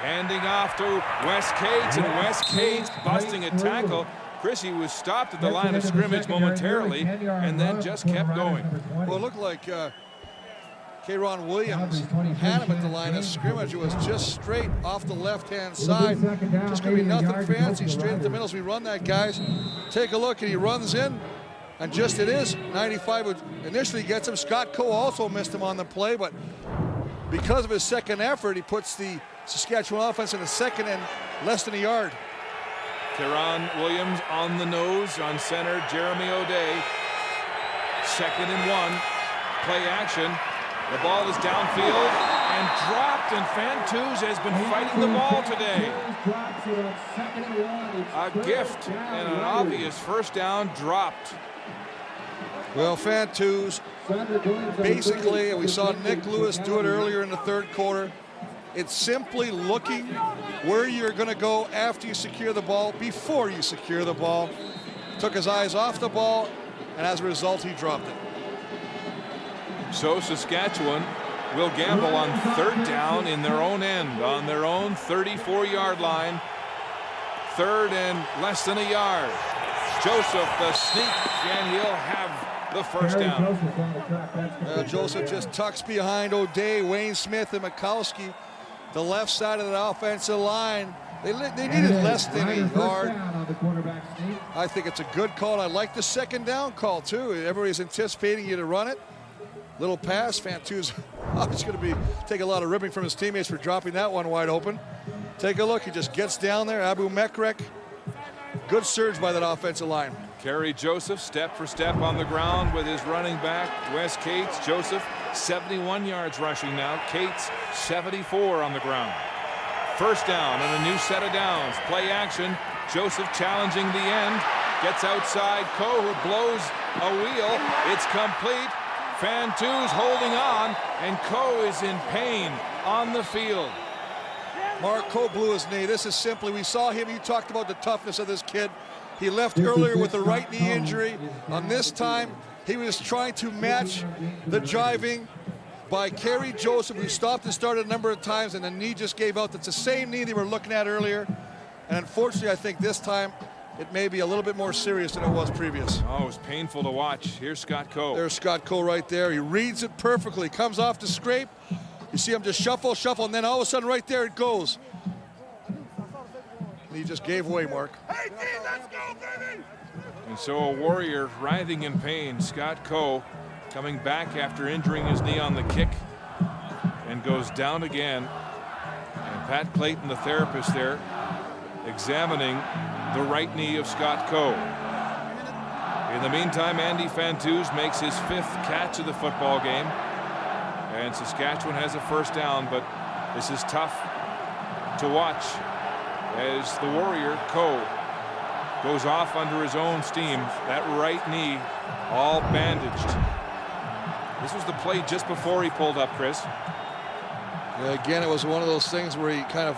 [SPEAKER 1] handing off to Wes Cates, and Wes Cates busting a tackle. Chris, he was stopped at the line of scrimmage momentarily and then just kept going.
[SPEAKER 8] Well, it looked like K'Ron Williams had him at the line of scrimmage. It was just straight off the left-hand side. Just going to be nothing fancy, straight at the middle as we run that, guys. Take a look, and he runs in. And just it is, 95 initially gets him. Scott Coe also missed him on the play, but because of his second effort, he puts the Saskatchewan offense in a second and less than a yard.
[SPEAKER 1] K'Ron Williams on the nose on center, Jeremy O'Day. 2nd and 1, play action. The ball is downfield and dropped, and Fantuz has been fighting the ball today. A gift and an obvious first down dropped.
[SPEAKER 8] Well, Fantuz, basically, we saw Nick Lewis do it earlier in the 3rd quarter. It's simply looking where you're going to go after you secure the ball, before you secure the ball. Took his eyes off the ball, and as a result, he dropped it.
[SPEAKER 1] So Saskatchewan will gamble on 3rd down in their own end, on their own 34-yard line. 3rd and less than a yard. Joseph, the sneak, and he'll have the first down.
[SPEAKER 8] Joseph just tucks behind O'Day, Wayne Smith, and Mikowski. The left side of the offensive line. They needed less than a yard. I think it's a good call. I like the 2nd down call, too. Everybody's anticipating you to run it. Little pass. Fantuz is going to take a lot of ribbing from his teammates for dropping that one wide open. Take a look. He just gets down there. Abu Mekrek. Good surge by that offensive line.
[SPEAKER 1] Kerry Joseph step for step on the ground with his running back, Wes Cates. Joseph, 71 yards rushing now. Cates, 74 on the ground. First down and a new set of downs. Play action. Joseph challenging the end. Gets outside. Coe, who blows a wheel. It's complete. Fantuz holding on, and Coe is in pain on the field.
[SPEAKER 8] Mark Coe blew his knee. This is simply, we saw him, you talked about the toughness of this kid. He left earlier with a right knee injury. On this time, he was trying to match the driving by Kerry Joseph, who stopped and started a number of times, and the knee just gave out. That's the same knee they were looking at earlier. And unfortunately, I think this time, it may be a little bit more serious than it was previous.
[SPEAKER 1] Oh, it was painful to watch. Here's Scott Coe.
[SPEAKER 8] There's Scott Coe right there. He reads it perfectly. Comes off the scrape. You see him just shuffle, and then all of a sudden right there it goes. And he just gave way, Mark.
[SPEAKER 4] Hey, D, let's go, baby!
[SPEAKER 1] And so a Warrior writhing in pain. Scott Coe coming back after injuring his knee on the kick and goes down again. And Pat Clayton, the therapist there, examining the right knee of Scott Coe. In the meantime, Andy Fantuz makes his 5th catch of the football game. And Saskatchewan has a first down, but this is tough to watch as the Warrior, Coe, goes off under his own steam. That right knee all bandaged. This was the play just before he pulled up, Chris.
[SPEAKER 8] Yeah, again, it was one of those things where he kind of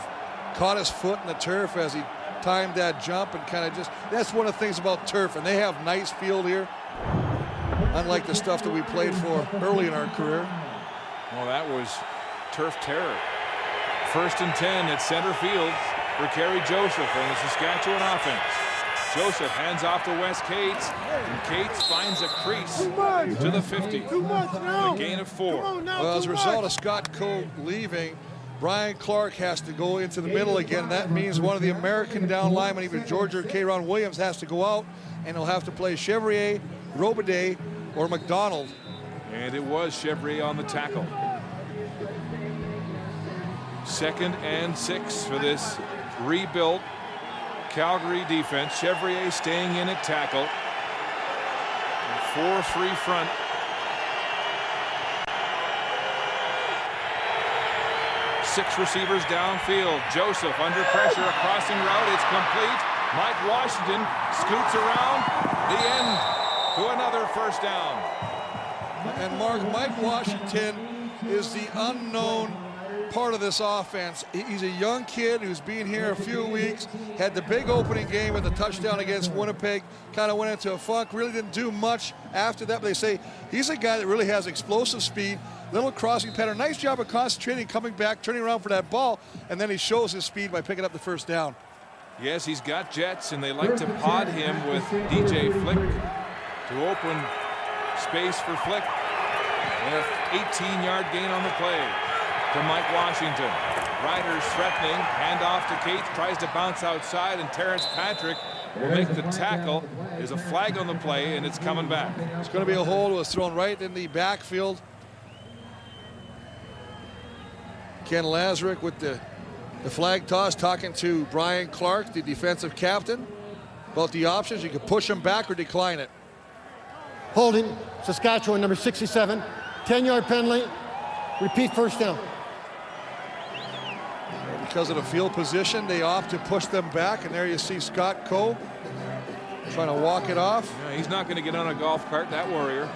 [SPEAKER 8] caught his foot in the turf as he timed that jump and kind of just, that's one of the things about turf, and they have nice field here, unlike the stuff that we played for early in our career.
[SPEAKER 1] Well, that was turf terror. 1st and 10 at center field for Kerry Joseph and the Saskatchewan offense. Joseph hands off to Wes Cates, and Cates finds a crease to the 50. A gain of 4.
[SPEAKER 8] Well, as a result of Scott Coe leaving, Brian Clark has to go into the middle again. That means one of the American down linemen, either George or K'Ron Williams, has to go out, and he'll have to play Chevrier, Robidet, or McDonald.
[SPEAKER 1] And it was Chevrier on the tackle. 2nd and 6 for this rebuilt Calgary defense. Chevrier staying in at tackle. 4-3 front. Six receivers downfield. Joseph under pressure, a crossing route. It's complete. Mike Washington scoots around the end to another first down.
[SPEAKER 8] And Mark, Mike Washington is the unknown part of this offense. He's a young kid who's been here a few weeks, had the big opening game with a touchdown against Winnipeg, kind of went into a funk, really didn't do much after that, but they say he's a guy that really has explosive speed, little crossing pattern, nice job of concentrating, coming back, turning around for that ball, and then he shows his speed by picking up the first down.
[SPEAKER 1] Yes, he's got jets, and they like to pod him with DJ Flick to open space for Flick. And an 18-yard gain on the play to Mike Washington. Riders threatening, handoff to Cates, tries to bounce outside, and Terrence Patrick will make the tackle. There's a flag on the play, and it's coming back.
[SPEAKER 8] It's going to be a hold. It was thrown right in the backfield. Ken Lazarick with the flag toss, talking to Brian Clark, the defensive captain, about the options. You can push him back or decline it.
[SPEAKER 10] Holding, Saskatchewan, number 67, 10-yard penalty, repeat first down.
[SPEAKER 8] Because of the field position, they opt to push them back, and there you see Scott Coe trying to walk it off.
[SPEAKER 1] Yeah, he's not going to get on a golf cart, that Warrior.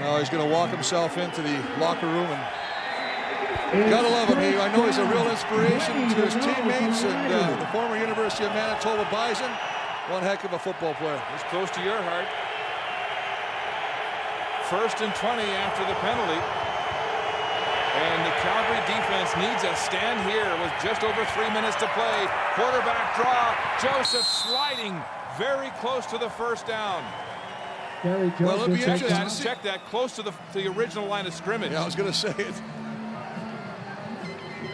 [SPEAKER 8] No, he's going to walk himself into the locker room, and gotta love him. I know he's a real inspiration to his teammates, and the former University of Manitoba Bison, one heck of a football player.
[SPEAKER 1] He's close to your heart. 1st and 20 after the penalty. And the Calgary defense needs a stand here with just over 3 minutes to play. Quarterback draw. Joseph sliding very close to the first down.
[SPEAKER 8] Well, it'll be interesting.
[SPEAKER 1] Check that close to the original line of scrimmage.
[SPEAKER 8] Yeah, I was going to say it.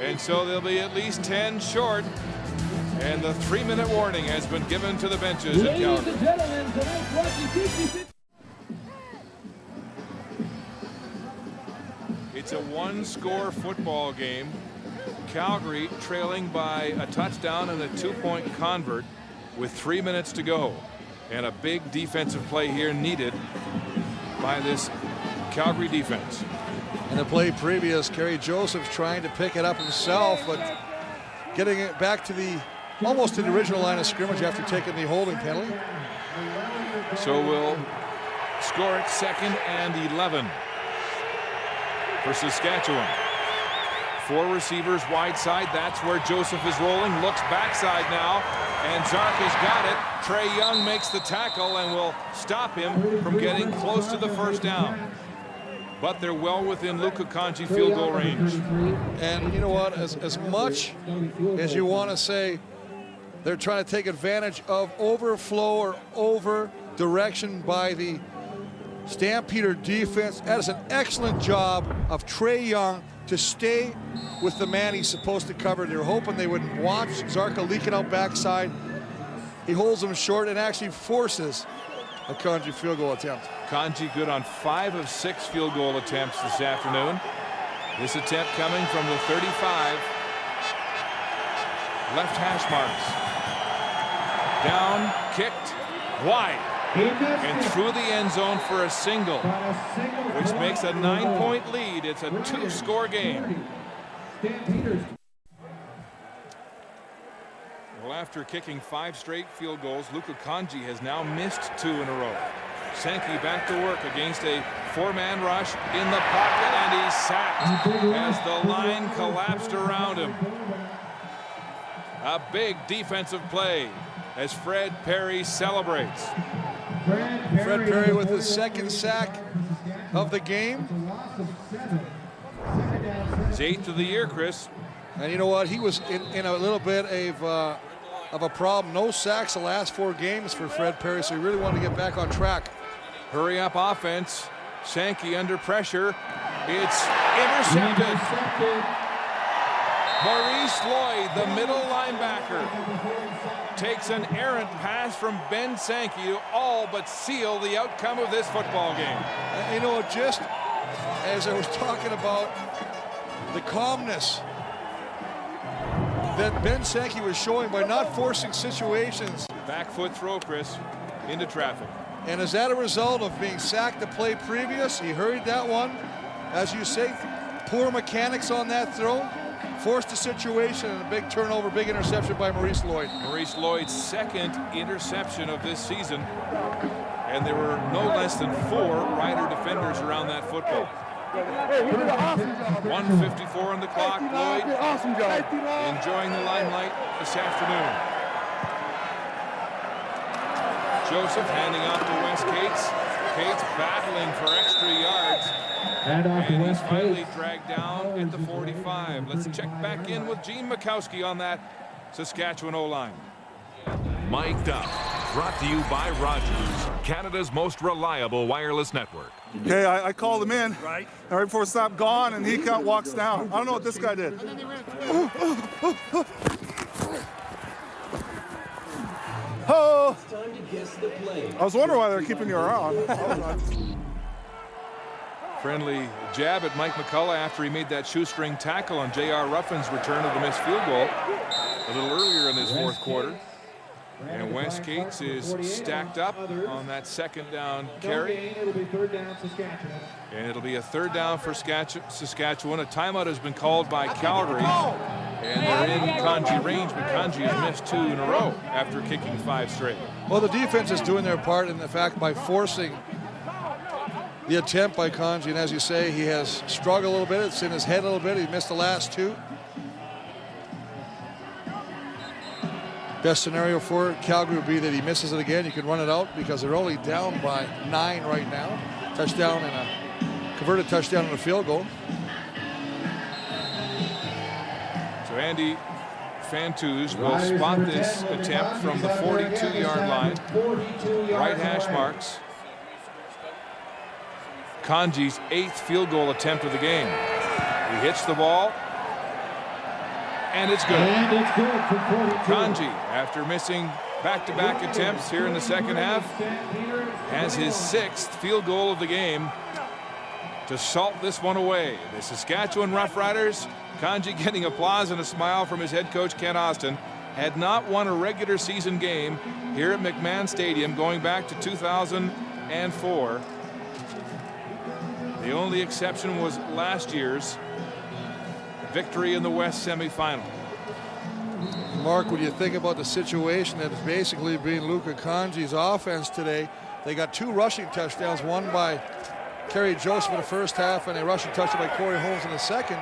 [SPEAKER 1] And so they'll be at least 10 short. And the 3-minute warning has been given to the benches at Calgary.
[SPEAKER 7] Ladies and gentlemen, tonight watching 56.
[SPEAKER 1] It's a one-score football game. Calgary trailing by a touchdown and a 2-point convert with 3 minutes to go. And a big defensive play here needed by this Calgary defense.
[SPEAKER 8] In the play previous, Kerry Joseph trying to pick it up himself, but getting it back to almost to the original line of scrimmage after taking the holding penalty.
[SPEAKER 1] So we'll score it 2nd and 11 for Saskatchewan. 4 receivers wide side. That's where Joseph is rolling. Looks backside now, and Zark has got it. Trey Young makes the tackle and will stop him from getting close to the first down. But they're well within Luka Kanji field goal range.
[SPEAKER 8] And you know what? As much as you want to say they're trying to take advantage of overflow or over direction by the Stampeder defense, that is an excellent job of Trey Young to stay with the man he's supposed to cover. They were hoping they would watch Zarka leaking out backside. He holds him short and actually forces a Kanji field goal attempt.
[SPEAKER 1] Kanji good on 5 of 6 field goal attempts this afternoon. This attempt coming from the 35. Left hash marks. Down, kicked, wide, and through the end zone for a single, which makes a 9-point lead. It's a 2-score game. Well, after kicking 5 straight field goals, Luka Kanji has now missed 2 in a row. Sankey back to work against a 4-man rush in the pocket, and he's sacked as the line collapsed around him. A big defensive play as Fred Perry celebrates.
[SPEAKER 8] Fred Perry with his 2nd sack of the game.
[SPEAKER 1] His 8th of the year, Chris.
[SPEAKER 8] And you know what? He was in a little bit of a problem. No sacks the last 4 games for Fred Perry, so he really wanted to get back on track.
[SPEAKER 1] Hurry up offense. Sankey under pressure. It's intercepted. Maurice Lloyd, the middle linebacker, takes an errant pass from Ben Sankey to all but seal the outcome of this football game.
[SPEAKER 8] You know, just as I was talking about the calmness that Ben Sankey was showing by not forcing situations.
[SPEAKER 1] Back foot throw, Chris, into traffic.
[SPEAKER 8] And is that a result of being sacked the play previous? He hurried that one. As you say, poor mechanics on that throw. Forced the situation and a big turnover, big interception by Maurice Lloyd.
[SPEAKER 1] Maurice Lloyd's 2nd interception of this season. And there were no less than 4 Rider defenders around that football. 1:54 on the clock. Lloyd enjoying the limelight this afternoon. Joseph handing off to Wes Cates. Cates battling for extra yards. And he's finally dragged down at the 45. Let's check back in with Gene Mikowski on that Saskatchewan O-line.
[SPEAKER 9] Mic'd Up, brought to you by Rogers, Canada's most reliable wireless network.
[SPEAKER 20] Okay, I called him in. Right. And right before it stopped, gone, and he walks down. I don't know what this guy did. Oh! I was wondering why they were keeping you around.
[SPEAKER 1] Friendly jab at Mike McCullough after he made that shoestring tackle on J.R. Ruffin's return of the missed field goal a little earlier in this 4th quarter. And Wes Cates is stacked up on that 2nd down carry. And it'll be a 3rd down for Saskatchewan. A timeout has been called by Calgary. And they're in Kanji range, but Kanji has missed 2 in a row after kicking 5 straight.
[SPEAKER 8] Well, the defense is doing their part in the fact by forcing the attempt by Kanji. And as you say, he has struggled a little bit. It's in his head a little bit. He missed the last 2. Best scenario for Calgary would be that he misses it again. You can run it out because they're only down by 9 right now. Touchdown and a converted touchdown and a field goal.
[SPEAKER 1] So Andy Fantuz will spot this attempt from the 42-yard line. Right hash marks. Kanji's 8th field goal attempt of the game. He hits the ball. And it's good. Kanji, after missing back-to-back attempts here in the 2nd half, has his 6th field goal of the game to salt this one away. The Saskatchewan Roughriders, Kanji getting applause and a smile from his head coach Ken Austin, had not won a regular season game here at McMahon Stadium going back to 2004. The only exception was last year's victory in the West semifinal.
[SPEAKER 8] Mark, when you think about the situation that's basically being Luka Kanji's offense today, they got 2 rushing touchdowns, one by Kerry Joseph in the 1st half and a rushing touchdown by Corey Holmes in the 2nd.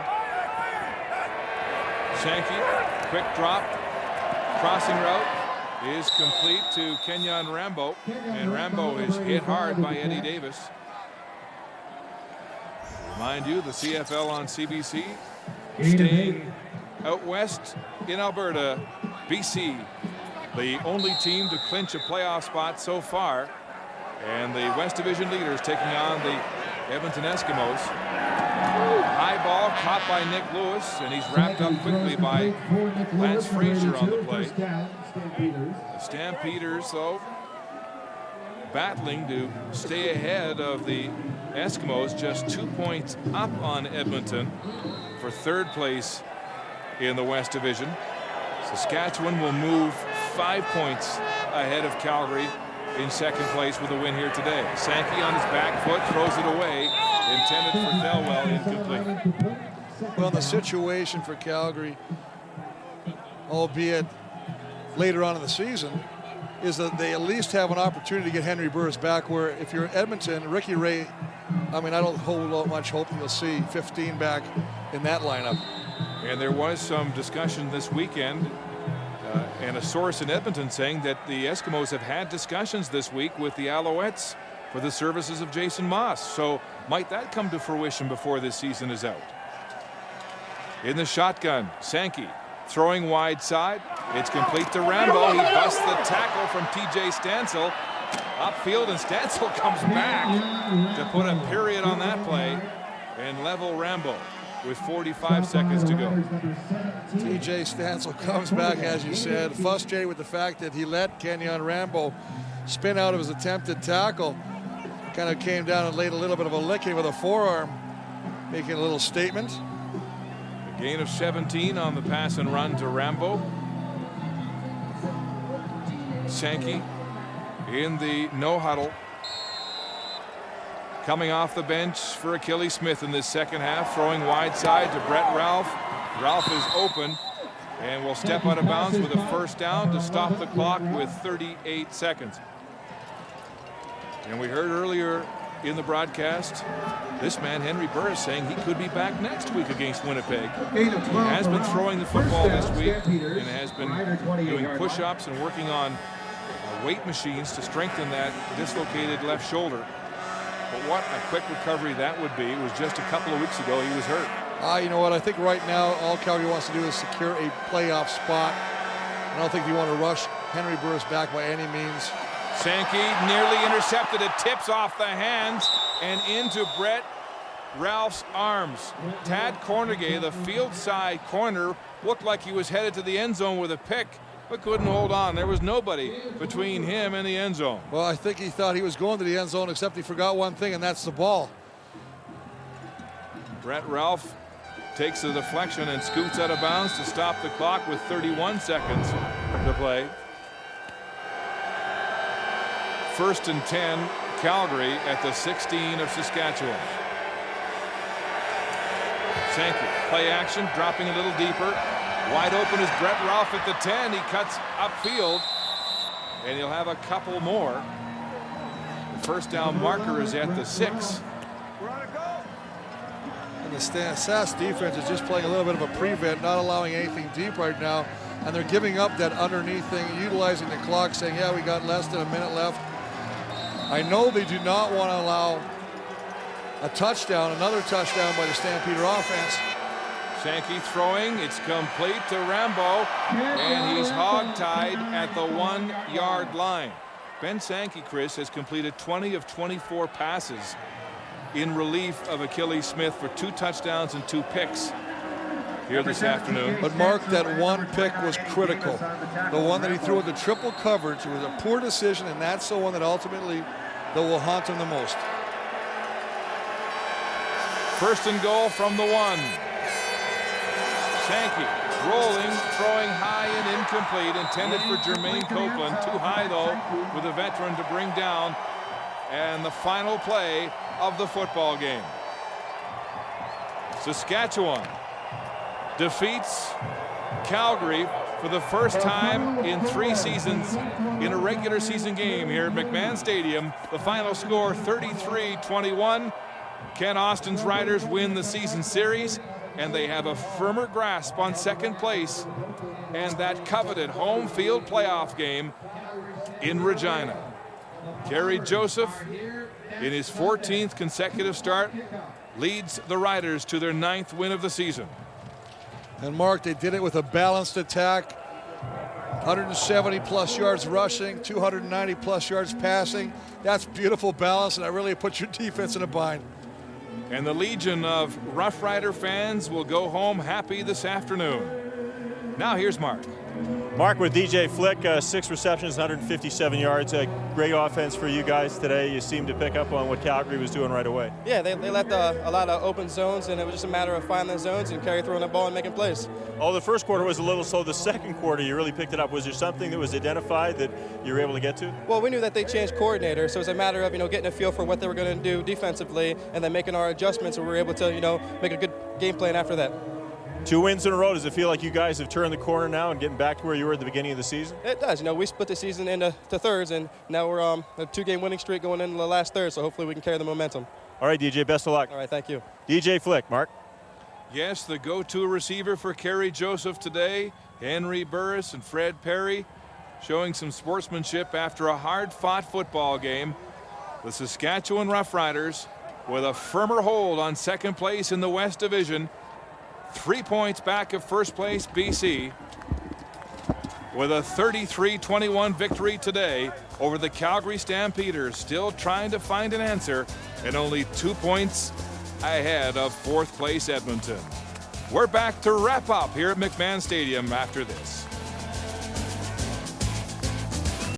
[SPEAKER 1] Sankey, quick drop, crossing route is complete to Kenyon Rambo, and Rambo is hit hard by Eddie Davis. Mind you, the CFL on CBC. Staying out west in Alberta, BC, the only team to clinch a playoff spot so far. And the West Division leaders taking on the Edmonton Eskimos. High ball caught by Nick Lewis, and he's wrapped up quickly by Lance Frazier on the play. The Stampeders, though, battling to stay ahead of the Eskimos, just 2 points up on Edmonton for 3rd place in the West Division. Saskatchewan will move 5 points ahead of Calgary in second place with a win here today. Sankey on his back foot throws it away, intended for Thelwell, incomplete.
[SPEAKER 8] Well, the situation for Calgary, albeit later on in the season, is that they at least have an opportunity to get Henry Burris back, where if you're Edmonton, Ricky Ray, I mean, I don't hold much hope you'll see 15 back in that lineup.
[SPEAKER 1] And there was some discussion this weekend, and a source in Edmonton saying that the Eskimos have had discussions this week with the Alouettes for the services of Jason Moss. So might that come to fruition before this season is out? In the shotgun, Sankey throwing wide side. It's complete to Rambo. He busts the tackle from TJ Stansel upfield, and Stansel comes back to put a period on that play and level Rambo with 45 seconds to go.
[SPEAKER 8] TJ Stansel comes back, as you said, frustrated with the fact that he let Kenyon Rambo spin out of his attempted tackle. Kind of came down and laid a little bit of a licking with a forearm, making a little statement.
[SPEAKER 1] A gain of 17 on the pass and run to Rambo. Sankey in the no huddle. Coming off the bench for Achilles Smith in this second half, throwing wide side to Brett Ralph. Ralph is open and will step out of bounds with a first down to stop the clock with 38 seconds. And we heard earlier in the broadcast this man Henry Burris saying he could be back next week against Winnipeg. He has been throwing the football this week and has been doing push-ups and working on weight machines to strengthen that dislocated left shoulder. But what a quick recovery that would be. It was just a couple of weeks ago he was hurt.
[SPEAKER 8] You know what? I think right now all Calgary wants to do is secure a playoff spot. I don't think you want to rush Henry Burris back by any means.
[SPEAKER 1] Sankey nearly intercepted. It tips off the hands and into Brett Ralph's arms. Tad Cornegay, the field side corner, looked like he was headed to the end zone with a pick, but couldn't hold on. There was nobody between him and the end zone.
[SPEAKER 8] Well, I think he thought he was going to the end zone, except he forgot one thing, and that's the ball.
[SPEAKER 1] Brett Ralph takes the deflection and scoots out of bounds to stop the clock with 31 seconds to play. 1st and 10, Calgary at the 16 of Saskatchewan. Sankey, play action, dropping a little deeper. Wide open is Brett Ralph at the 10. He cuts upfield, and he'll have a couple more. The first down marker is at the 6.
[SPEAKER 8] And the Sask defense is just playing a little bit of a prevent, not allowing anything deep right now. And they're giving up that underneath thing, utilizing the clock, saying, yeah, we got less than a minute left. I know they do not want to allow a touchdown, another touchdown by the Stampeder offense.
[SPEAKER 1] Sankey throwing, it's complete to Rambo, and he's hog-tied at the 1-yard line. Ben Sankey, Chris, has completed 20 of 24 passes in relief of Achilles Smith for 2 touchdowns and 2 picks here this afternoon.
[SPEAKER 8] But Mark, that one pick was critical. The one that he threw with the triple coverage, it was a poor decision, and that's the one that ultimately that will haunt him the most.
[SPEAKER 1] 1st and goal from the 1. Sankey rolling, throwing high and incomplete, intended for Jermaine Copeland. Too high, though, with a veteran to bring down. And the final play of the football game. Saskatchewan defeats Calgary for the first time in 3 seasons in a regular season game here at McMahon Stadium. The final score 33-21. Ken Austin's Riders win the season series, and they have a firmer grasp on second place and that coveted home field playoff game in Regina. Kerry Joseph, in his 14th consecutive start, leads the Riders to their 9th win of the season.
[SPEAKER 8] And Mark, they did it with a balanced attack. 170 plus yards rushing, 290 plus yards passing. That's beautiful balance, and that really puts your defense in a bind.
[SPEAKER 1] And the legion of Rough Rider fans will go home happy this afternoon. Now here's Mark.
[SPEAKER 11] Mark, with DJ Flick, 6 receptions, 157 yards. Great offense for you guys today. You seemed to pick up on what Calgary was doing right away.
[SPEAKER 21] Yeah, they left a lot of open zones, and it was just a matter of finding the zones and carry throwing the ball and making plays.
[SPEAKER 11] Oh, the first quarter was a little slow. The second quarter, you really picked it up. Was there something that was identified that you were able to get to?
[SPEAKER 21] Well, we knew that they changed coordinator, so it was a matter of getting a feel for what they were going to do defensively, and then making our adjustments, and we were able to make a good game plan after that.
[SPEAKER 11] 2 wins in a row. Does it feel like you guys have turned the corner now and getting back to where you were at the beginning of the season?
[SPEAKER 21] It does. We split the season into thirds, and now we're a 2-game winning streak going into the last third, so hopefully we can carry the momentum.
[SPEAKER 11] All right, DJ, best of luck.
[SPEAKER 21] All right, thank you.
[SPEAKER 11] DJ Flick, Mark.
[SPEAKER 1] Yes, the go-to receiver for Kerry Joseph today, Henry Burris and Fred Perry, showing some sportsmanship after a hard-fought football game. The Saskatchewan Roughriders with a firmer hold on second place in the West Division. 3 points back of first place BC with a 33-21 victory today over the Calgary Stampeders, still trying to find an answer and only 2 points ahead of fourth place Edmonton. We're back to wrap up here at McMahon Stadium after this.